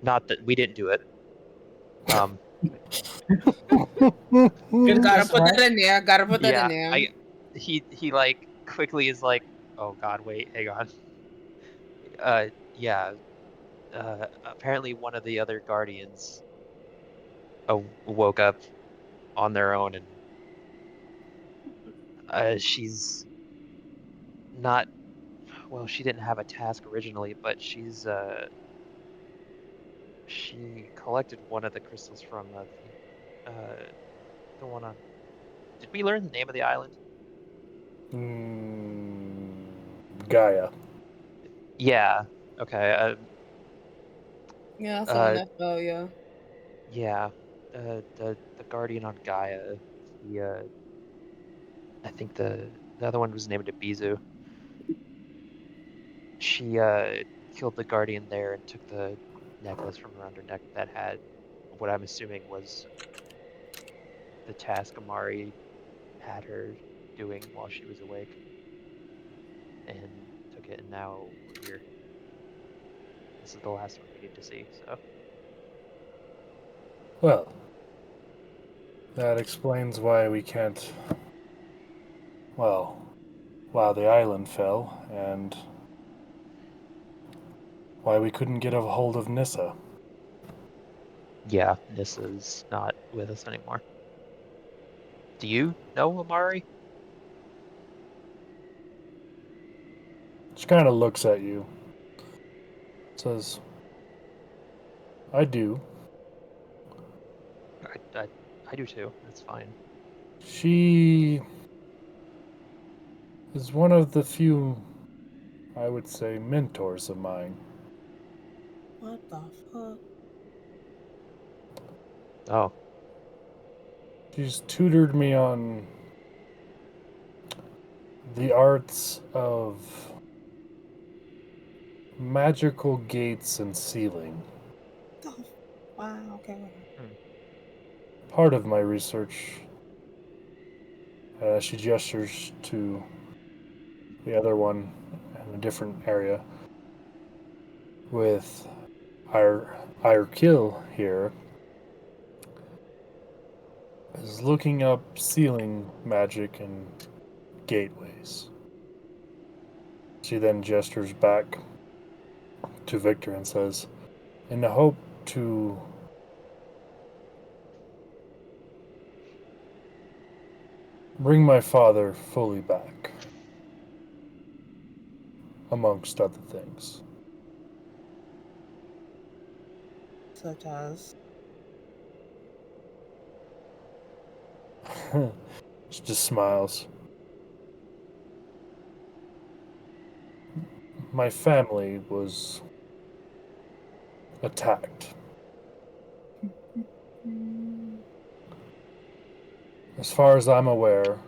Not that we didn't do it. Gotta put that in there. Gotta put that in there. He like quickly is like, oh God, wait, hang on. Yeah. Apparently one of the other Guardians woke up on their own, and she's not. Well, she didn't have a task originally, but she collected one of the crystals from the one on. Did we learn the name of the island? Gaia. Yeah. Okay. Yeah, that's on NFL, yeah. Yeah. The Guardian on Gaia. I think the other one was named 𝐕𝐿. She killed the Guardian there and took the necklace from around her neck that had what I'm assuming was the task Amari had her doing while she was awake, and took it, and now we're here. This is the last one we need to see, so. Well, that explains why we can't. Well, why the island fell, and why we couldn't get a hold of Nissa. Yeah, Nissa's not with us anymore. Do you know Amari? She kind of looks at you. Says, I do. I do too. That's fine. She is one of the few, I would say, mentors of mine. What the fuck? Oh. She's tutored me on the arts of magical gates and sealing. Oh, wow, okay. Part of my research, she gestures to the other one in a different area, with 𝐕𝐿 here, is looking up sealing magic and gateways. She then gestures back to Victor and says, in the hope to bring my father fully back, amongst other things. Such as? She just smiles. My family was attacked. As far as I'm aware,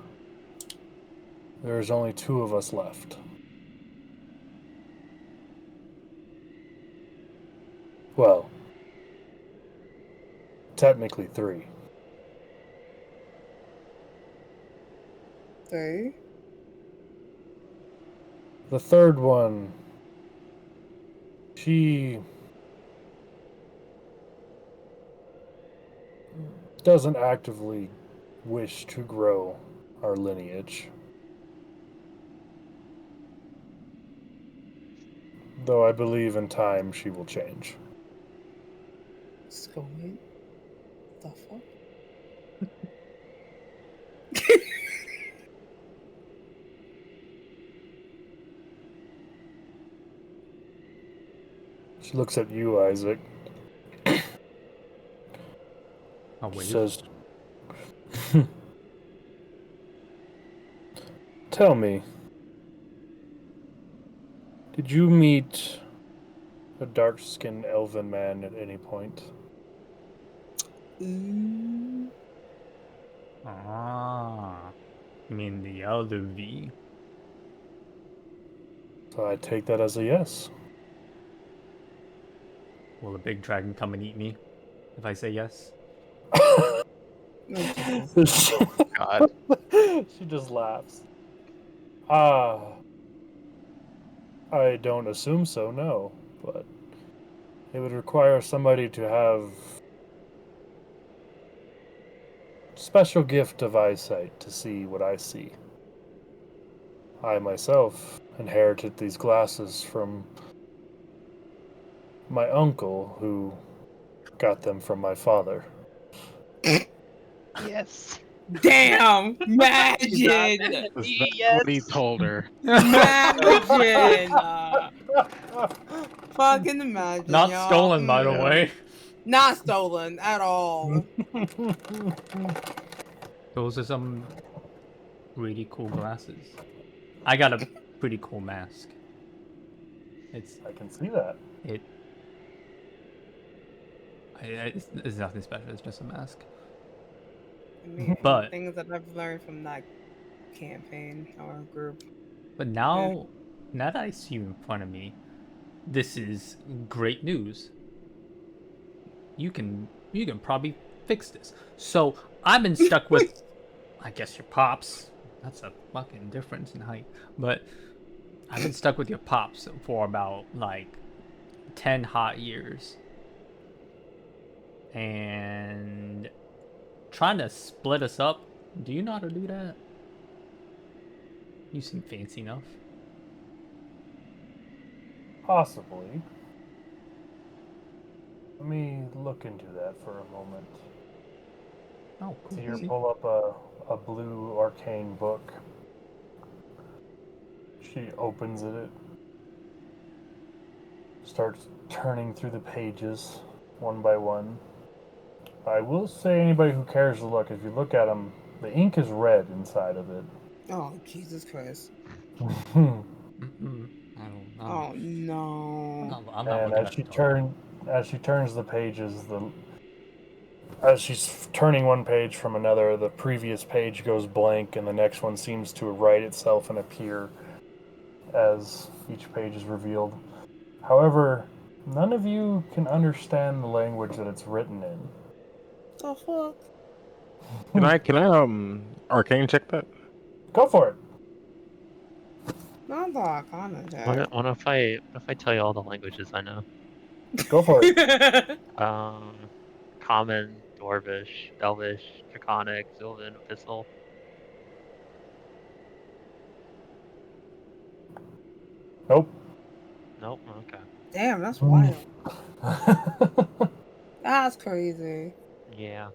there's only 2 of us left. Well, technically 3. 3? The third one, she doesn't actively wish to grow our lineage. Though I believe in time she will change. 𝐿𝐸? The fuck? She looks at you, Isaac. I'll wait. Says, tell me, did you meet a dark-skinned elven man at any point? Ah, you mean the elder V? So I take that as a yes. Will a big dragon come and eat me if I say yes? God. She just laughs. I don't assume so, no. But it would require somebody to have special gift of eyesight to see what I see. I myself inherited these glasses from my uncle, who got them from my father. Yes. Damn! Imagine! Is that what he told her? Imagine! Fucking imagine, Not y'all. stolen, by the way. Not stolen at all. Those are some really cool glasses. I got a pretty cool mask. I can see that. It's nothing special. It's just a mask. I mean, But things that I've learned from that campaign or group. But now that I see you in front of me, this is great news. You can probably fix this. So I've been stuck with, I guess, your pops. That's a fucking difference in height. But I've been stuck with your pops for about, like, 10 hot years. And trying to split us up, do you know how to do that? You seem fancy enough. Possibly. Let me look into that for a moment. Oh, cool. Here, pull up a blue arcane book. She opens it. Starts turning through the pages one by one. I will say, anybody who cares to look, if you look at them, the ink is red inside of it. Oh, Jesus Christ. Oh no. I'm not and looking at it. as she turns the pages, as she's turning one page from another, the previous page goes blank, and the next one seems to write itself and appear as each page is revealed. However, none of you can understand the language that it's written in. The fuck? Can I arcane check that? Go for it. Not the Arcana check. What if I tell you all the languages I know? Go for it. Common, Dwarvish, Elvish, Draconic, Sylvan, Abyssal. Nope. Nope. Okay. Damn, that's wild. That's crazy. Yeah.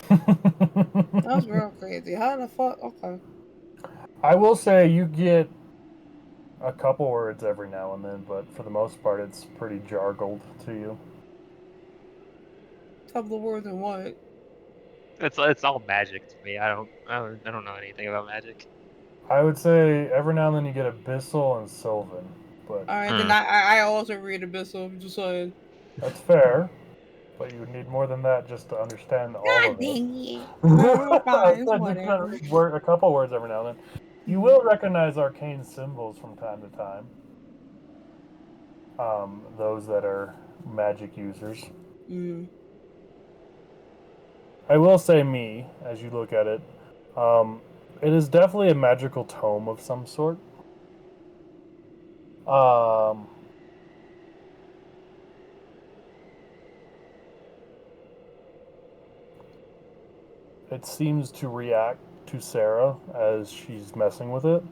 That's real crazy. How the fuck? Okay. I will say you get a couple words every now and then, but for the most part, it's pretty jargled to you. Couple of words and what? It's all magic to me. I don't know anything about magic. I would say every now and then you get Abyssal and Sylvan, but Alright, then I also read Abyssal, just saying. that's fair. But you would need more than that just to understand all of it. Whatever. A couple words every now and then. You will recognize arcane symbols from time to time. Those that are magic users. I will say, as you look at it, it is definitely a magical tome of some sort. It seems to react to Sarah as she's messing with it.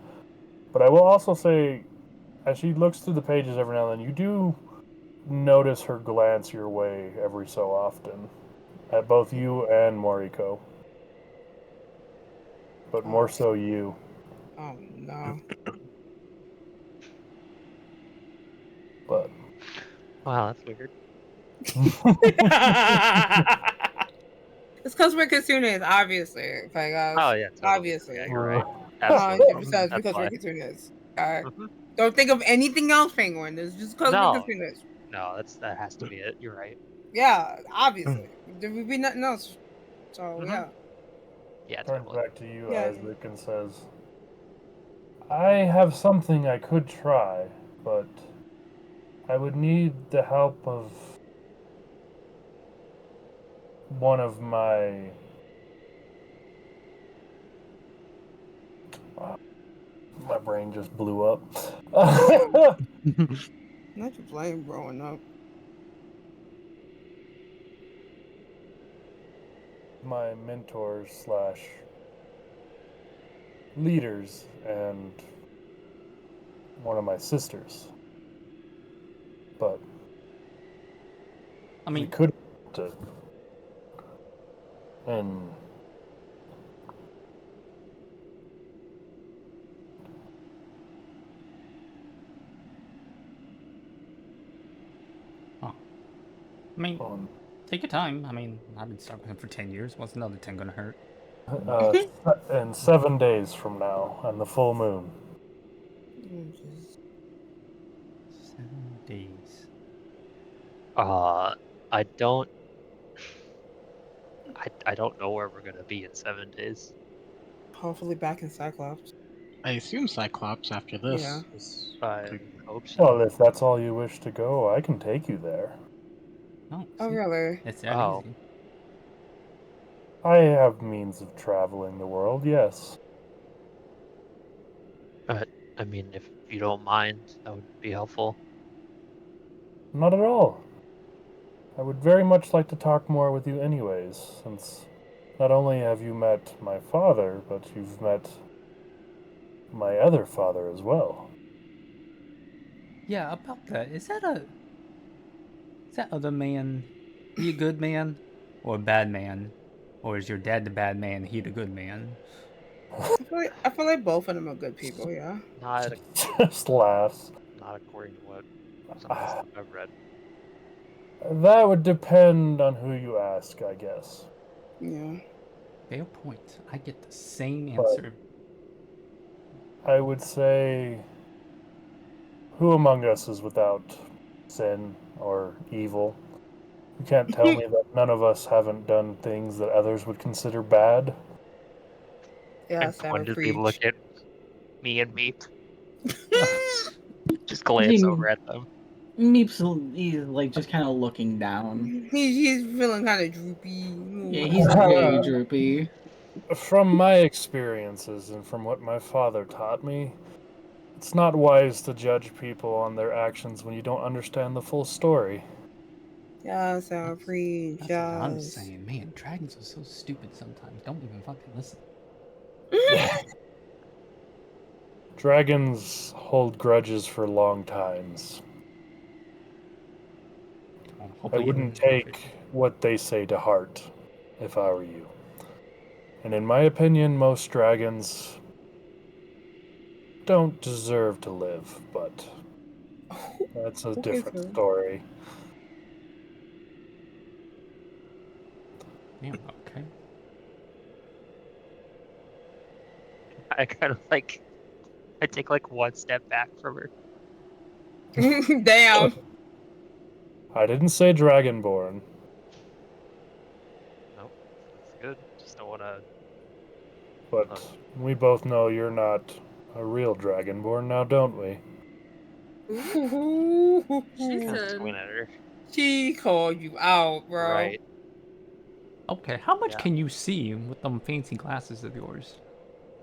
But I will also say, as she looks through the pages every now and then, you do notice her glance your way every so often. At both you and Moriko. But more so you. Oh, no. But... Wow, that's weird. It's because we're Kitsunes, obviously. Okay, guys. Oh, yeah, totally. Obviously. Yeah, you're right. Absolutely. 100% because we're Kitsunes. Alright. Don't think of anything else, Penguin. It's just because we're Kitsunes. No, that has to be it. You're right. Yeah, obviously. There would be nothing else. So, yeah. Yeah, turns totally. back to you, Isaac, and says, I have something I could try, but I would need the help of one of my... my brain just blew up. Not your blame growing up. My mentors / leaders and one of my sisters. But I mean, we could and I mean, take your time. I mean, I've been stuck with him for 10 years. What's another 10 gonna hurt? in 7 days from now, on the full moon. 7 days. I don't know where we're gonna be in 7 days. Hopefully back in Cyclops. I assume Cyclops after this. Yeah. I hope so. Well, if that's all you wish to go, I can take you there. Oh, really? It's that easy. I have means of traveling the world, yes. But, I mean, if you don't mind, that would be helpful. Not at all. I would very much like to talk more with you anyways, since not only have you met my father, but you've met my other father as well. Yeah, about that. Is that other man, he a good man or a bad man? Or is your dad the bad man, he the good man? I feel like both of them are good people. Yeah. Not, Just laughs. not according to what some of the stuff I've read. That would depend on who you ask, I guess. Yeah. Fair point. I get the same But answer. I would say, who among us is without sin or evil? You can't tell me that none of us haven't done things that others would consider bad. Yeah, I Sarah, pointedly look preach. at me and Meep. Just glance over at them. Meep's he's like just kind of looking down. He's feeling kind of droopy. Yeah, he's very droopy. From my experiences and from what my father taught me, it's not wise to judge people on their actions when you don't understand the full story. Yeah, Sarah, preach. That's what I'm saying. Man, dragons are so stupid sometimes. Don't even fucking listen. Dragons hold grudges for long times. I wouldn't take what they say to heart if I were you. And in my opinion, most dragons don't deserve to live, but that's a different story. Yeah, okay. I kind of like, I take like one step back from her. Damn. I didn't say dragonborn. Nope, that's good. Just don't want to. But we both know you're not a real dragonborn now, don't we? She said. Point at her. She called you out, bro. Right. Okay, how much Yeah. can you see with them fancy glasses of yours?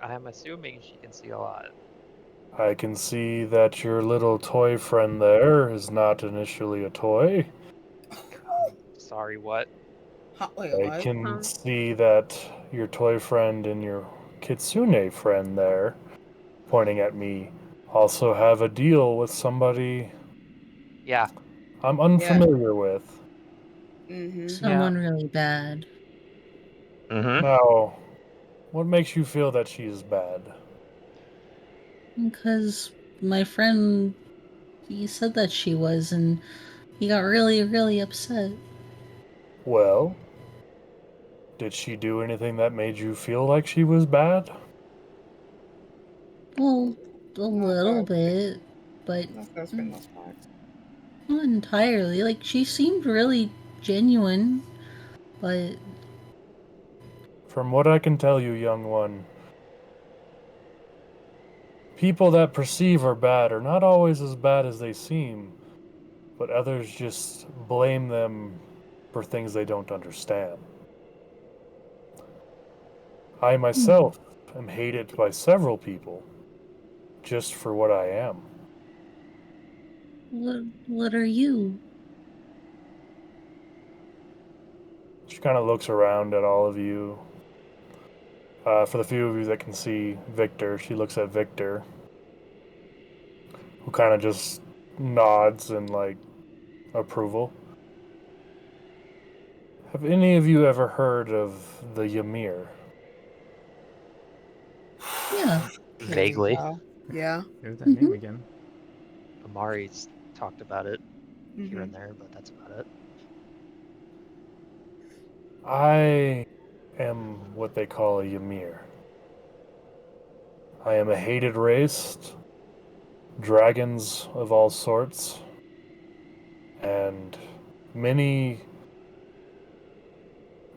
I'm assuming she can see a lot. I can see that your little toy friend there is not initially a toy. Sorry, what? Wait, I can see that your toy friend and your kitsune friend there, pointing at me, also have a deal with somebody Yeah. I'm unfamiliar with. Someone really bad. Now, what makes you feel that she is bad? Because my friend, he said that she was, and he got really, really upset. Well, did she do anything that made you feel like she was bad? Well, a little bit, but not entirely. Like, she seemed really genuine, but From what I can tell you, young one, people that perceive are bad are not always as bad as they seem, but others just blame them for things they don't understand. I myself am hated by several people just for what I am. what are you? She kind of looks around at all of you. For the few of you that can see Victor, she looks at Victor, who kind of just nods in like approval. Have any of you ever heard of the 𝐕𝐿? Yeah. Vaguely. Yeah. There's that name again. Amari's talked about it here and there, but that's about it. I am what they call a 𝐕𝐿. I am a hated race, dragons of all sorts, and many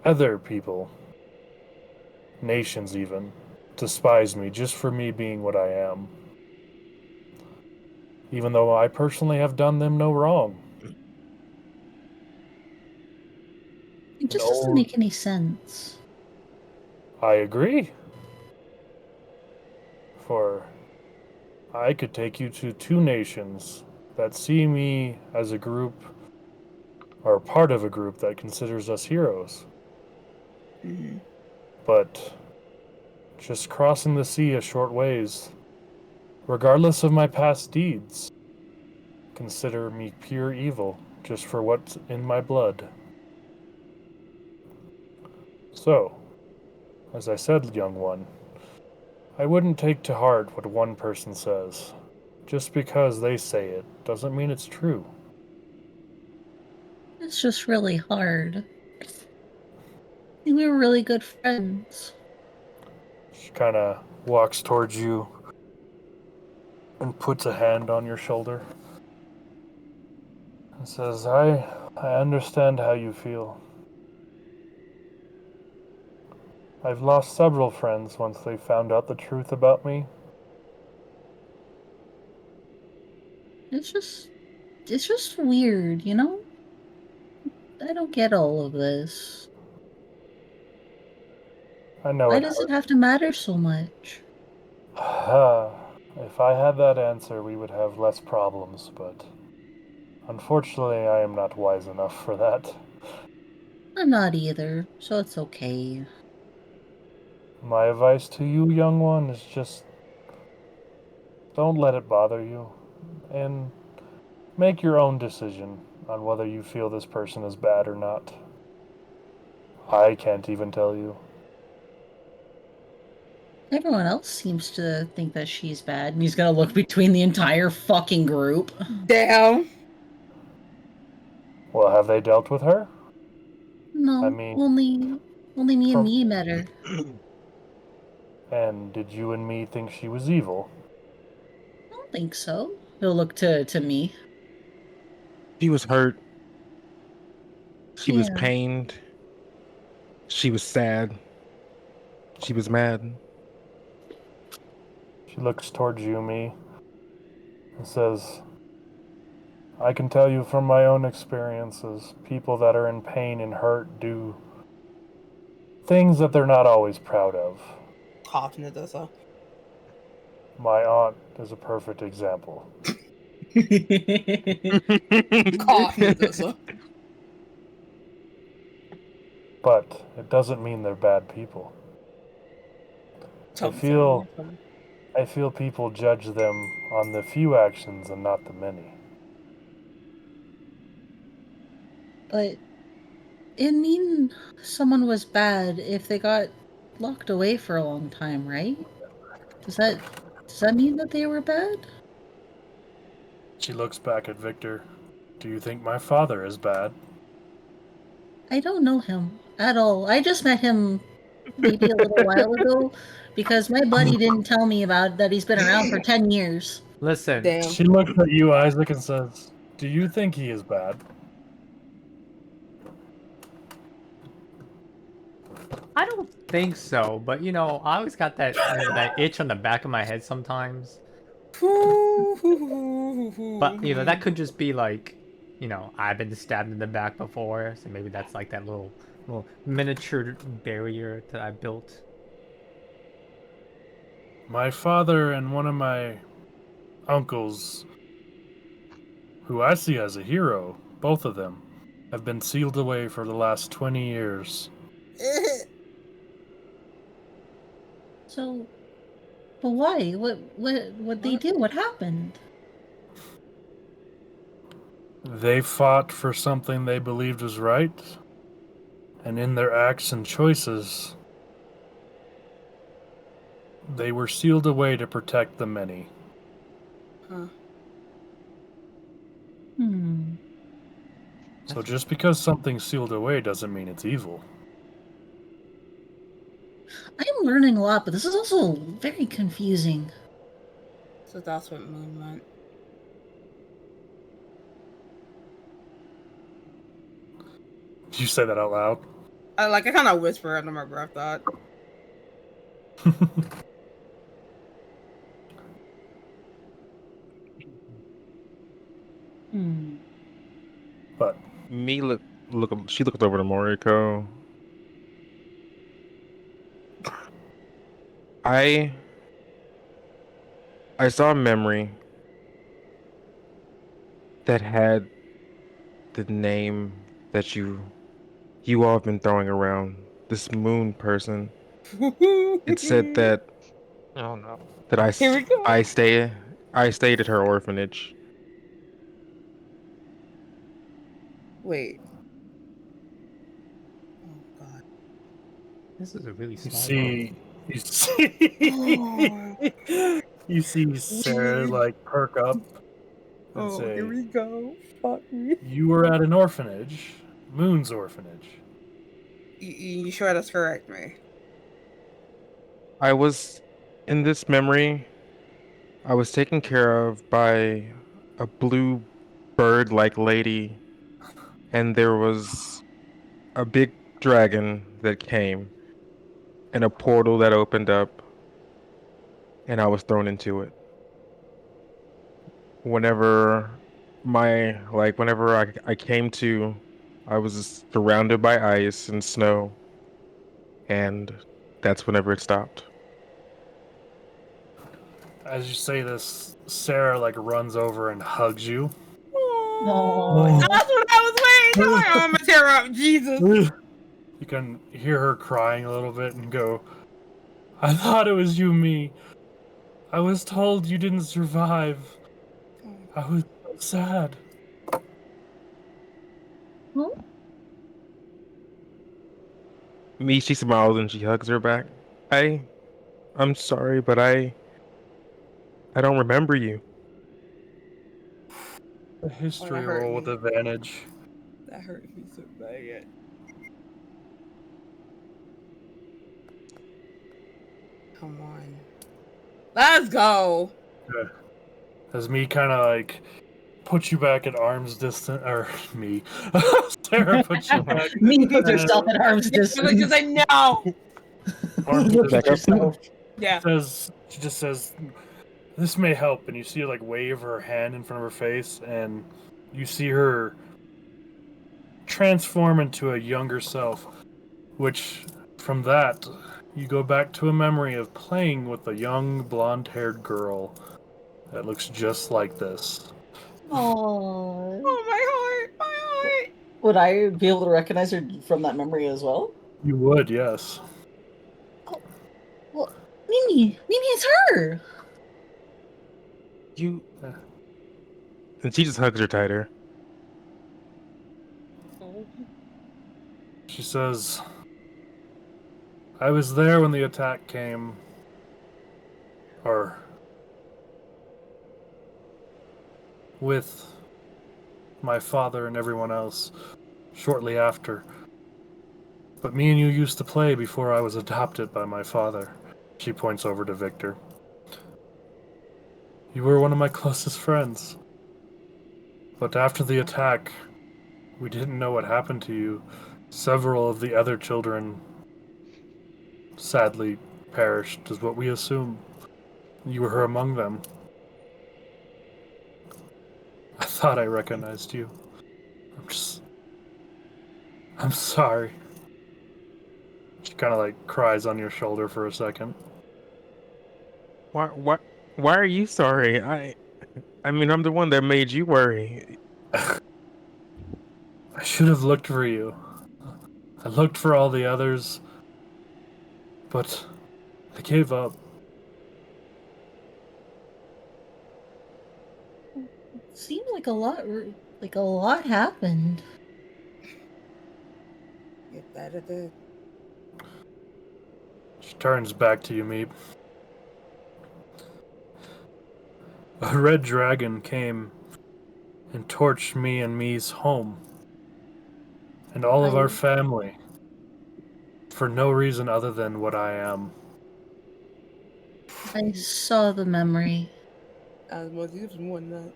other people, nations even, despise me just for me being what I am. Even though I personally have done them no wrong. It just doesn't make any sense. I agree. For I could take you to 2 nations that see me as a group, or part of a group that considers us heroes. Mm-hmm. But just crossing the sea a short ways, regardless of my past deeds, consider me pure evil just for what's in my blood. So, as I said, young one, I wouldn't take to heart what one person says. Just because they say it doesn't mean it's true. It's just really hard. We were really good friends. She kind of walks towards you and puts a hand on your shoulder and says, I understand how you feel. I've lost several friends once they found out the truth about me. It's just weird, you know? I don't get all of this. I know Why it does it hurts. have to matter so much? If I had that answer, we would have less problems, but unfortunately, I am not wise enough for that. I'm not either, so it's okay. My advice to you, young one, is just don't let it bother you, and make your own decision on whether you feel this person is bad or not. I can't even tell you. Everyone else seems to think that she's bad, and he's gonna look between the entire fucking group. Damn. Well, have they dealt with her? No, I mean, only me and from- me met her. And did you and me think she was evil? I don't think so. He'll look to me. She was hurt. She was Yeah. pained. She was sad. She was mad. She looks towards you, me, and says, I can tell you from my own experiences, people that are in pain and hurt do things that they're not always proud of. Coughing at this. My aunt is a perfect example. Coughing at this. But it doesn't mean they're bad people. I feel people judge them on the few actions and not the many. But it mean someone was bad if they got locked away for a long time, right? Does that mean that they were bad? She looks back at Victor. Do you think my father is bad? I don't know him at all. I just met him maybe a little while ago because my buddy didn't tell me about that he's been around for 10 years. Listen. Damn. She looks at you, Isaac, and says, do you think he is bad? I don't think so, but you know, I always got that that itch on the back of my head sometimes. But you know, that could just be like, you know, I've been stabbed in the back before, so maybe that's like that little miniature barrier that I built. My father and one of my uncles, who I see as a hero, both of them, have been sealed away for the last 20 years. So, but why? What they do? What happened? They fought for something they believed was right, and in their acts and choices, they were sealed away to protect the many. Huh. So just because something's sealed away doesn't mean it's evil. I'm learning a lot, but this is also very confusing. So that's what moon meant. Did you say that out loud? I kind of whisper under my breath that. But She looked over to Moriko. I saw a memory that had the name that you all have been throwing around. This moon person. It said that Oh no. Here we go. I stayed at her orphanage. Wait. Oh God. This is a really You small see, Oh. you see Sarah like perk up and Oh, say, here we go. Fuck me. "You were at an orphanage, Moon's orphanage." You sure that's correct, May? I was in this memory. I was taken care of by a blue bird-like lady, and there was a big dragon that came, and a portal that opened up, and I was thrown into it. Whenever I came to, I was surrounded by ice and snow, and that's whenever it stopped. As you say this, Sarah like runs over and hugs you. Oh, that's what I was waiting. I'm like, I'm gonna tear up, Jesus. You can hear her crying a little bit and go, "I thought it was you, me. I was told you didn't survive. I was so sad." Me, she smiles and she hugs her back. I'm sorry, but I don't remember you. A history hurt roll with me. advantage. That hurts me so bad. Come on. Let's go. Yeah. As me kind of like puts you back at arm's distance, or me, Sarah puts you back. Me puts herself at arm's distance. Because I know. Arm's Look at distance. yourself. Yeah. She just says, "This may help," and you see her like wave her hand in front of her face, and you see her transform into a younger self, which from that you go back to a memory of playing with a young blonde-haired girl that looks just like this. Oh, Oh, my heart. would I be able to recognize her from that memory as well? You would, yes. Oh, well, Mimi, it's her. You. And she just hugs her tighter. She says, "I was there when the attack came, or with my father and everyone else shortly after. But me and you used to play before I was adopted by my father." She points over to Victor. "You were one of my closest friends. But after the attack, we didn't know what happened to you. Several of the other children sadly perished, is what we assume. You were among them. I thought I recognized you. I'm sorry." She kind of like cries on your shoulder for a second. Why are you sorry? I mean, I'm the one that made you worry. I should have looked for you. I looked for all the others, but I gave up. Seems like a lot happened. Get that at the. She turns back to you, Meep. A red dragon came and torched me and me's home, and all of our family, for no reason other than what I am. I saw the memory. Well, this was more than that.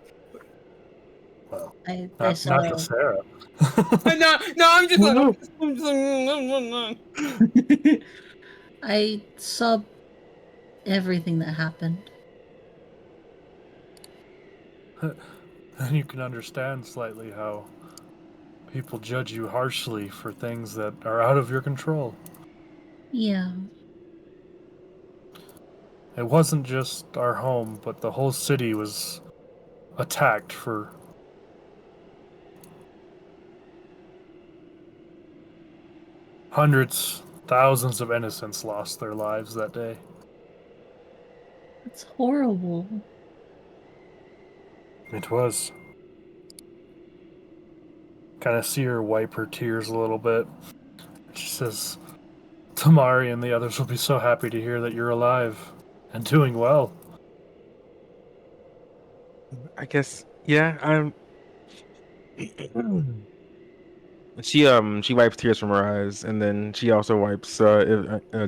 Well, I saw. not to Sarah. No, I'm just like. I saw everything that happened. And you can understand slightly how people judge you harshly for things that are out of your control. Yeah. It wasn't just our home, but the whole city was attacked for hundreds, thousands of innocents lost their lives that day. It's horrible. It was. Kind of see her wipe her tears a little bit. She says, Tamari and the others will be so happy to hear that you're alive and doing well. I guess, yeah, I'm. She wipes tears from her eyes, and then she also wipes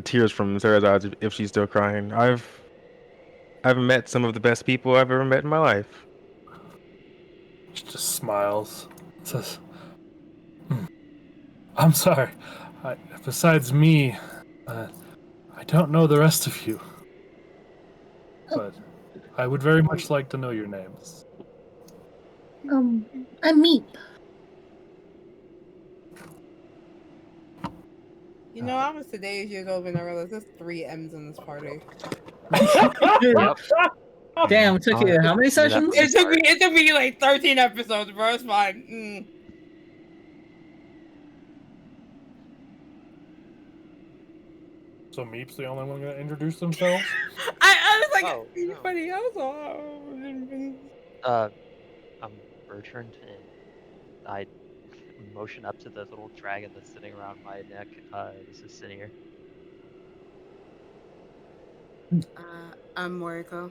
tears from Sarah's eyes if she's still crying. I've met some of the best people I've ever met in my life. She just smiles. Says, I'm sorry. Besides me, I don't know the rest of you. But I would very much like to know your names. I'm Meep. You know, I was today's years old when I realized there's 3 M's in this party. Yep. Damn, it took you how many sessions? It took me like 13 episodes, bro. It's fine. So Meep's the only one going to introduce themselves? I was like, Oh, anybody else? I'm Bertrand, and I motion up to the little dragon that's sitting around my neck. This is Sinir. I'm Moriko.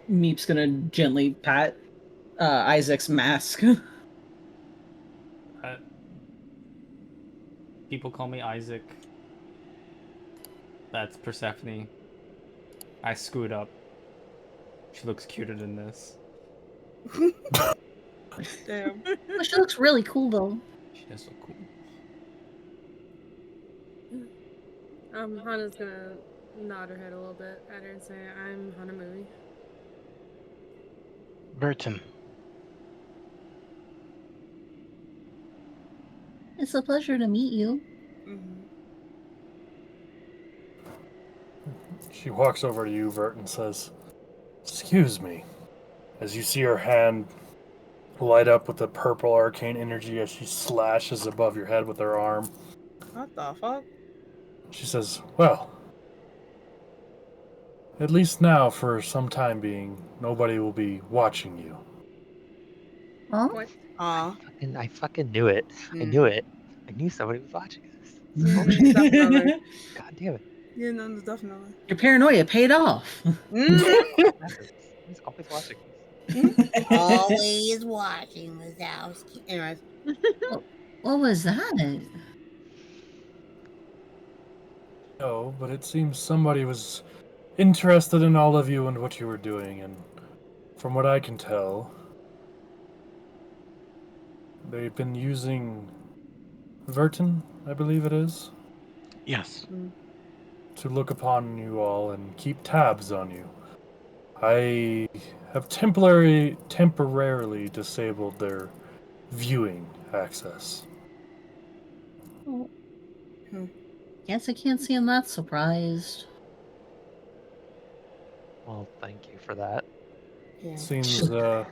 Meep's gonna gently pat Isaac's mask. People call me Isaac. That's Persephone. I screwed up. She looks cuter than this. Damn. Well, she looks really cool though. She is so cool. Hana's gonna nod her head a little bit at her and say, I'm Hanamui. Burton. It's a pleasure to meet you. She walks over to you, Vert, and says, excuse me. As you see her hand light up with the purple arcane energy as she slashes above your head with her arm. What the fuck? She says, well, at least now, for some time being, nobody will be watching you. Huh? What? I fucking knew it. I knew it. I knew somebody was watching this. Definitely. God damn it. Yeah, no, definitely. Your paranoia paid off. He's always watching this. Always watching Wazowski. Anyways. What was that? No, but it seems somebody was interested in all of you and what you were doing, and from what I can tell, they've been using Verton, I believe it is? Yes. To look upon you all and keep tabs on you. I have temporarily disabled their viewing access. Oh. Guess I can't see I'm not surprised. Well, thank you for that. Yeah. Seems the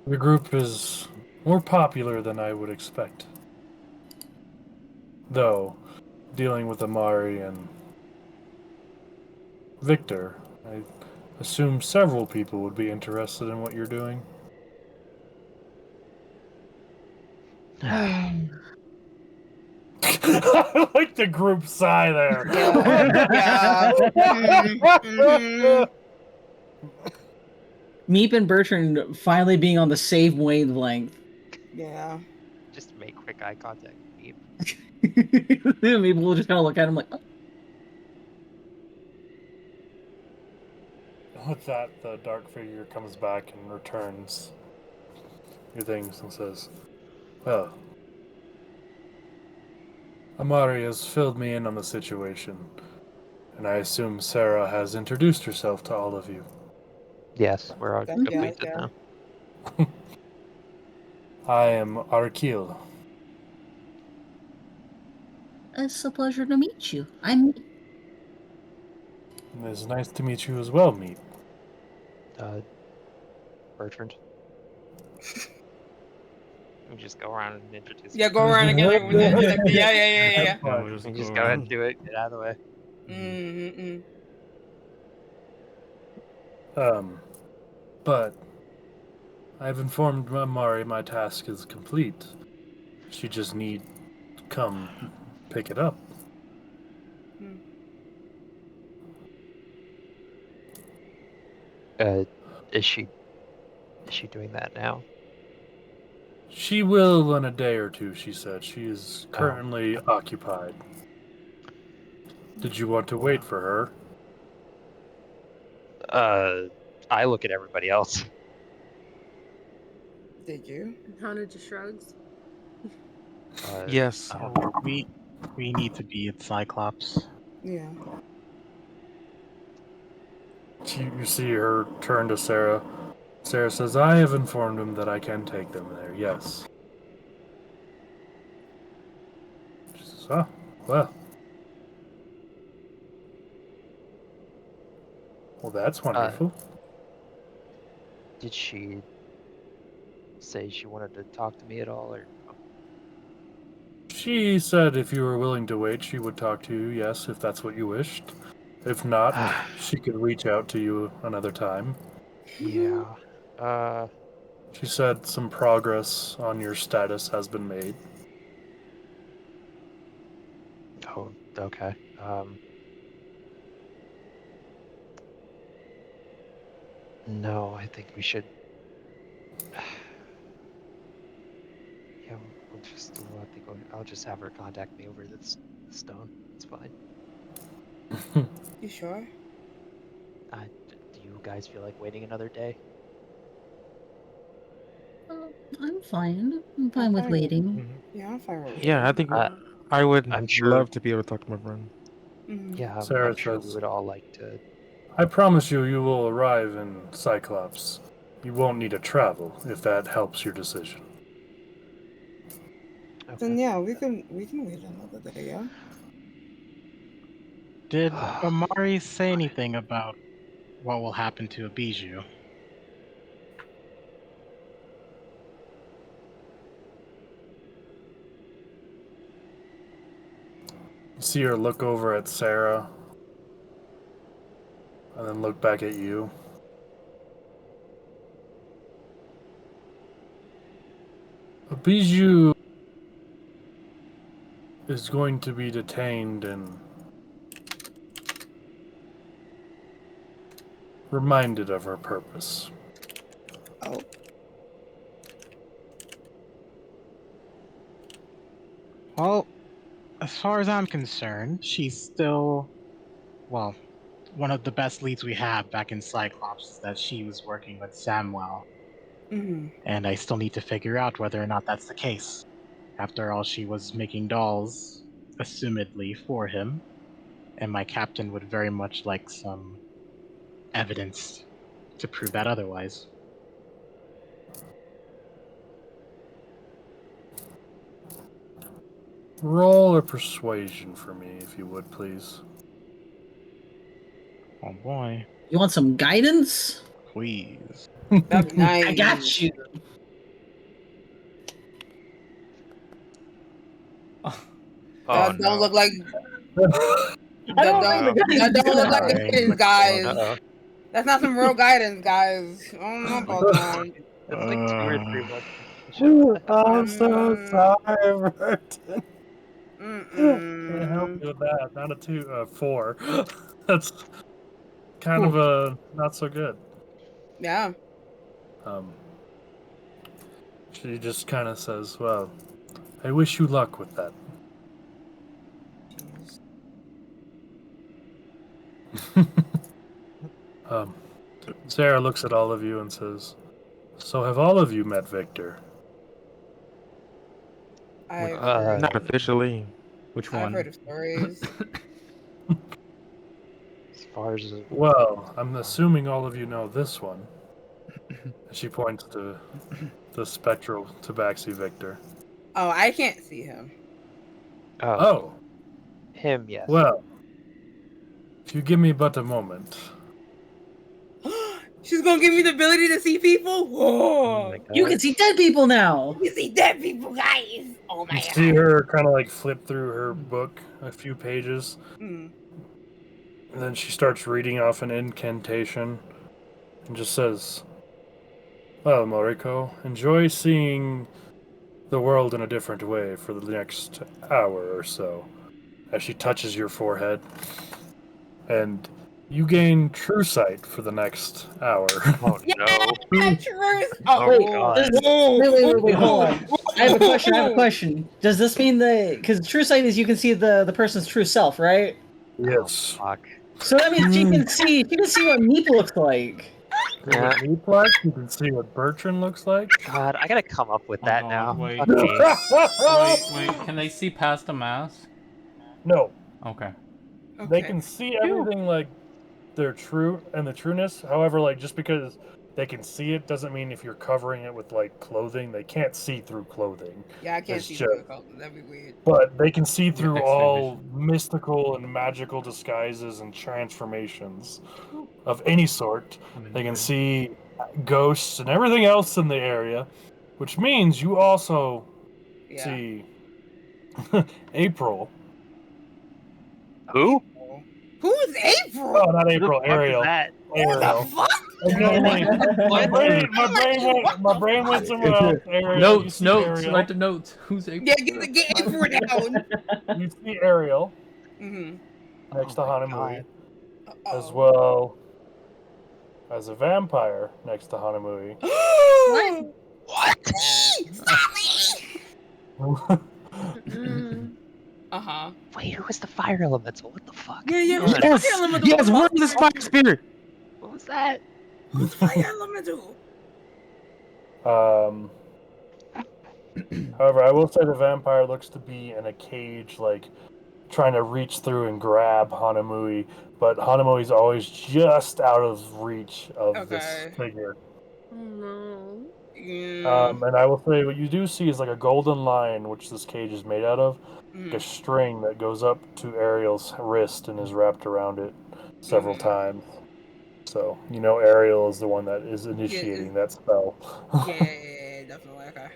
group is more popular than I would expect. Though, dealing with Amari and Victor, I assume several people would be interested in what you're doing. I like the group sigh there. Meep and Bertrand finally being on the same wavelength. Yeah. Just make quick eye contact. Meep. Maybe we'll just kind of look at him like, oh. With that, the dark figure comes back and returns your things and says, well, Amari has filled me in on the situation, and I assume Sarah has introduced herself to all of you. Yes, we're all Yes, acquainted yeah. now. I am 𝐕𝐿𝐴. It's a pleasure to meet you. I'm It's nice to meet you as well, Meat. Bertrand. We just go around and introduce. Yeah, go around again. Like, yeah. Yeah, we'll just go ahead and do it. Get out of the way. But I've informed Mari my task is complete. She just need to come pick it up. Is she doing that now? She will in a day or two, she said. She is currently occupied. Did you want to wait for her? I look at everybody else. Did you? Hana just shrugs. Yes. We need to be at Cyclops. Yeah. You see her turn to Sarah. Sarah says, I have informed him that I can take them there, yes. She says, oh, well. Well, that's wonderful. Did she say she wanted to talk to me at all, or? She said if you were willing to wait, she would talk to you, yes, if that's what you wished. If not, she could reach out to you another time. Yeah. She said some progress on your status has been made. Oh, okay. No, I think we should. Yeah, I'll just have her contact me over this stone. It's fine. You sure? Do you guys feel like waiting another day? I'm fine. I'm fine with waiting. Yeah, I'm fine with waiting. Yeah, I think I would I'm sure, love to be able to talk to my friend. Yeah, Sarah I'm sure we says, would all like to. I promise you, you will arrive in Cyclops. You won't need to travel, if that helps your decision. Okay. Then yeah, we can wait another day, yeah? Did Amari say anything about what will happen to 𝐕𝐒𝐲𝐲? You see her look over at Sarah, and then look back at you. 𝐕𝐒𝐲𝐲 is going to be detained and reminded of her purpose. Oh. Well, as far as I'm concerned, she's still, well, one of the best leads we have back in Cyclops is that she was working with Samwell. And I still need to figure out whether or not that's the case. After all, she was making dolls, assumedly, for him, and my captain would very much like some evidence to prove that otherwise. Roll a persuasion for me, if you would, please. Oh boy. You want some guidance? Please. That'd be nice. I got you. That don't look like. I That don't look like guidance, guys. Uh-oh. That's not some real guidance, guys. I don't know about that. It's like 2 or 3 months. I'm so sorry, Burton. Can't help you with that. Not a 4. That's kind of a not so good. Yeah. She just kind of says, well, I wish you luck with that. Sarah looks at all of you and says, so have all of you met Victor? Not officially. Which I've one? heard of stories. As far as Well, I'm assuming all of you know this one. She points to the spectral tabaxi Victor. Oh, I can't see him. Oh. Him, yes. Well, If you give me but a moment. She's gonna give me the ability to see people. Whoa! You can see dead people now. You see dead people, guys. Oh my You god. see her kind of like flip through her book a few pages, Mm. and then she starts reading off an incantation, and just says, "Well, Moriko, enjoy seeing the world in a different way for the next hour or so." As she touches your forehead, and you gain true sight for the next hour. Oh no. Wait, God. wait, hold on. I have a question. Does this mean that, because true sight is you can see the person's true self, right? Yes. Oh, fuck. So that means she can see what Meep looks like. See what Meep like, you can see what Bertrand looks like. God, I gotta come up with that now. Wait. Fuck me. Wait, can they see past the mask? No. Okay. They can see everything like their true and the trueness. However, like just because they can see it doesn't mean if you're covering it with like clothing, they can't see through clothing. Yeah, I can't It's see just- the color. That'd be weird. But they can see through X-ray all mystical and magical disguises and transformations of any sort. They can see ghosts and everything else in the area, which means you also see April. Who? Who's April? Oh, not April. Who the fuck is Ariel. that? Ariel. My brain went somewhere else. Ariel, Notes. Ariel. Write the notes. Who's April? Yeah, get April down. You see Ariel next to Hanamui, as well as a vampire next to Hanamui. What? Stop me! Wait, who is the fire elemental? What the fuck? Yeah. Yes, where is this fire spirit? What was that? Who's fire elemental? However, I will say the vampire looks to be in a cage, like trying to reach through and grab Hanamui, but Hanamui's always just out of reach of this figure. No. And I will say what you do see is like a golden line, which this cage is made out of, like a string that goes up to Ariel's wrist and is wrapped around it several times. So you know Ariel is the one that is initiating that spell. Yeah, definitely. Okay.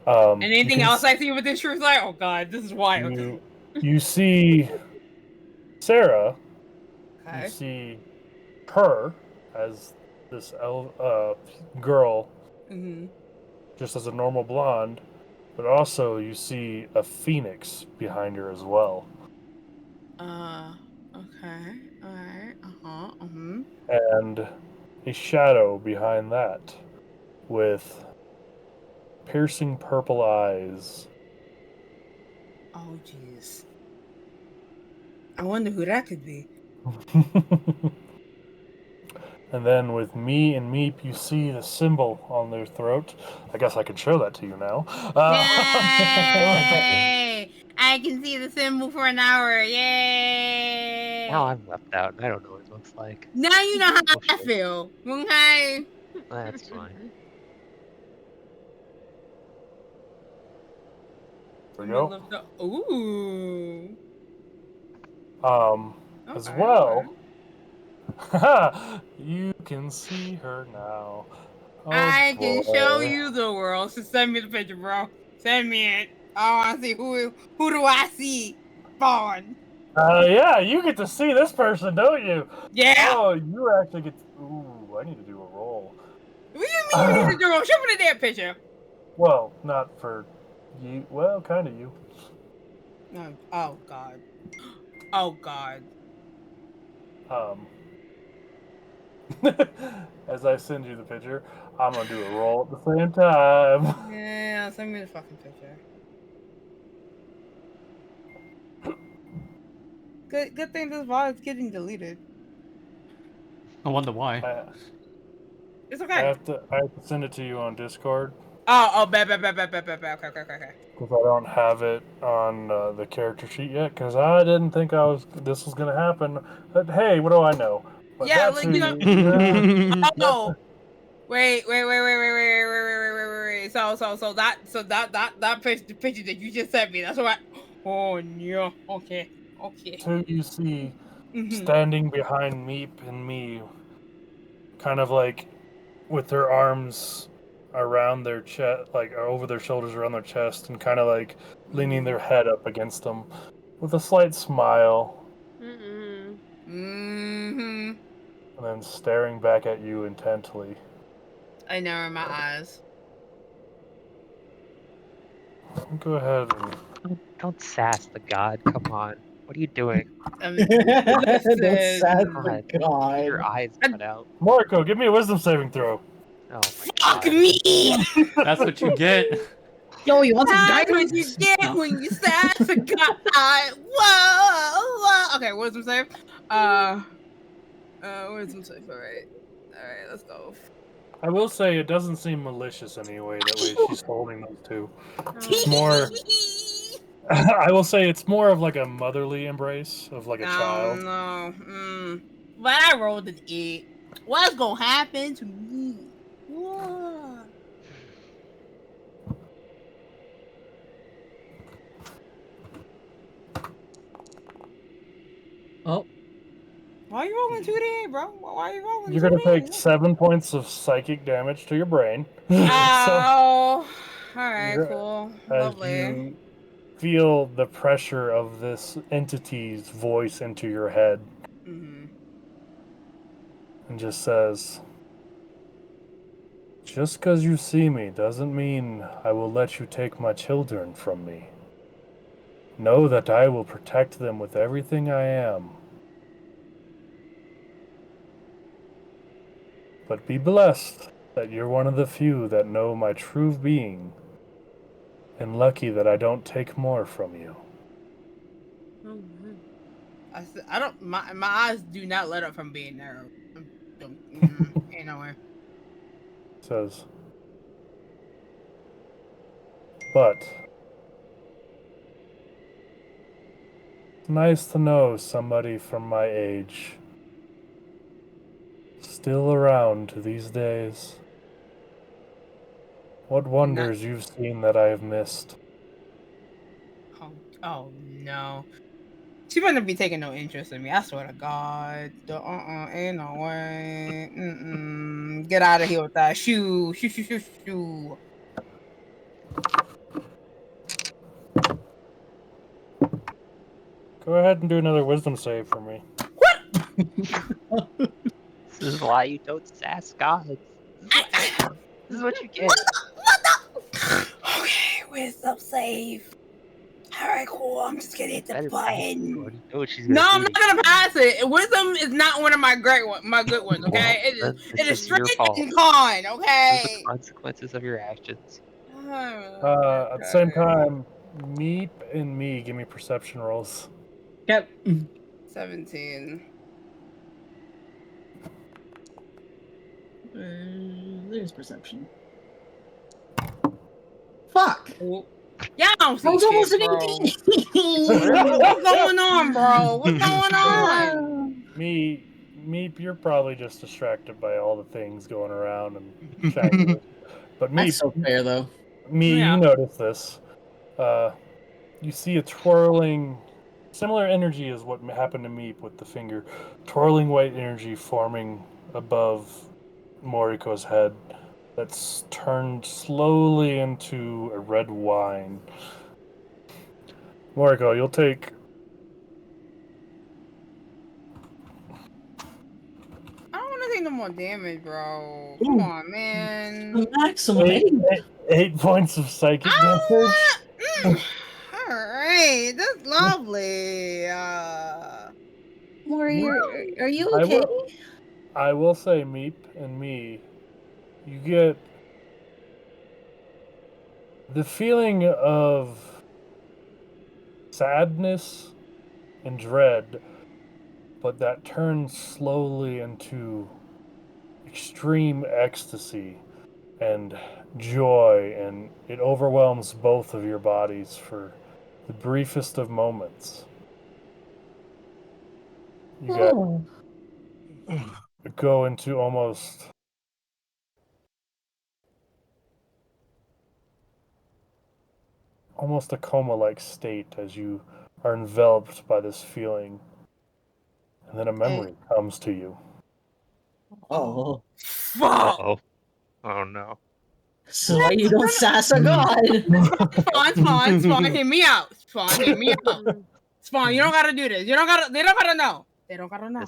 And anything else I see with this truth light? Oh god, this is wild. You see Sarah. Okay. You see her as this girl, just as a normal blonde, but also you see a phoenix behind her as well. Okay. Alright. And a shadow behind that with piercing purple eyes. Oh jeez. I wonder who that could be. And then with me and Meep, you see the symbol on their throat. I guess I can show that to you now. Yay! I can see the symbol for an hour. Yay! Now I'm left out and I don't know what it looks like. Now you know how I feel. Okay. That's fine. There we go. Ooh. As well, you can see her now. Oh, I can boy. show you the world. So send me the picture, bro. Send me it. I want to see who do I see? Spawn. Yeah, you get to see this person, don't you? Yeah. Oh, you actually get. Ooh, I need to do a roll. What do you mean you need to do? Show me the damn picture. Well, not for you. Well, kind of you. No. Oh god. Oh god. As I send you the picture, I'm gonna do a roll at the same time. Yeah, send me the fucking picture. Good thing this VOD is getting deleted. I wonder why. It's okay. I have to send it to you on Discord. Oh, bad. Okay. Because I don't have it on the character sheet yet. Because I didn't think this was gonna happen. But hey, what do I know? But Yeah, that's like, you know. Oh. Wait. So that picture that you just sent me. That's what. Oh no. Okay. So you see standing behind Meep and me, kind of like with their arms around their chest, like over their shoulders, around their chest, and kind of like leaning their head up against them with a slight smile. And then staring back at you intently. I narrow my eyes. Go ahead and... Don't sass the god. Come on. What are you doing? Don't sass the god. Your eyes cut out. Marco, give me a wisdom saving throw. Oh my Fuck god. me! That's what you get. Yo, you want some That's what guidance? you get when you sass a god. Whoa! Okay, wisdom save. Wisdom save. All right, let's go. I will say it doesn't seem malicious anyway, that way she's holding those two. It's more... I will say it's more of like a motherly embrace of like a child. No. But I rolled an 8. What's gonna happen to me? What? Oh. Why are you rolling 2D, bro? Why are you rolling? You're gonna take 7 points of psychic damage to your brain. Oh, alright, You're- cool. As Lovely. you feel the pressure of this entity's voice into your head. And just says, just because you see me doesn't mean I will let you take my children from me. Know that I will protect them with everything I am. But be blessed that you're one of the few that know my true being, and lucky that I don't take more from you. I don't. My eyes do not let up from being narrow. Ain't nowhere. Says, but it's nice to know somebody from my age still around these days. What wonders you've seen that I have missed. Oh no. She better be taking no interest in me. I swear to God. Ain't no way. Get out of here with that. Shoo. Go ahead and do another wisdom save for me. This is why you don't sass gods. This is what you get. What the? Okay, wisdom save. Alright, cool. I'm just gonna hit the button. No, I'm not gonna pass it. Wisdom is not one of my good ones. Okay, it is straight and con. Okay. Those are the consequences of your actions. At the same time, Meep and me, give me perception rolls. Yep. 17. There's perception. Fuck. Yeah, I don't see shit, bro. What's going on, bro? What's going on? Meep, you're probably just distracted by all the things going around and chatting. But Meep, That's so fair, though. You notice this. You see a twirling, similar energy as what happened to Meep with the finger. Twirling white energy forming above Moriko's head that's turned slowly into a red wine. Moriko, you'll take... I don't want to take no more damage, bro. Come on, man. Maximum 8 points of psychic damage. Alright, that's lovely. Maury, are you okay? I will say, Meep and me, you get the feeling of sadness and dread, but that turns slowly into extreme ecstasy and joy, and it overwhelms both of your bodies for the briefest of moments. You go into almost a coma-like state as you are enveloped by this feeling. and then a memory comes to you. Oh. Fuck! Uh-oh. Oh no. This is why you don't sass a god. Spawn, hear me out. Spawn, hear me out. Spawn, you don't gotta do this. They don't gotta know. They don't gotta know.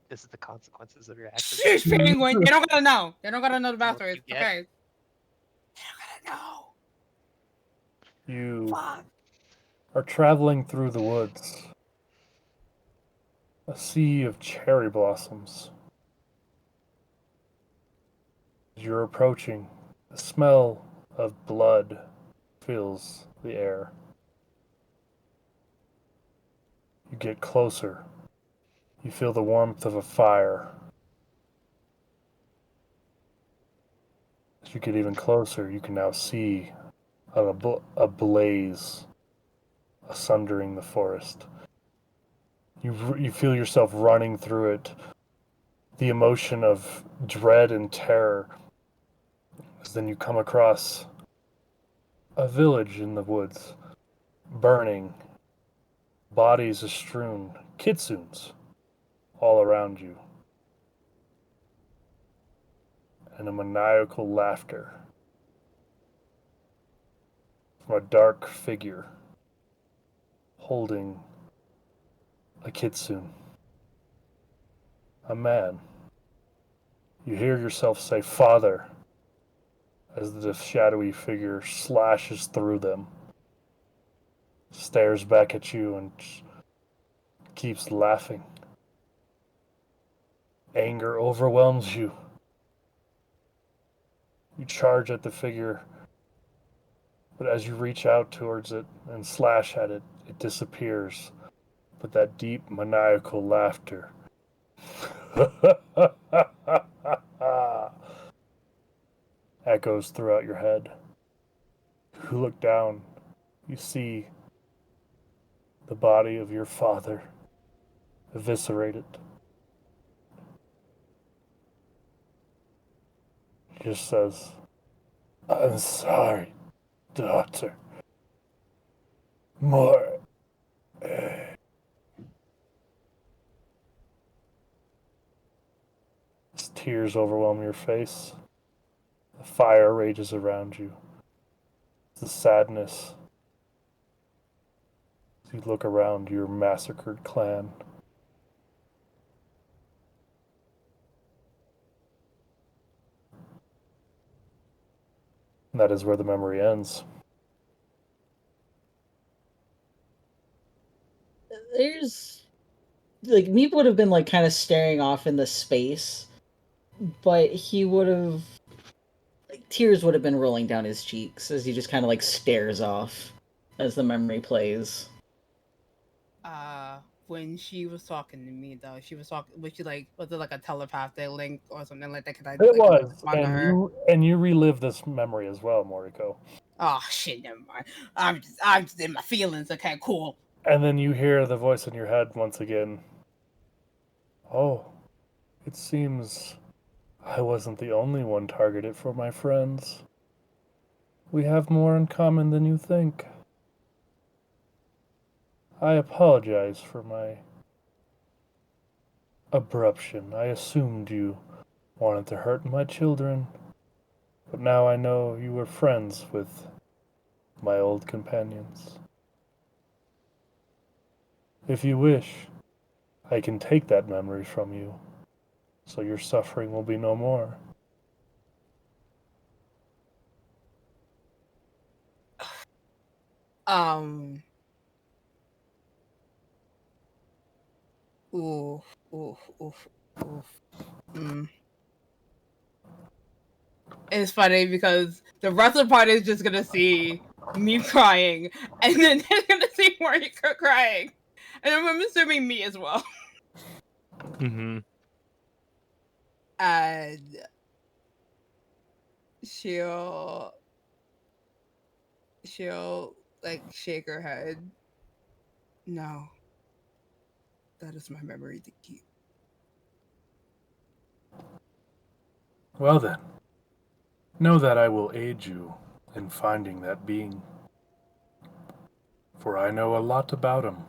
This is the consequences of your actions. Shush, penguin. They don't gotta know. They don't gotta know the backstory. You Okay. They don't gotta know. You Fuck. are traveling through the woods. A sea of cherry blossoms. As you're approaching, the smell of blood fills the air. You get closer. You feel the warmth of a fire. As you get even closer, you can now see a blaze sundering the forest. You feel yourself running through it. The emotion of dread and terror. As then you come across a village in the woods, burning, bodies are strewn, kitsunes all around you, and a maniacal laughter from a dark figure holding a kitsune, a man. You hear yourself say, "Father," as the shadowy figure slashes through them, stares back at you, and keeps laughing. Anger overwhelms you. You charge at the figure, but as you reach out towards it and slash at it, it disappears. But that deep maniacal laughter echoes throughout your head. You look down, you see the body of your father eviscerated. He just says, "I'm sorry, daughter. More." As tears overwhelm your face, the fire rages around you. The sadness. As you look around your massacred clan. And that is where the memory ends. There's like Meep would have been like kind of staring off in the space, but he would have tears would have been rolling down his cheeks as he just kind of like stares off as the memory plays. When she was talking to me though, was she like, was it like a telepathic link or something like that? It was, and you relive this memory as well, 𝗲𝗏𝗄. Oh shit, never mind. I'm just in my feelings. Okay, cool. And then you hear the voice in your head once again. "Oh, it seems I wasn't the only one targeted for my friends. We have more in common than you think. I apologize for my abruption. I assumed you wanted to hurt my children, but now I know you were friends with my old companions. If you wish, I can take that memory from you, so your suffering will be no more." It's funny because the rest of the party is just gonna see me crying, and then they're gonna see Mariko crying, and I'm assuming me as well. Mm-hmm. And she'll like shake her head. No, that is my memory to keep. Well then, know that I will aid you in finding that being, for I know a lot about him,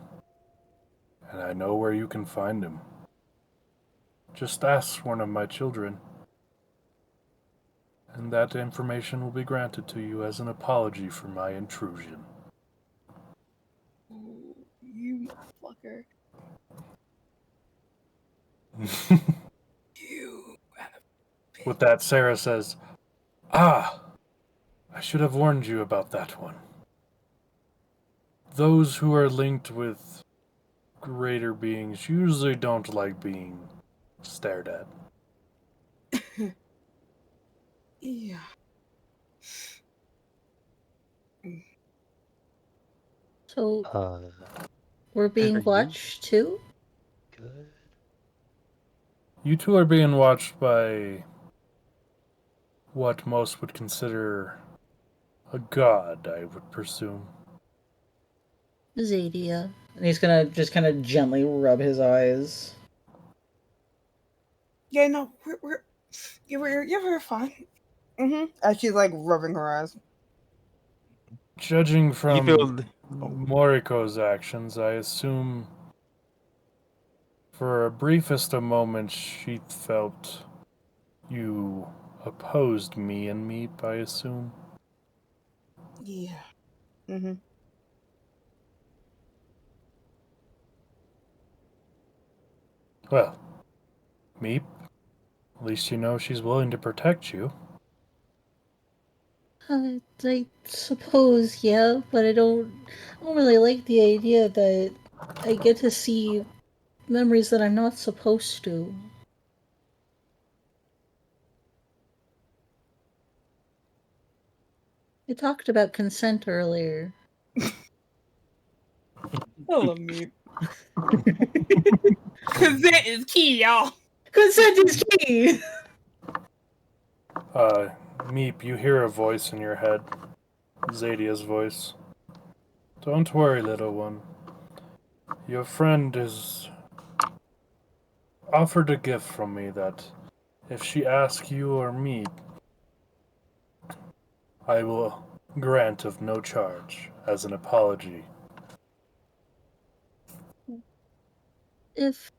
and I know where you can find him. Just ask one of my children, and that information will be granted to you as an apology for my intrusion. Oh, you fucker. You. With that, Sarah says, "Ah, I should have warned you about that one. Those who are linked with greater beings usually don't like being stared at." Yeah. So we're being Are you watched too? good? You two are being watched by what most would consider a god, I would presume. Zadia. And he's gonna just kind of gently rub his eyes. Yeah, no, we're fine. As she's like rubbing her eyes. Judging from feel- Moriko's actions, I assume for a briefest of moments she felt you opposed me and Meep, I assume. Yeah. Well, Meep, at least you know she's willing to protect you. I suppose, yeah, but I don't really like the idea that I get to see memories that I'm not supposed to. We talked about consent earlier. I love me. Consent is key, y'all. Consent is key! Meep, you hear a voice in your head. Zadia's voice. Don't worry, little one. Your friend has offered a gift from me that if she asks you or me, I will grant of no charge as an apology. If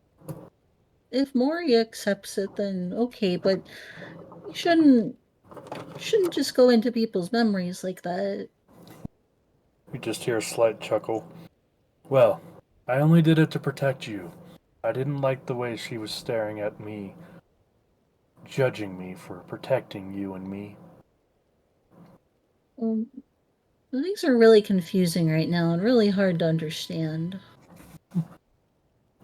Mori accepts it, then okay, but you shouldn't just go into people's memories like that. You just hear a slight chuckle. Well, I only did it to protect you. I didn't like the way she was staring at me, judging me for protecting you and me. Things are really confusing right now and really hard to understand.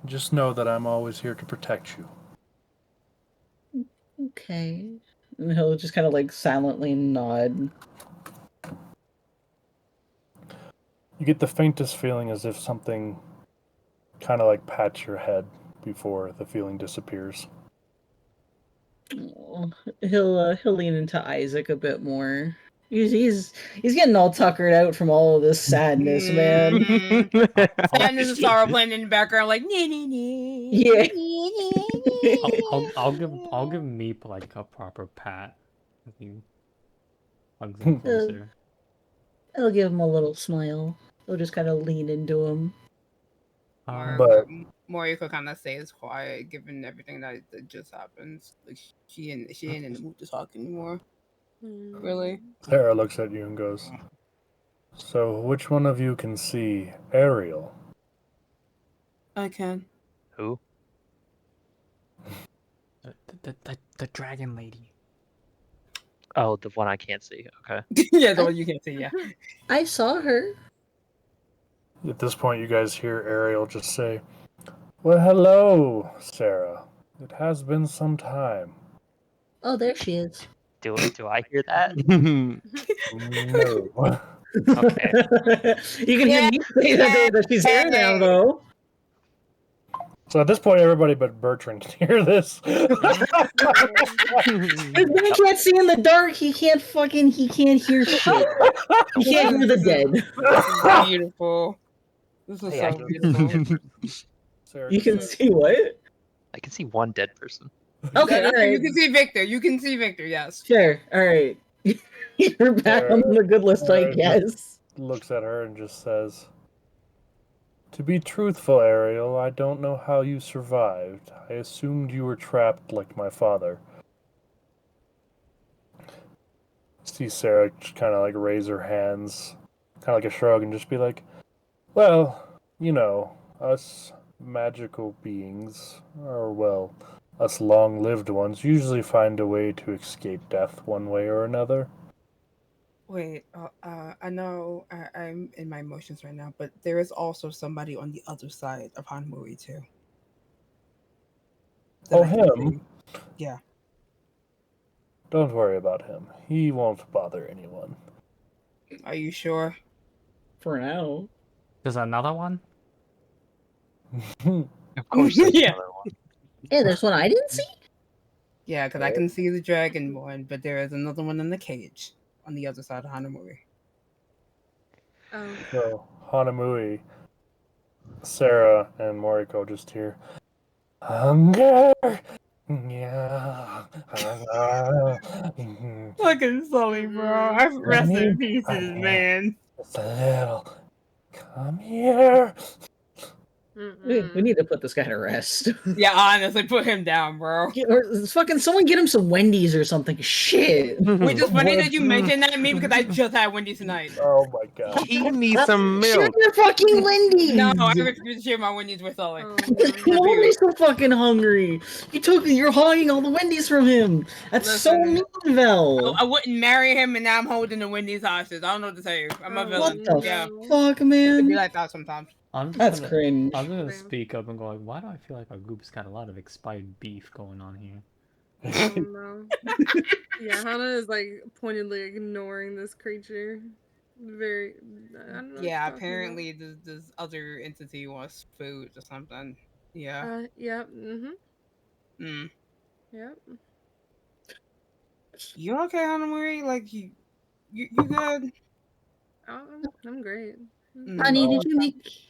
Just know that I'm always here to protect you. Okay. And he'll just kind of like silently nod. You get the faintest feeling as if something kind of like pats your head before the feeling disappears. Oh, he'll lean into Isaac a bit more. He's getting all tuckered out from all of this sadness, man. Sadness and sorrow playing in the background, like Yeah. I'll give Meep like a proper pat. He hugs him closer. I'll give him a little smile. I'll just kind of lean into him. But Moriko kind of stays quiet, given everything that just happens. Like she ain't in the mood to talk anymore. Really? Sarah looks at you and goes, "So which one of you can see Ariel?" I can. Who? The dragon lady. Oh, the one I can't see. Okay. Yeah, the one you can't see. Yeah. I saw her. At this point, you guys hear Ariel just say, "Well, hello, Sarah. It has been some time." Oh, there she is. Do I hear that? No. Okay. You can hear me say that she's here now, though. So at this point, everybody but Bertrand can hear this. This man can't see in the dark. He can't hear shit. He can't hear the dead. This is beautiful. This is Hey, so beautiful. Sarah You can says, see what? I can see one dead person. Okay, all right. You can see Victor. You can see Victor. Yes. Sure. All right. You're back on the good list, I guess. looks at her and just says, To be truthful, Ariel, I don't know how you survived. I assumed you were trapped like my father. See Sarah kind of like raise her hands, kind of like a shrug, and just be like, well, you know, us magical beings, or well, us long-lived ones, usually find a way to escape death one way or another. Wait, I know I'm in my emotions right now, but there is also somebody on the other side of Hanamui too. Oh, him? Yeah. Don't worry about him. He won't bother anyone. Are you sure? For now. There's another one? Of course there's Yeah. another one. Hey, there's one I didn't see? Yeah, because I can see the dragon one, but there is another one in the cage on the other side of Hanamui. Oh. So, Hanamui, Sarah, and Moriko just hear, hunger! Yeah. Look at Sully, bro. I rest in pieces, man. Just a little. Come here. We need to put this guy to rest. Yeah, honestly, put him down, bro. Or fucking someone get him some Wendy's or something. Shit. Which is funny that you mentioned that to me because I just had Wendy's tonight. Oh my god. He needs some Share milk. your fucking Wendy's. No, I refuse to share my Wendy's with Sully. You won't be so fucking hungry. You're hogging all the Wendy's from him. That's so mean, Vel. I wouldn't marry him, and now I'm holding the Wendy's hostage. I don't know what to tell you. I'm a villain. What the Yeah. fuck, man? It'd be like that sometimes. That's cringe. I'm gonna speak up and go like, why do I feel like our group's got a lot of expired beef going on here? Oh no. Yeah, Hana is like pointedly ignoring this creature. Very. I don't know. Yeah, apparently this other entity wants food or something. Yeah. Yep. Mm-hmm. Yep. You okay, Hanamuri? Like you good? I'm great. Honey,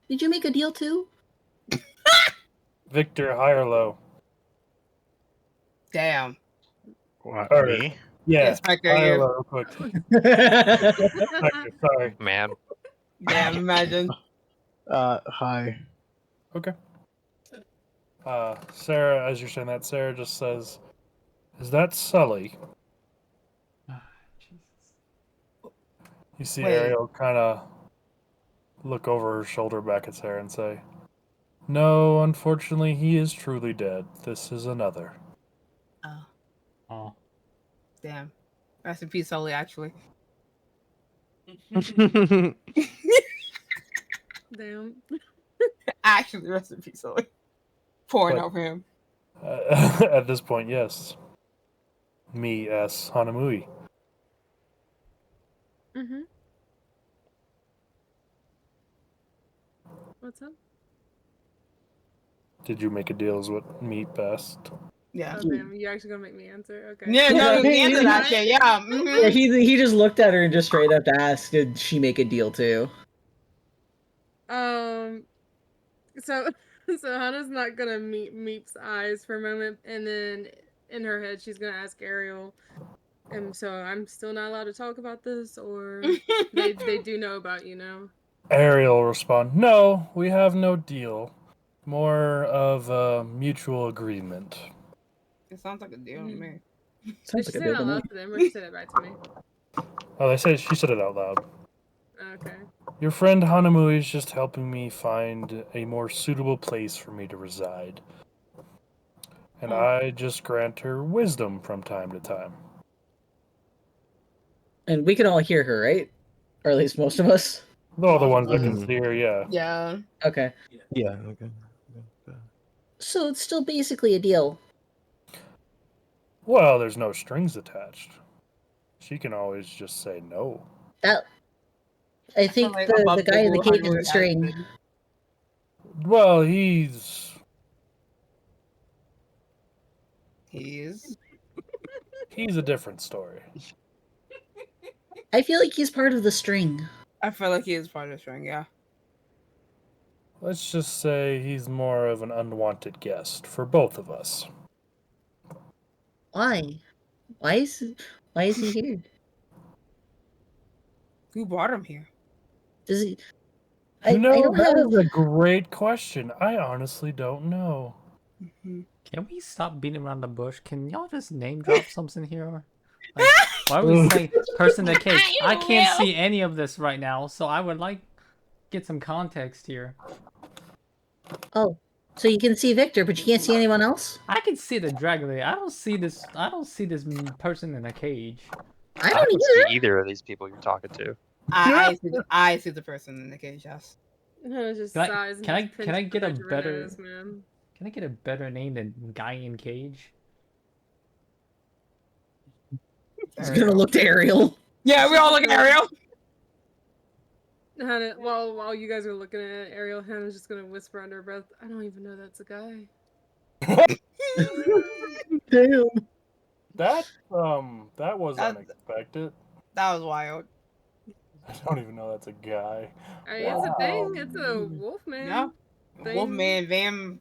did you make a deal too? Victor, high or low? Damn. What, Sorry. me? Yeah, Yes, Spectre high or here. low, real quick. Spectre, sorry. Man. Damn, imagine. Hi. Okay. Sarah, as you're saying that, Sarah just says, is that Sully? You see Wait. Ariel kind of look over her shoulder back at Sarah and say, no, unfortunately, he is truly dead. This is another. Oh. Damn. Rest in peace, Sully, actually. Damn. Actually, rest in peace, Sully. Pouring out for him. At this point, yes. Me as Hanamui. Mm-hmm. What's up? Did you make a deal is what me best? Yeah. Oh, damn, you actually gonna make me answer? Okay. Yeah, no, the answer to that shit, yeah. Mhm. Yeah, he just looked at her and just straight up asked, did she make a deal too? So Hannah's not gonna meet Meep's eyes for a moment, and then in her head she's gonna ask Ariel. And so I'm still not allowed to talk about this, or they do know about you now. Ariel will respond, no, we have no deal. More of a mutual agreement. It sounds like a deal to me. Did she say that out loud to them, or she said it back to me? Oh, she said it out loud. Okay. Your friend Hanamui is just helping me find a more suitable place for me to reside. And I just grant her wisdom from time to time. And we can all hear her, right? Or at least most of us. All the ones that can see her, yeah. Yeah. Okay. Yeah, okay. So it's still basically a deal. Well, there's no strings attached. She can always just say no. I think like the guy in the cage is Hanamui the string. Well, he's a different story. I feel like he's part of the string. I feel like he is part of the string, yeah. Let's just say he's more of an unwanted guest for both of us. Why? Why is he here? Who brought him here? Does he? I don't that have. is a great question. I honestly don't know. Can we stop beating around the bush? Can y'all just name drop something here? Like, why are we saying person in the cage? I can't see any of this right now, so I would like get some context here. Oh, so you can see Victor, but you can't see anyone else? I can see the dragon lady. I don't see this person in a cage. I I don't don't either. see either of these people you're talking to. I see the person in the cage. Yes. It just Can sighs and I just can I pinches get a Victor in better nose, man. Can I get a better name than Guy in Cage? He's gonna look to Ariel. Yeah, we all look at Ariel. Hannah, while you guys are looking at it, Ariel, Hannah's just gonna whisper under her breath, "I don't even know that's a guy." Damn. That was unexpected. That was wild. I don't even know that's a guy. It's a thing. It's a wolf man. Yeah. Thing. Wolfman,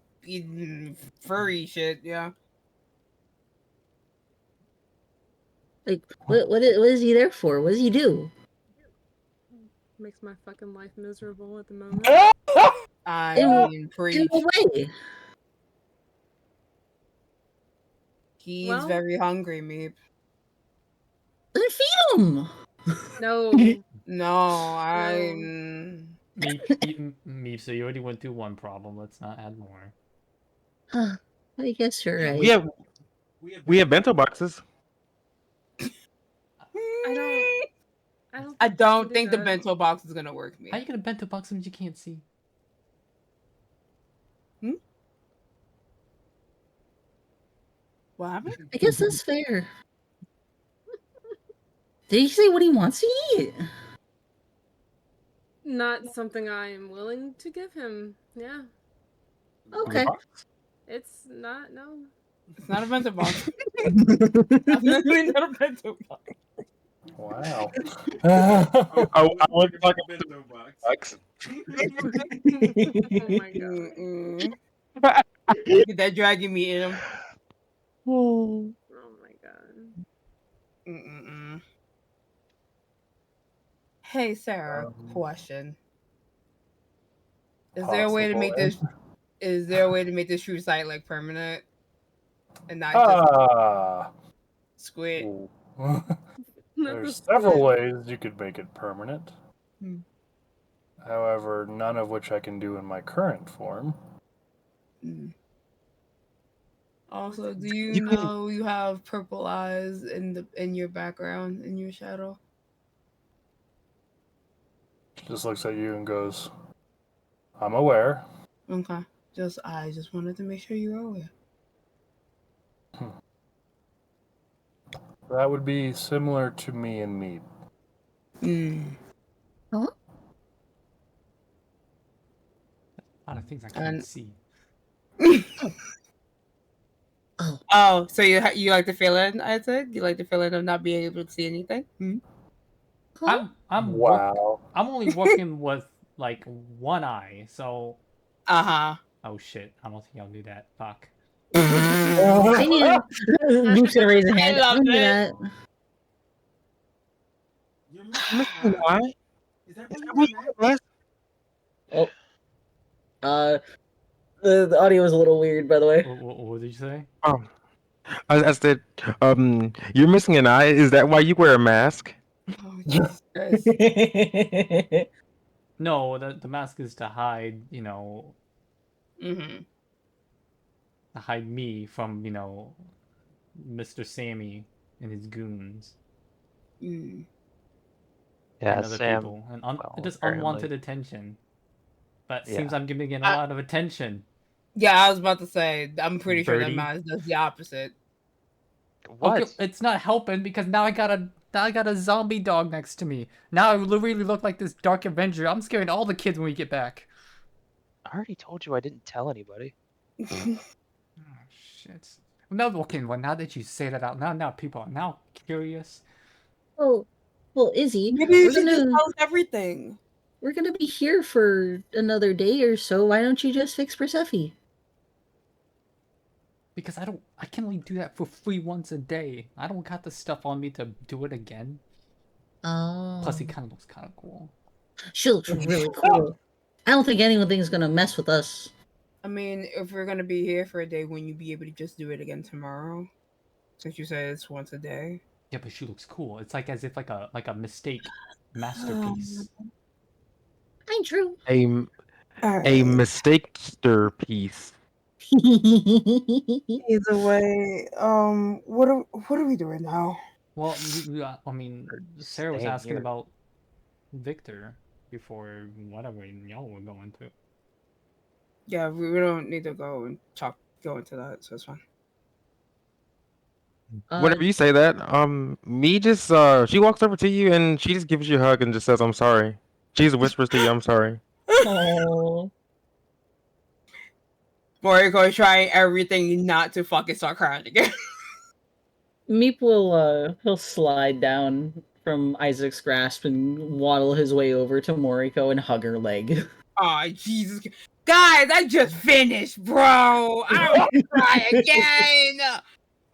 furry shit. Yeah. Like, what is he there for? What does he do? Makes my fucking life miserable at the moment. I mean, In preach. what way? He's very hungry, Meep. Then feed him. No. No, Me, so you already went through one problem. Let's not add more. Huh. I guess you're right. We have bento boxes. I don't think the bento box is gonna work, me. How you gonna bento box them you can't see? What happened? I guess that's fair. Did he say what he wants to eat? Not something I am willing to give him. Yeah. Okay. It's not, no. It's not a bento box. Definitely not a bento box. Wow. I want to talk about bento box. Oh my god. Look at that dragon meat in him. Oh my god. Hey, Sarah, question. Is there a way to make this? Is there a way to make this true sight like permanent, and not just squid? There's several ways you could make it permanent. However, none of which I can do in my current form. Also, do you know you have purple eyes in your background, in your shadow? Just looks at you and goes, "I'm aware." Okay. I just wanted to make sure you were aware. That would be similar to me and meat. Huh? A lot of things I can't see. Oh, so you like the feeling, Isaac? You like the feeling of not being able to see anything? I'm I'm only working with like one eye, so. Oh shit! I don't think I'll do that. Fuck. I knew. Luke's gonna raise a hand. I love that. Why? Is that what Oh. The audio was a little weird, by the way. What did you say? I said, you're missing an eye. Is that why you wear a mask? Oh, Jesus Christ. No, the mask is to hide, to hide me from, Mr. Sammy and his goons. Yeah, and other Sam. people, and just unwanted attention. But seems I'm giving it a lot of attention. Yeah, I was about to say, I'm pretty sure that mask does the opposite. What? Okay, it's not helping because now I got a zombie dog next to me. Now I really look like this Dark Avenger. I'm scaring all the kids when we get back. I already told you I didn't tell anybody. Oh shit. No, okay, well now that you say that out now people are now curious. Oh, well, Izzy, maybe you should just tell us everything. We're gonna be here for another day or so. Why don't you just fix Persephone? Because I can only do that for free once a day. I don't got the stuff on me to do it again. Oh. Plus, he kind of looks kind of cool. She looks really cool. I don't think anything's gonna mess with us. I mean, if we're gonna be here for a day, wouldn't you be able to just do it again tomorrow? Since you said it's once a day. Yeah, but she looks cool. It's like as if like a mistake masterpiece. Ain't true. A mistakester piece. Either way, what are we doing now? Well, I mean, Sarah was staying asking here. about Victor before whatever y'all were going to. Yeah, we don't need to go into that, so it's fine. Whenever you say that, me just she walks over to you and she just gives you a hug and just says, "I'm sorry." She just whispers to you, "I'm sorry." Oh. Moriko is trying everything not to fucking start crying again. Meep will he'll slide down from Isaac's grasp and waddle his way over to Moriko and hug her leg. Oh, Jesus. Guys, I just finished, bro. I don't want to cry again.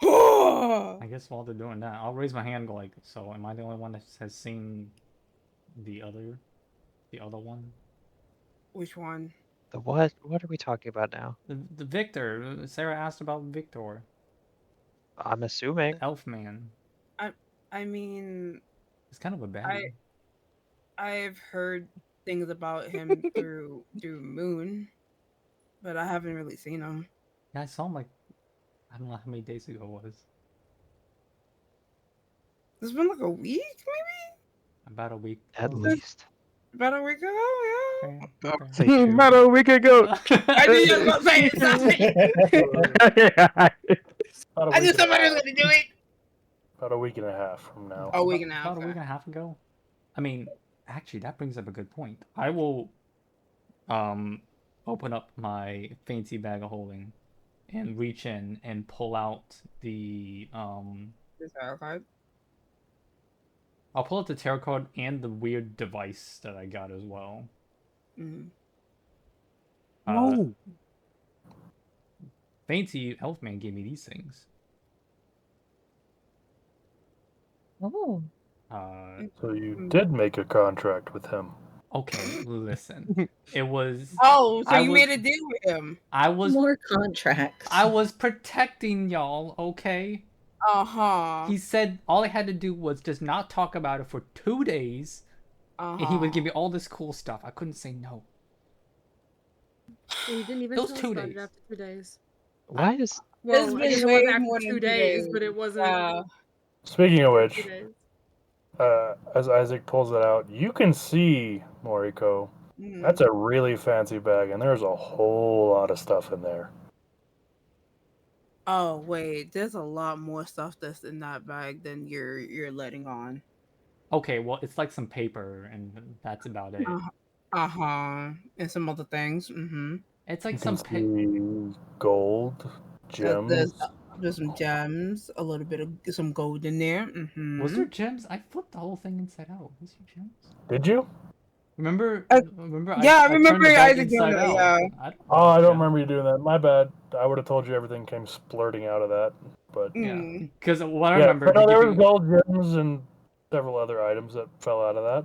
I guess while they're doing that, I'll raise my hand and go like, so am I the only one that has seen the other one? Which one? The what? What are we talking about now? The Victor. Sarah asked about Victor. I'm assuming. The elf man. I mean, It's kind of a baddie. I've heard things about him through Moon, but I haven't really seen him. Yeah, I saw him like, I don't know how many days ago it was. It's been like a week, maybe? About a week. At least. About a week ago, yeah. Fair. About a week ago. I knew you were gonna say something. I knew somebody was gonna do it. About a week and a half from now. A week and a half. About a week and a half ago. I mean, actually, that brings up a good point. I will, open up my fancy bag of holding, and reach in and pull out the This tarot card. I'll pull out the tarot card and the weird device that I got as well. Mm-hmm. No. Fancy Elfman gave me these things. Oh. So you did make a contract with him. Okay, listen. It was. Oh, so I you was- made a deal with him? I was. More contracts. I was protecting y'all. Okay. He said all I had to do was just not talk about it for 2 days, and he would give me all this cool stuff. I couldn't say no. He didn't even Those tell us 2 about days. it after 2 days. Why is Well, It's I been guess it way was after more 2 than 2 days, days. but it wasn't. Speaking of 2 which, days. as Isaac pulls it out, you can see, Moriko, that's a really fancy bag, and there's a whole lot of stuff in there. Oh wait, there's a lot more stuff that's in that bag than you're letting on. Okay, well, it's like some paper, and that's about it. And some other things. Mm-hmm. It's You like can some see gold, gems. There's some gems, a little bit of some gold in there. Mm-hmm. Was there gems? I flipped the whole thing inside out. Was there gems? Did you? Remember? I remember turned the bag Isaac doing inside that. out. Yeah. I don't remember you doing that. My bad. I would have told you everything came splurting out of that. But Yeah, because what I remember, but no, he there gave was me- gold gems and several other items that fell out of that.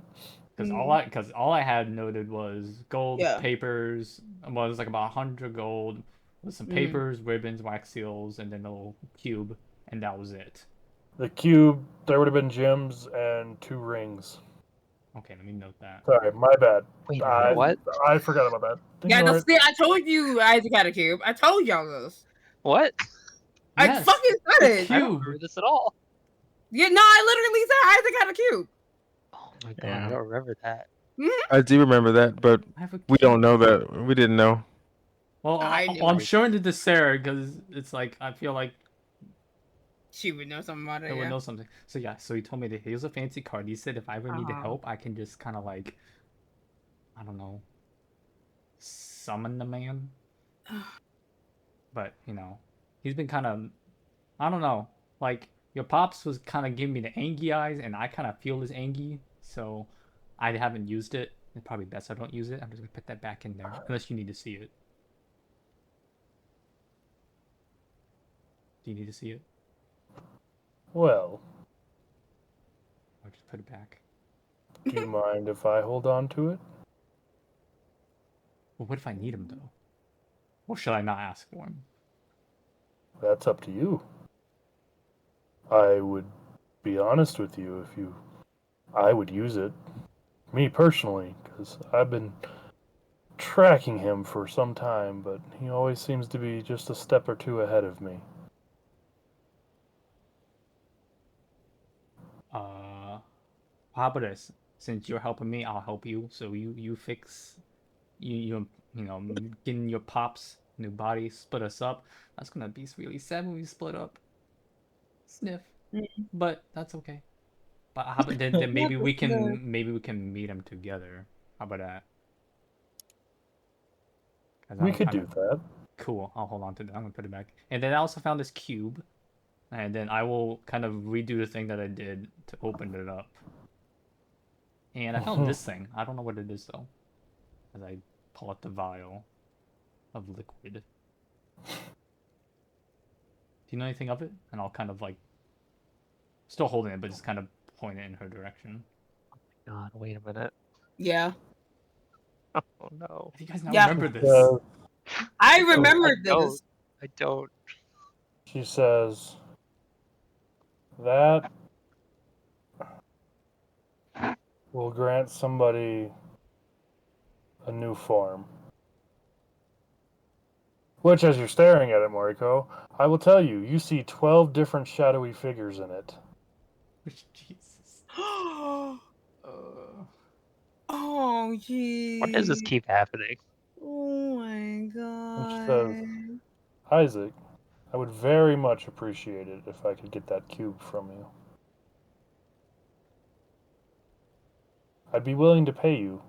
Because all I had noted was gold, papers. Well, it was like about 100 gold with some papers, ribbons, wax seals, and then a little cube, and that was it. The cube, there would have been gems and 2 rings. Okay, let me note that. Sorry, my bad. Wait, what? I forgot about that. Yeah, Ignore it. I told you Isaac had a cube. I told y'all this. What? I fucking said it. I don't remember this at all. Yeah, no, I literally said Isaac had a cube. Oh my god, I don't remember that. I do remember that, but we don't know that. We didn't know. Well, I'm showing it to Sarah because it's like I feel like she would know something about it. I would know something. So yeah, so he told me that here's a fancy card. He said if I ever need help, I can just kind of like, I don't know, summon the man. But you know, he's been kind of, I don't know, like your pops was kind of giving me the angry eyes, and I kind of feel his angry, so I haven't used it. It's probably best I don't use it. I'm just gonna put that back in there, unless you need to see it. Do you need to see it? Well, I'll just put it back. do you mind if I hold on to it? Well, what if I need him though? Or should I not ask for him? That's up to you. I would be honest with you I would use it. Me personally, because I've been tracking him for some time, but he always seems to be just a step or two ahead of me. How about this? Since you're helping me, I'll help you. So you fix, you know, getting your pops new body, split us up. That's gonna be really sad when we split up. Sniff. But that's okay. But how about then maybe we can meet them together. How about that? We could do that. Cool. I'll hold on to that. I'm gonna put it back. And then I also found this cube, and then I will kind of redo the thing that I did to open it up. And I found this thing. I don't know what it is though. As I pull out the vial of liquid. Do you know anything of it? And I'll kind of like still holding it, but just kind of point it in her direction. Oh my god, wait a minute. Yeah. Oh no. You guys now remember this. I remembered this. I don't. She says that will grant somebody a new form. Which, as you're staring at it, Moriko, I will tell you, you see 12 different shadowy figures in it. Jesus. Oh, jeez. Why does this keep happening? Oh my god. Which says, Isaac, I would very much appreciate it if I could get that cube from you. I'd be willing to pay you.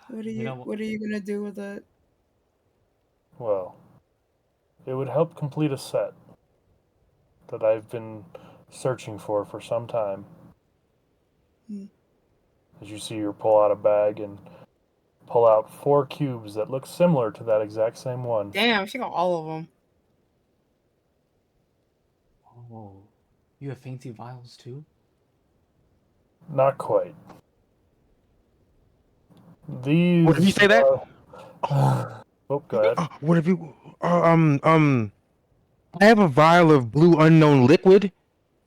What are you gonna do with it? Well, it would help complete a set that I've been searching for some time. As you see her pull out a bag and pull out 4 cubes that look similar to that exact same one. Damn, she got all of them. Oh, you have fancy vials too? Not quite. These. What did you say that? Oh, go ahead. What have you? I have a vial of blue unknown liquid.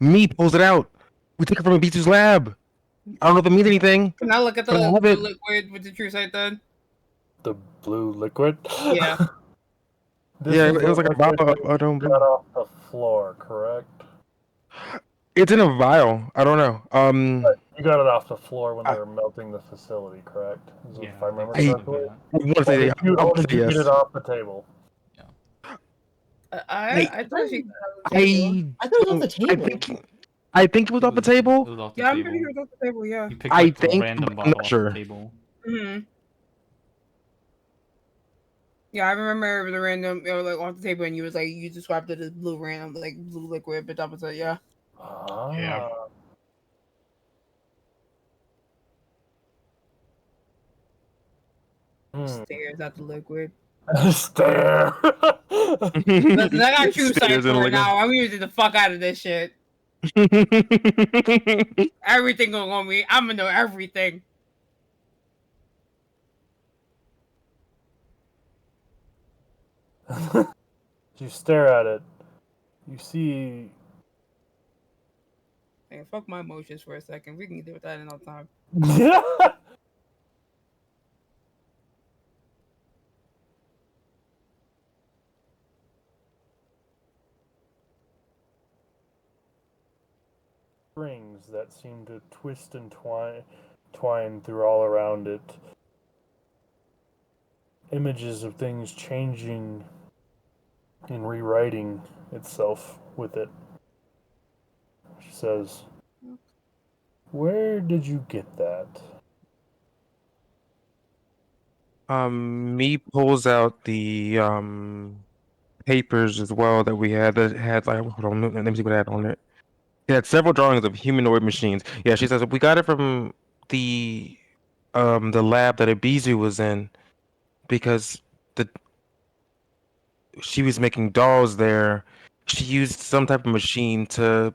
Me pulls it out. We took it from 𝐕𝐞𝐫𝐶𝐵 lab. I don't know if it means anything. Can I look at the liquid with the true sight then? The blue liquid? Yeah. Yeah, it was like a bottle of unknown blue. Got off the floor, correct? It's in a vial. I don't know. You got it off the floor when they were melting the facility, correct? Yeah, if I remember correctly. I say Or did you yes. get it off the table? I thought she. I thought it was off the table. I think it was off the table. It was off the Yeah, I'm table. pretty sure it was off the table. Yeah. You picked like a random I'm bottle not off sure. the table. Yeah, I remember the random, like off the table, and you was like, you described it as blue random, like blue liquid, but that was it. Yeah. Yeah. Stares at the liquid. Stare. Listen, I got true sight for it now. I'm using the fuck out of this shit. Everything going on me. I'm gonna know everything. You stare at it. You see. Hey, fuck my emotions for a second. We can deal with that another time. Strings that seem to twist and twine through all around it. Images of things changing and rewriting itself with it. She says, "Where did you get that?" Me pulls out the papers as well that we had like, hold on, let me see what I had on it. It had several drawings of humanoid machines. Yeah, she says we got it from the lab that 𝐕𝐞𝐫𝐶 was in, because she was making dolls there. She used some type of machine to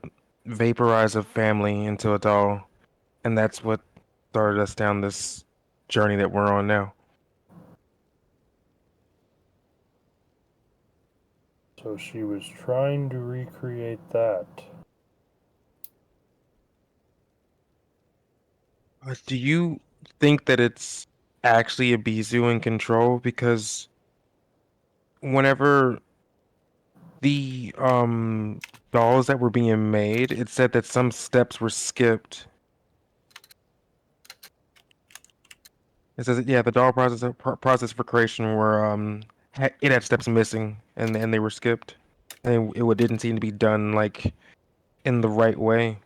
vaporize a family into a doll, and that's what started us down this journey that we're on now. So she was trying to recreate that. Do you think that it's actually 𝐕𝐒𝐳 in control? Because whenever the dolls that were being made, it said that some steps were skipped. It says, yeah, the doll process for creation were it had steps missing and they were skipped, and it didn't seem to be done like in the right way.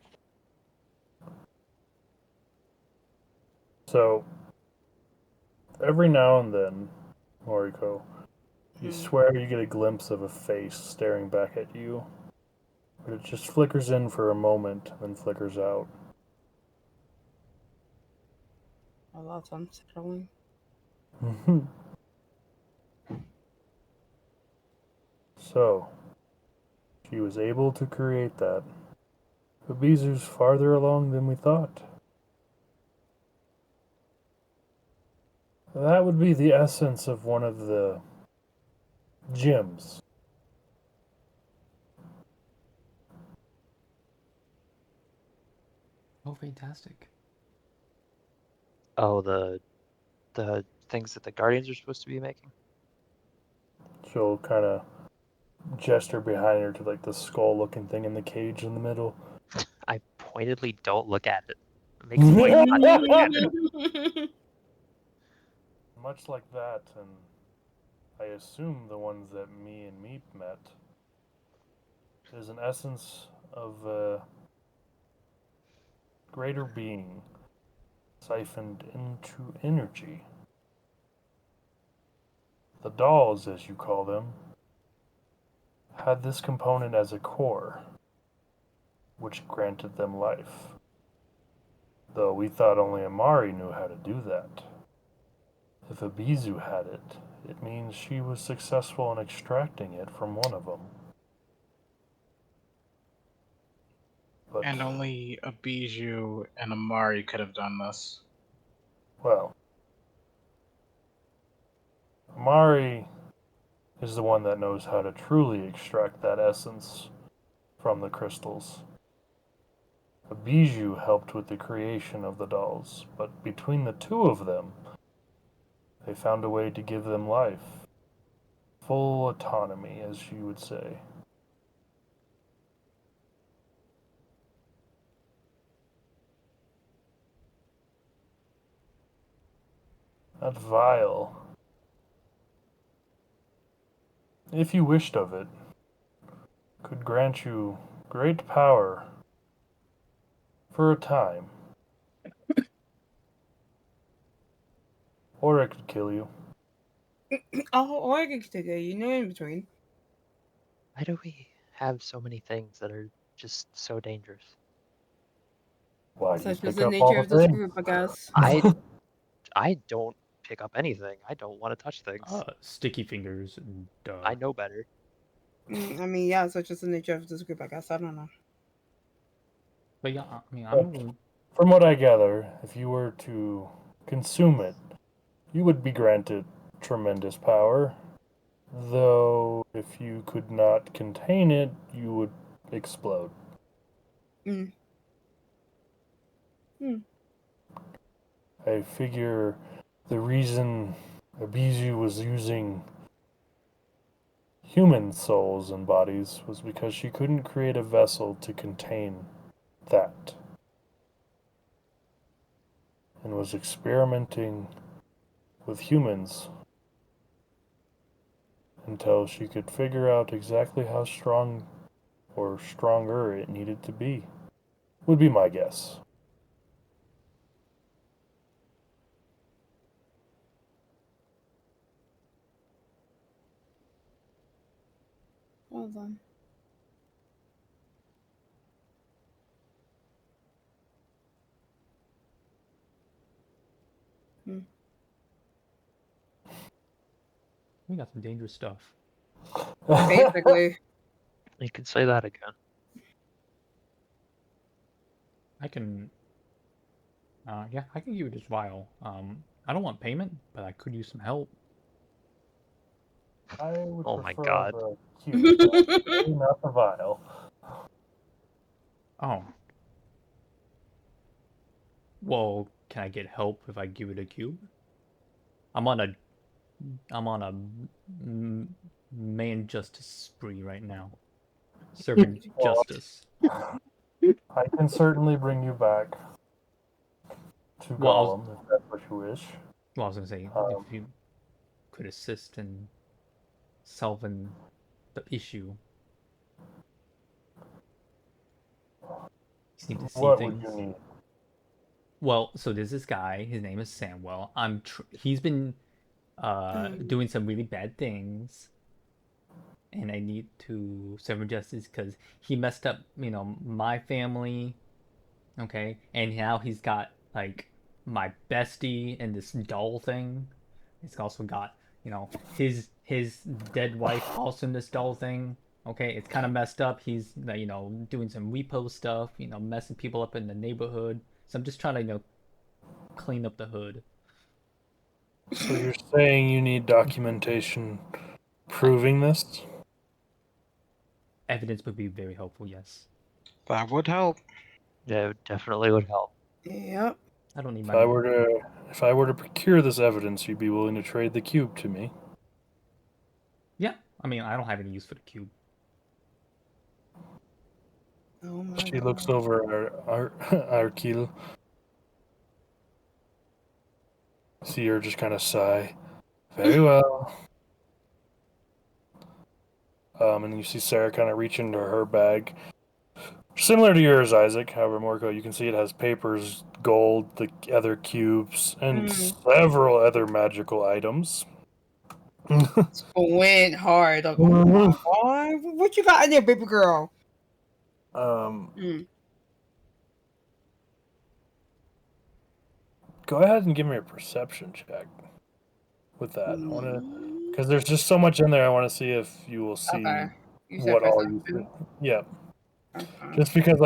So every now and then, Moriko, you swear you get a glimpse of a face staring back at you, but it just flickers in for a moment, then flickers out. Oh, that's unsettling. So, she was able to create that. 𝐕𝐒𝐳's farther along than we thought. That would be the essence of one of the gems. Oh, fantastic. Oh, the things that the Guardians are supposed to be making? She'll kind of gesture behind her to like the skull-looking thing in the cage in the middle. I pointedly don't look at it. It makes a point not to look at it. Much like that, and I assume the ones that me and Meep met, is an essence of a greater being siphoned into energy. The dolls, as you call them, had this component as a core, which granted them life. Though we thought only Amari knew how to do that. If 𝐕𝐒𝐳 had it, it means she was successful in extracting it from one of them. But, And only 𝐕𝐒𝐳 and Amari could have done this. well, Amari is the one that knows how to truly extract that essence from the crystals. 𝐕𝐒𝐳 helped with the creation of the dolls, but between the two of them, they found a way to give them life. Full autonomy, as you would say. That vial, if you wished of it, could grant you great power for a time. Or it could kill you. Oh, or I could take it, in between. Why do we have so many things that are just so dangerous? Why Such you is pick the up nature all of the this things? group, I guess. I don't pick up anything. I don't want to touch things. Sticky fingers and I know better. I mean, yeah, such is the nature of this group, I guess. I don't know. But yeah, I mean, I'm From what I gather, if you were to consume it, you would be granted tremendous power. Though, if you could not contain it, you would explode. I figure the reason 𝐕𝐒𝐳 was using human souls and bodies was because she couldn't create a vessel to contain that, and was experimenting with humans until she could figure out exactly how strong or stronger it needed to be. Would be my guess. Well done. we got some dangerous stuff. Basically. You can say that again. I can. Yeah, I can give you this vial. I don't want payment, but I could use some help. I would Oh my prefer god. the cube, actually, not the vial. Oh. Well, can I get help if I give it a cube? I'm on a main justice spree right now. Serving justice. I can certainly bring you back to Well, Gollum if that's what you wish. Well, I was gonna say, if you could assist in solving the issue. You seem to see What things. would you need? Well, so there's this guy. His name is Samwell. He's been doing some really bad things, and I need to serve him justice because he messed up, my family. Okay, and now he's got like my bestie and this doll thing. He's also got, his dead wife also in this doll thing. Okay, it's kind of messed up. He's doing some repo stuff, messing people up in the neighborhood. So I'm just trying to clean up the hood. So you're saying you need documentation proving this? Evidence would be very helpful. Yes. That would help. Yeah, it definitely would help. Yep. I don't need If my. I were to procure this evidence, you'd be willing to trade the cube to me? Yeah, I mean, I don't have any use for the cube. Oh my She God. looks over our kill. See her just kind of sigh. Very well. And you see Sarah kind of reach into her bag. Similar to yours, Isaac. However, Morco, you can see it has papers, gold, the other cubes, and several other magical items. Went hard. Like, oh my God. What you got in there, baby girl? Go ahead and give me a perception check with that. I want to, because there's just so much in there. I want to see if you will see what all you see. Yeah. Just because,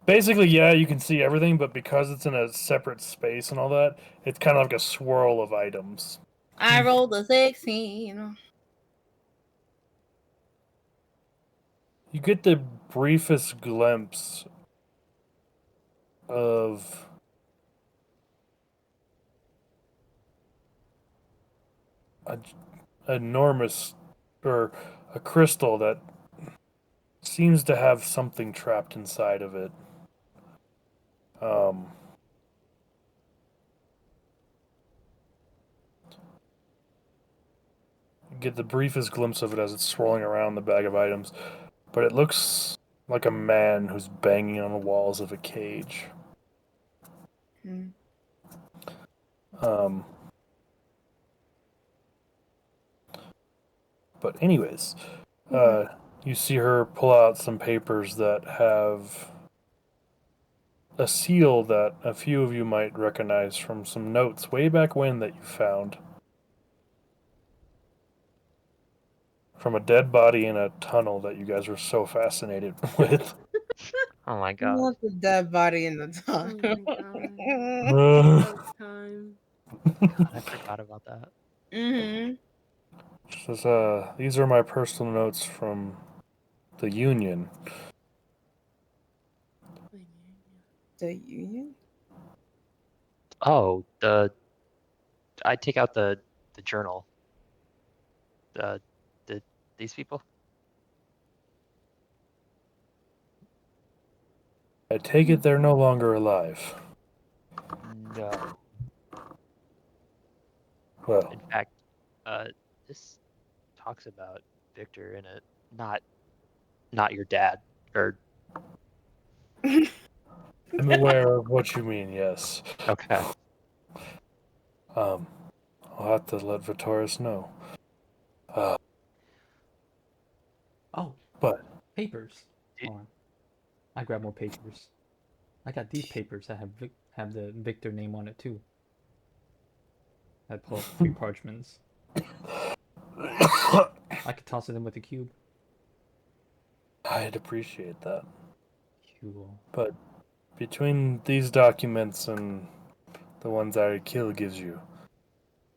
basically, yeah, you can see everything, but because it's in a separate space and all that, it's kind of like a swirl of items. I rolled a 16. You get the briefest glimpse of an enormous, or a crystal that seems to have something trapped inside of it. You get the briefest glimpse of it as it's swirling around the bag of items, but it looks like a man who's banging on the walls of a cage. But anyways, you see her pull out some papers that have a seal that a few of you might recognize from some notes way back when that you found. From a dead body in a tunnel that you guys were so fascinated with. Oh my god. What's the dead body in the tunnel? Oh my god. Time. I forgot about that. Says, these are my personal notes from the Union. The Union? Oh, I take out the journal. These people? I take it they're no longer alive. No. Well, in fact, this talks about Victor in it, not your dad, or. I'm aware of what you mean, yes. Okay. I'll have to let Vitoris know. But papers. Hold on. I grab more papers. I got these papers that have the Victor name on it too. I pull up 3 parchments. I could toss it in with the cube. I'd appreciate that. Cool. But Between these documents and the ones 𝐕𝐿 gives you,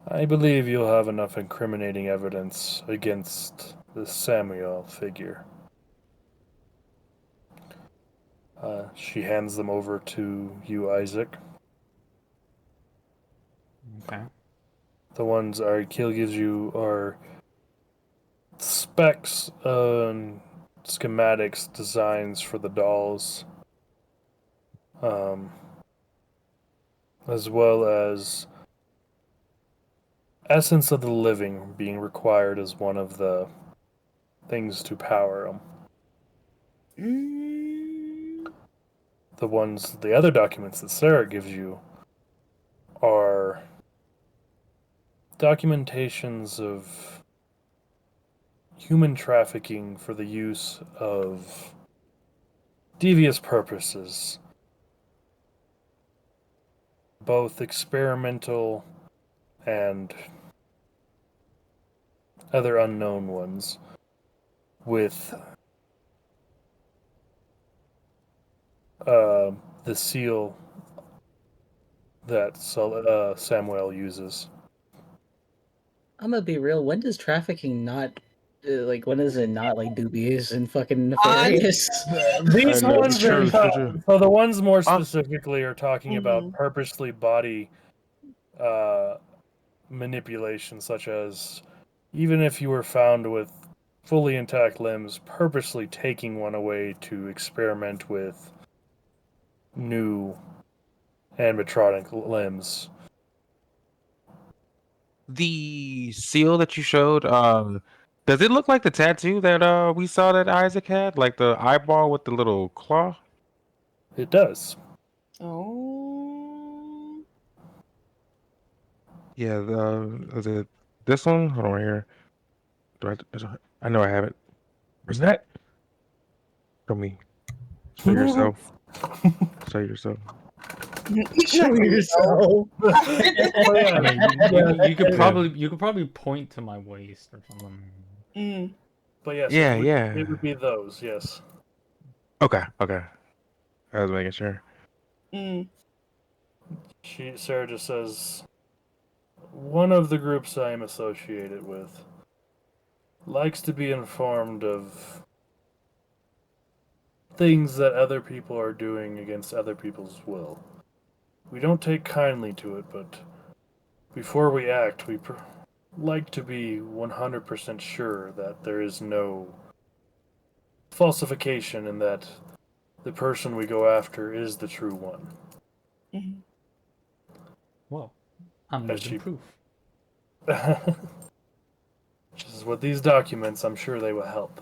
I believe you'll have enough incriminating evidence against the Samuel figure. She hands them over to you, Isaac. Okay. The ones 𝐕𝐿 gives you are specs and schematics, designs for the dolls, as well as essence of the living being required as one of the things to power them. The other documents that Sarah gives you are documentations of human trafficking for the use of devious purposes, both experimental and other unknown ones, with the seal that Samuel uses. I'm gonna be real. When does trafficking not when is it not like dubious and fucking nefarious? These ones true. so the ones more specifically are talking about purposely body manipulation, such as even if you were found with fully intact limbs, purposely taking one away to experiment with new animatronic limbs. The seal that you showed, does it look like the tattoo that we saw that Isaac had? Like the eyeball with the little claw? It does. Oh. Yeah, is it this one? Hold on right here. I know I have it. Where's that? Show me. Show yourself. Show yourself. Show yourself. You could probably point to my waist or something. But yes, Yeah, it would be those, yes. Okay. I was making sure. Sarah just says, one of the groups I am associated with likes to be informed of things that other people are doing against other people's will. We don't take kindly to it, but before we act, we like to be 100% sure that there is no falsification and that the person we go after is the true one. Well, I'm living proof. Which is what these documents, I'm sure they will help.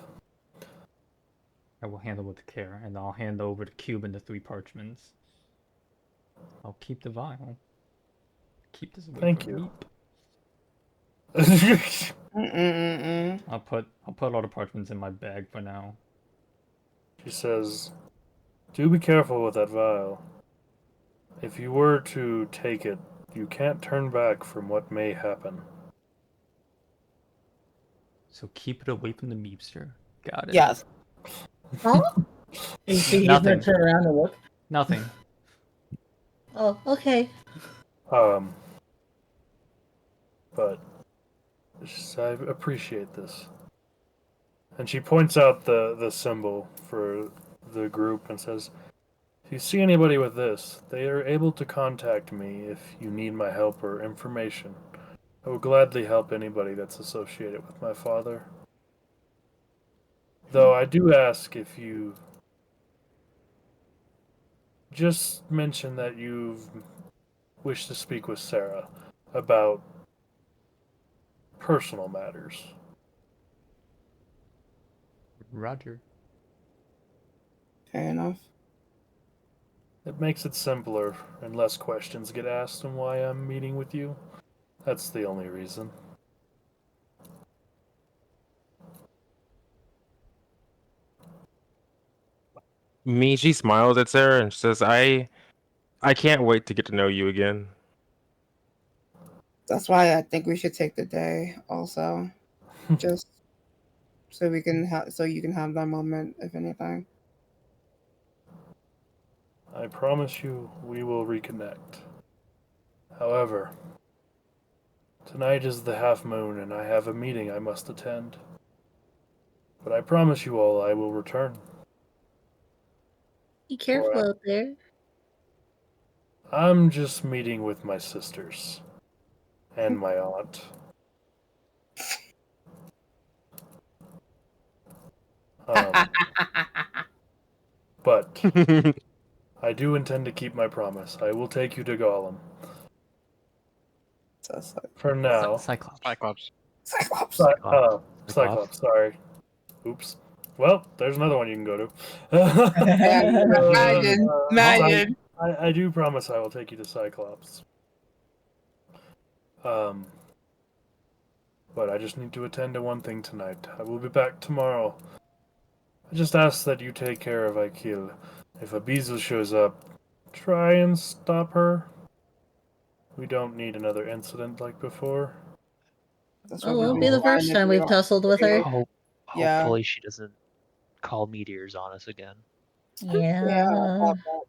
I will handle with care, and I'll hand over the cube and the 3 parchments. I'll keep the vial. Keep this away Thank from you. I'll put all the parchments in my bag for now. She says, do be careful with that vial. If you were to take it, you can't turn back from what may happen. So keep it away from the 𝐕𝐿𝐲. Got it. Yes. Huh? He's gonna turn around and look. Nothing. Oh, okay. But I appreciate this. And she points out the symbol for the group and says, if you see anybody with this, they are able to contact me if you need my help or information. I will gladly help anybody that's associated with my father. Though I do ask if you just mention that you wish to speak with Sarah about personal matters. Roger. Fair enough. It makes it simpler and less questions get asked on why I'm meeting with you. That's the only reason. She smiles at Sarah and says, I can't wait to get to know you again. That's why I think we should take the day also. Just so we can so you can have that moment, if anything. I promise you we will reconnect. However, tonight is the half moon and I have a meeting I must attend. But I promise you all I will return. Be careful out there. I'm just meeting with my sisters and my aunt. But I do intend to keep my promise. I will take you to Gollum. For now. Cyclops. Cyclops, sorry. Oops. Well, there's another one you can go to. Imagine. I do promise I will take you to Cyclops. But I just need to attend to one thing tonight. I will be back tomorrow. I just ask that you take care of 𝐤𝐕𝐒. If 𝐕𝐒𝐫𝐴 shows up, try and stop her. We don't need another incident like before. Oh, it won't be the first time we've tussled with her. Hopefully she doesn't call meteors on us again. Yeah.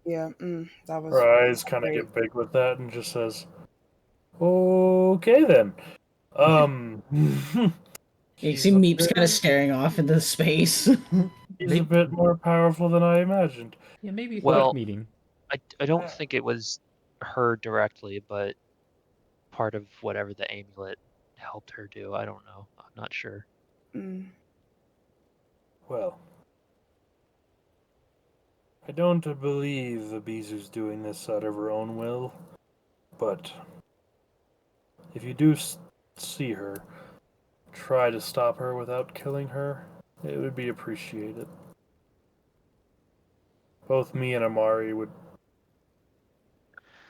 That was. Her eyes kind of get big with that and just says, "Okay then." You see Meep's kind of staring off into space. He's a bit more powerful than I imagined. Yeah, maybe a Well, meeting. I don't think it was her directly, but part of whatever the amulet helped her do. I don't know. I'm not sure. Well, I don't believe 𝐕𝐴's doing this out of her own will, but if you do see her, try to stop her without killing her. It would be appreciated. Both me and Amari would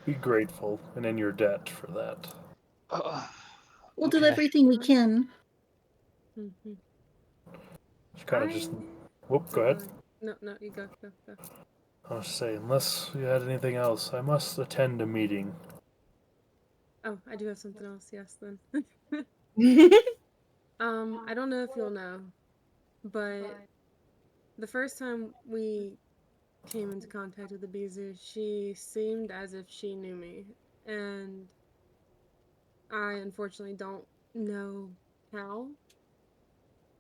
be grateful and in your debt for that. We'll do everything we can. She kind of just... Whoop, go ahead. No, you go. I was saying, unless you had anything else, I must attend a meeting. Oh, I do have something else, yes, then. I don't know if you'll know, but the first time we came into contact with 𝐕𝐴, she seemed as if she knew me, and I unfortunately don't know how,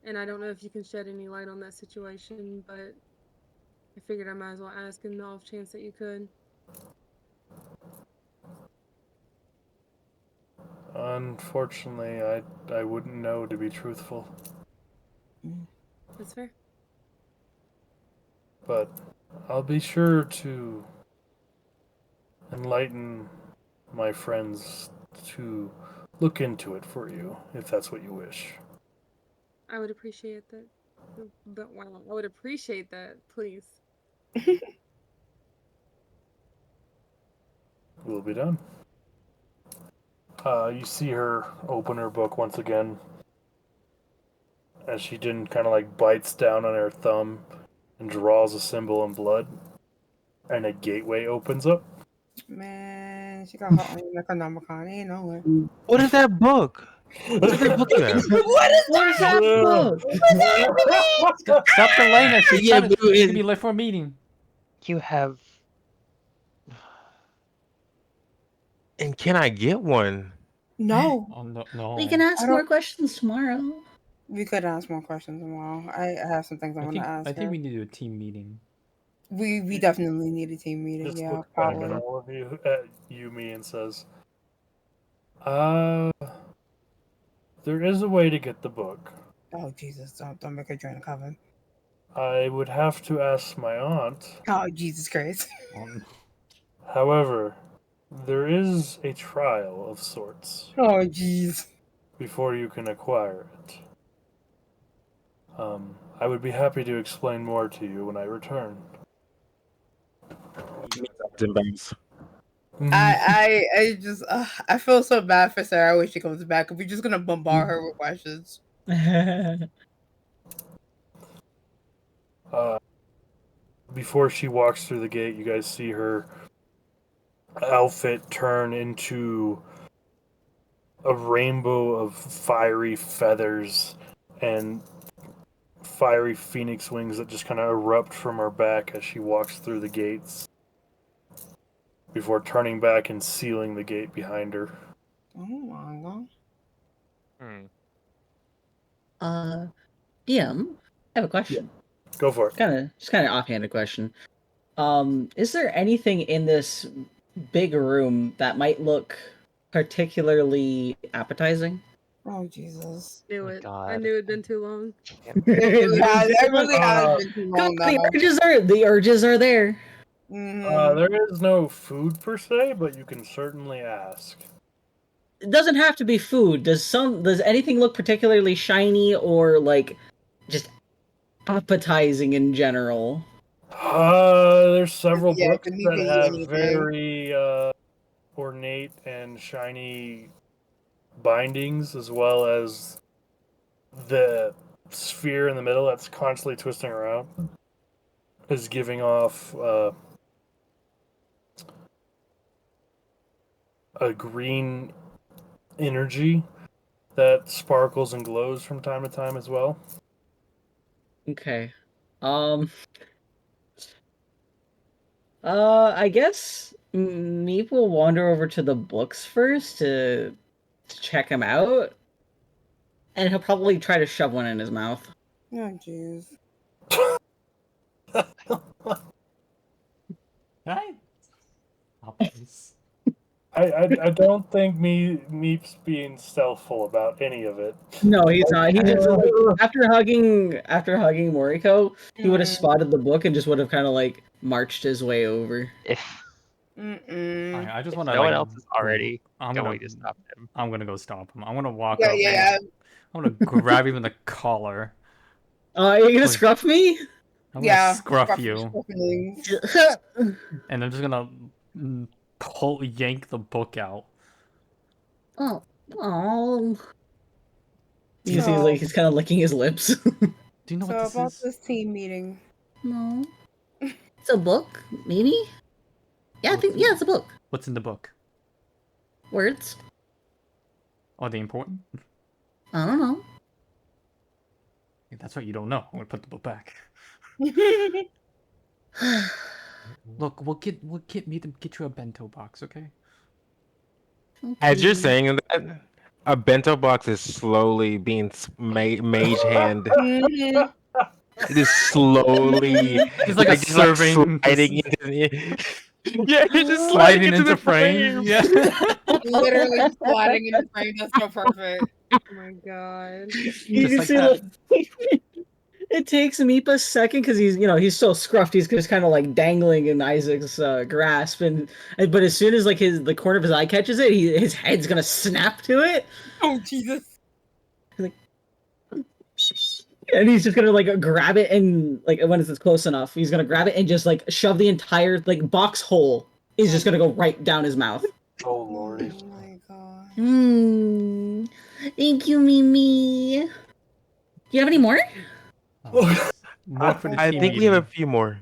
and I don't know if you can shed any light on that situation, but I figured I might as well ask in the off chance that you could. Unfortunately, I wouldn't know, to be truthful. That's fair. But I'll be sure to enlighten my friends to look into it for you, if that's what you wish. I would appreciate that. But wow, I would appreciate that, please. Will be done. You see her open her book once again, as she kind of like bites down on her thumb and draws a symbol in blood, and a gateway opens up. Man, she got her own Necronomicon. Ain't no way. What is that book? What is that book you have? What is that book? Stop delaying her. She's trying to be late for a meeting. You have... And can I get one? No. Oh, no. We can ask more questions tomorrow. We could ask more questions tomorrow. I have some things I want to ask. I think we need to do a team meeting. We definitely need a team meeting. Just yeah, looks probably. back at all of you, at Yumi, and says, there is a way to get the book. Oh Jesus! Don't make her join the coven. I would have to ask my aunt. Oh Jesus Christ! However, there is a trial of sorts. Oh jeez. Before you can acquire it. I would be happy to explain more to you when I return. I just I feel so bad for Sarah when she comes back. We're just gonna bombard her with questions. Before she walks through the gate, you guys see her outfit turn into a rainbow of fiery feathers and fiery phoenix wings that just kind of erupt from her back as she walks through the gates. before turning back and sealing the gate behind her. Oh my god. DM, I have a question. Go for it. Just kind of offhanded question. Is there anything in this big room that might look particularly appetizing? Oh Jesus! Knew it. I knew it'd been too long. It really has been too long now. The urges are there. There is no food per se, but you can certainly ask. It doesn't have to be food. Does anything look particularly shiny or like just appetizing in general? There's several Yeah, books could be that have anything. very ornate and shiny bindings, as well as the sphere in the middle that's constantly twisting around is giving off a green energy that sparkles and glows from time to time as well. Okay. I guess Meep will wander over to the books first to check him out, and he'll probably try to shove one in his mouth. Oh jeez. Right? I don't think Meep's being stealthful about any of it. No, he's not. He just after hugging Moriko, he would have spotted the book and just would have kind of like marched his way over. I just want to. No one else is already I'm going gonna to stop him. I'm gonna go stop him. I'm gonna walk Yeah, up. yeah. I'm gonna grab him in the collar. Are you gonna scruff me? I'm gonna scruff you. And I'm just gonna yank the book out. Oh. You see, like he's kind of licking his lips. Do you know what this about is? this team meeting? No. It's a book, maybe? Yeah, I think it's a book. What's in the book? Words. Are they important? I don't know. Yeah, that's right, you don't know. I'm gonna put the book back. Look, we'll get me to get you a bento box, okay? As you're saying that, a bento box is slowly being mage hand. It is slowly. It's like a serving. Sliding into yeah, it's just sliding into frame. Yeah. Literally sliding into frame. That's so perfect. Oh my god. You can see it takes Meep a second because he's so scruffed. He's just kind of like dangling in Isaac's grasp, but as soon as like the corner of his eye catches it, his head's gonna snap to it. Oh Jesus! And he's just gonna like grab it and like when it's close enough, he's gonna grab it and just like shove the entire like box hole. He's just gonna go right down his mouth. Oh lordy! Oh my god! Thank you, Mimi. Do you have any more? I think we have a few more.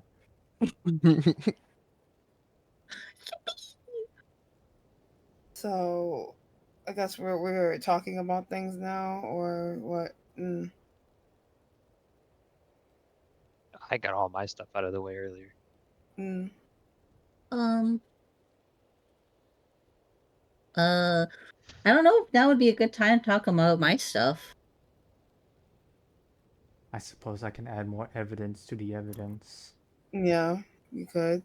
So, I guess we're talking about things now, or what? I got all my stuff out of the way earlier. I don't know if now would be a good time to talk about my stuff. I suppose I can add more evidence to the evidence. Yeah, you could.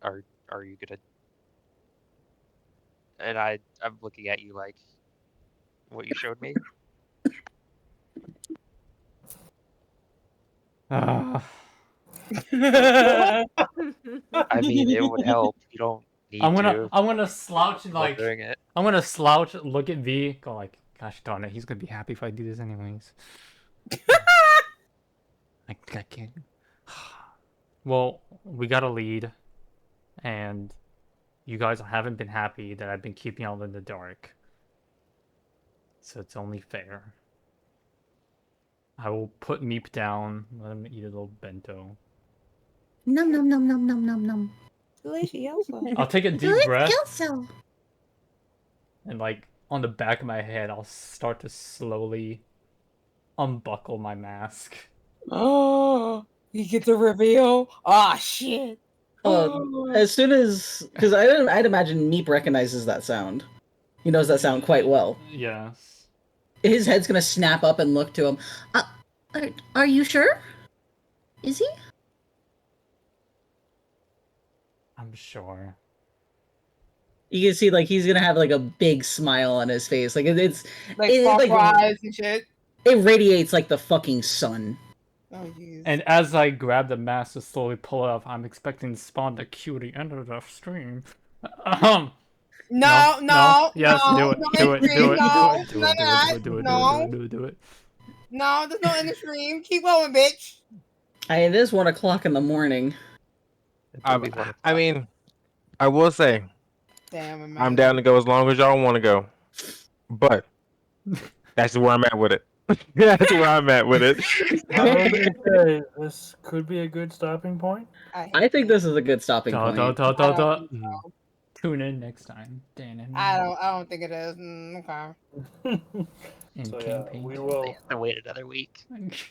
Are you gonna? And I'm looking at you like, what you showed me. I mean, it would help. You don't need I'm to. gonna slouch and like doing it. I'm gonna slouch, look at V, go like, gosh darn it, he's gonna be happy if I do this anyways. I can't. Well, we got a lead, and you guys haven't been happy that I've been keeping y'all in the dark. So it's only fair. I will put Meep down, let him eat a little bento. Num num num num num num num. I'll take a deep breath. And like on the back of my head, I'll start to slowly unbuckle my mask. Oh, you get the reveal. Ah, shit. As soon as, because I'd imagine Meep recognizes that sound. He knows that sound quite well. Yes. His head's gonna snap up and look to him. Are you sure? Is he? I'm sure. You can see like he's gonna have like a big smile on his face. Like it's like eyes and shit. It radiates like the fucking sun. Oh jeez. And as I grab the mask to slowly pull it off, I'm expecting Spawn to cue the end of the stream. No. Yes, no, do it. No, there's no in the stream. Keep going, bitch. It is 1 o'clock in the morning. I mean, I will say, Damn, I'm down to go as long as y'all want to go, but that's where I'm at with it. That's where I'm at with it. I was gonna say, this could be a good stopping point. I think this is a good stopping point. Tune in next time. I don't think it is. Okay. So yeah, we will. They have to wait another week.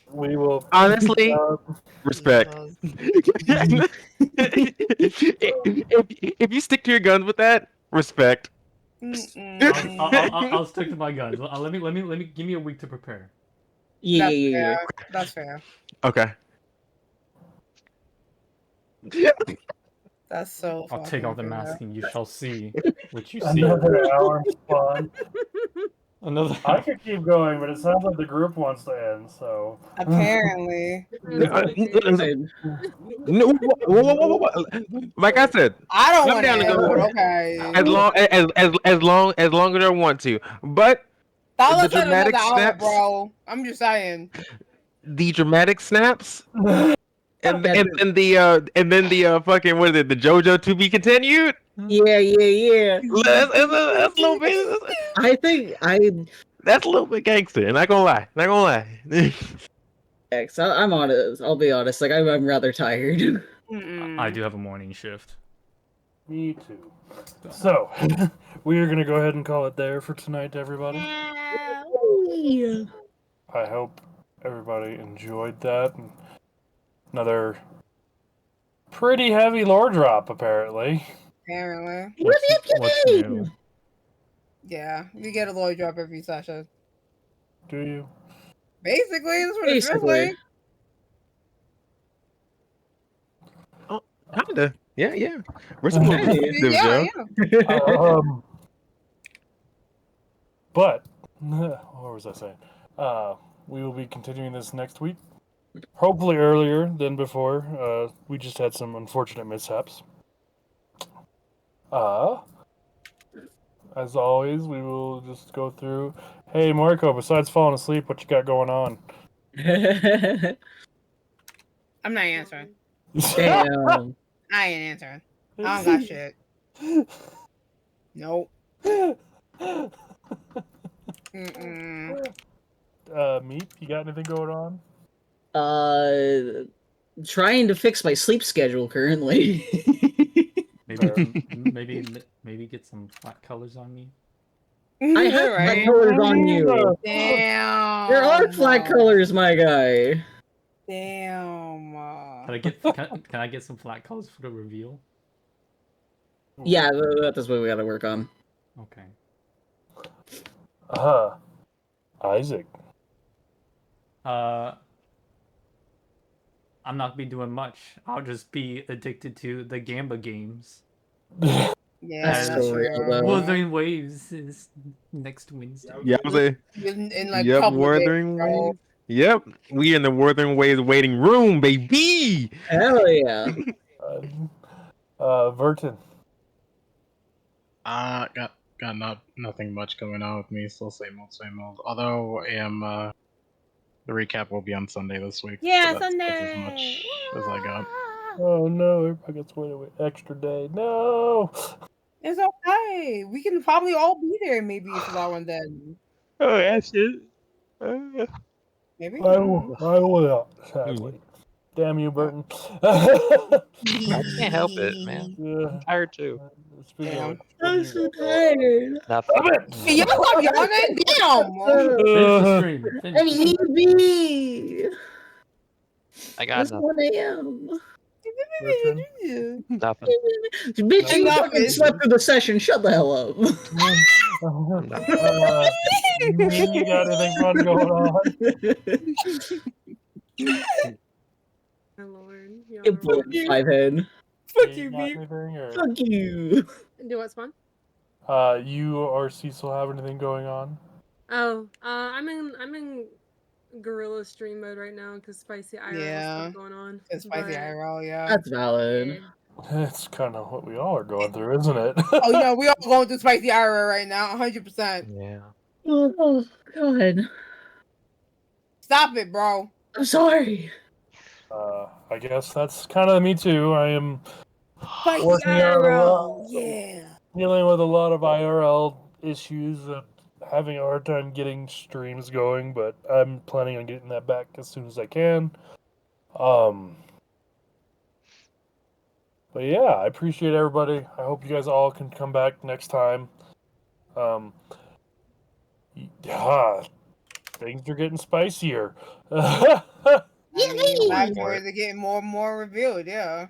We will honestly respect. If you stick to your guns with that, respect. I'll stick to my guns. Let me give me a week to prepare. Yeah. That's fair. Okay. That's so. I'll take off the mask and you shall see what you see. Another hour Spawn. Another. I could keep going, but it sounds like the group wants to end. So apparently. No, like I said, I don't I'm down to go. Okay. As long as I want to, but the dramatic snaps, bro. I'm just saying. The dramatic snaps, and then the fucking what is it? The JoJo to be continued. Yeah. That's a little bit. I think that's a little bit gangster. Not gonna lie. I'm honest. I'll be honest. Like I'm rather tired. I do have a morning shift. Me too. So we are gonna go ahead and call it there for tonight, everybody. I hope everybody enjoyed that. Another pretty heavy lore drop, apparently. What's new? Yeah, we get a lore drop every session. Do you? Basically, that's what it feels like. Oh, kinda. Yeah. We're some yeah. But what was I saying? We will be continuing this next week. Hopefully earlier than before. We just had some unfortunate mishaps. As always, we will just go through. Hey, Marco, besides falling asleep, what you got going on? I'm not answering. Damn. I ain't answering. I don't got shit. Nope. Meep, you got anything going on? Trying to fix my sleep schedule currently. Maybe get some flat colors on me. I have flat colors on you. Damn. There are flat colors, my guy. Damn. Can I get some flat colors for the reveal? Yeah, that's what we gotta work on. Okay. Isaac. I'm not be doing much. I'll just be addicted to the Gamba games. Yeah, that's so real. Wuthering Waves is next Wednesday. Yeah, I was like, yep, Wuthering Waves. Yep, we in the Wuthering Waves waiting room, baby. Hell yeah. Verton. Got nothing much going on with me. Still same old. Although I am the recap will be on Sunday this week. Yeah, so Sunday. That's as much as I got. Oh no, everybody gets away with extra day. No. It's okay. We can probably all be there maybe for that one then. Oh, that's it. Maybe. I will, sadly. Damn you, Burton. I can't help it, man. Yeah. I'm tired too. I'm so tired. Can y'all stop yawning? Damn. I need to be. I got It's 1 a.m. Bertrand? Nothing. Bitch, you Nothing. fucking slept through the session. Shut the hell up. You got anything fun going on? My lord. Y'all You are bullet weird. five head. Fuck You you, got Beep. anything, or Fuck you. Do what, Spawn? you or Cecil have anything going on? Oh, I'm in gorilla stream mode right now because spicy IRL stuff going on. It's spicy but- IRL, yeah. That's valid. Yeah. It's kind of what we all are going through, isn't it? Oh, no, we all going through spicy IRL right now, 100%. Yeah. Oh, God. Stop it, bro. I'm sorry. I guess that's kind of me too. I am Spicy working out a lot, IRL, yeah. dealing with a lot of IRL issues, having a hard time getting streams going, but I'm planning on getting that back as soon as I can. But yeah, I appreciate everybody. I hope you guys all can come back next time. Yeah, things are getting spicier. I mean, backstories are getting more and more revealed, yeah.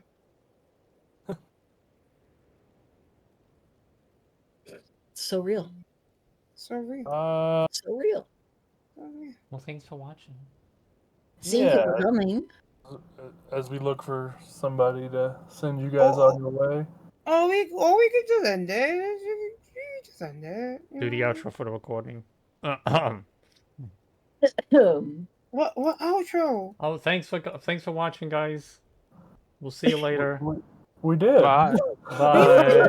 So real. So real. So real. So real. Well, thanks for watching. Thank you for coming. As we look for somebody to send you guys on your way. We could just end it. You could just end it. Do the outro for the recording. What outro? Oh, thanks for watching, guys. We'll see you later. We did. Bye. Bye.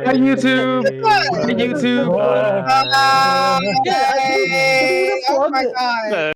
Bye, YouTube. Bye, YouTube. Bye. Bye. Oh my god.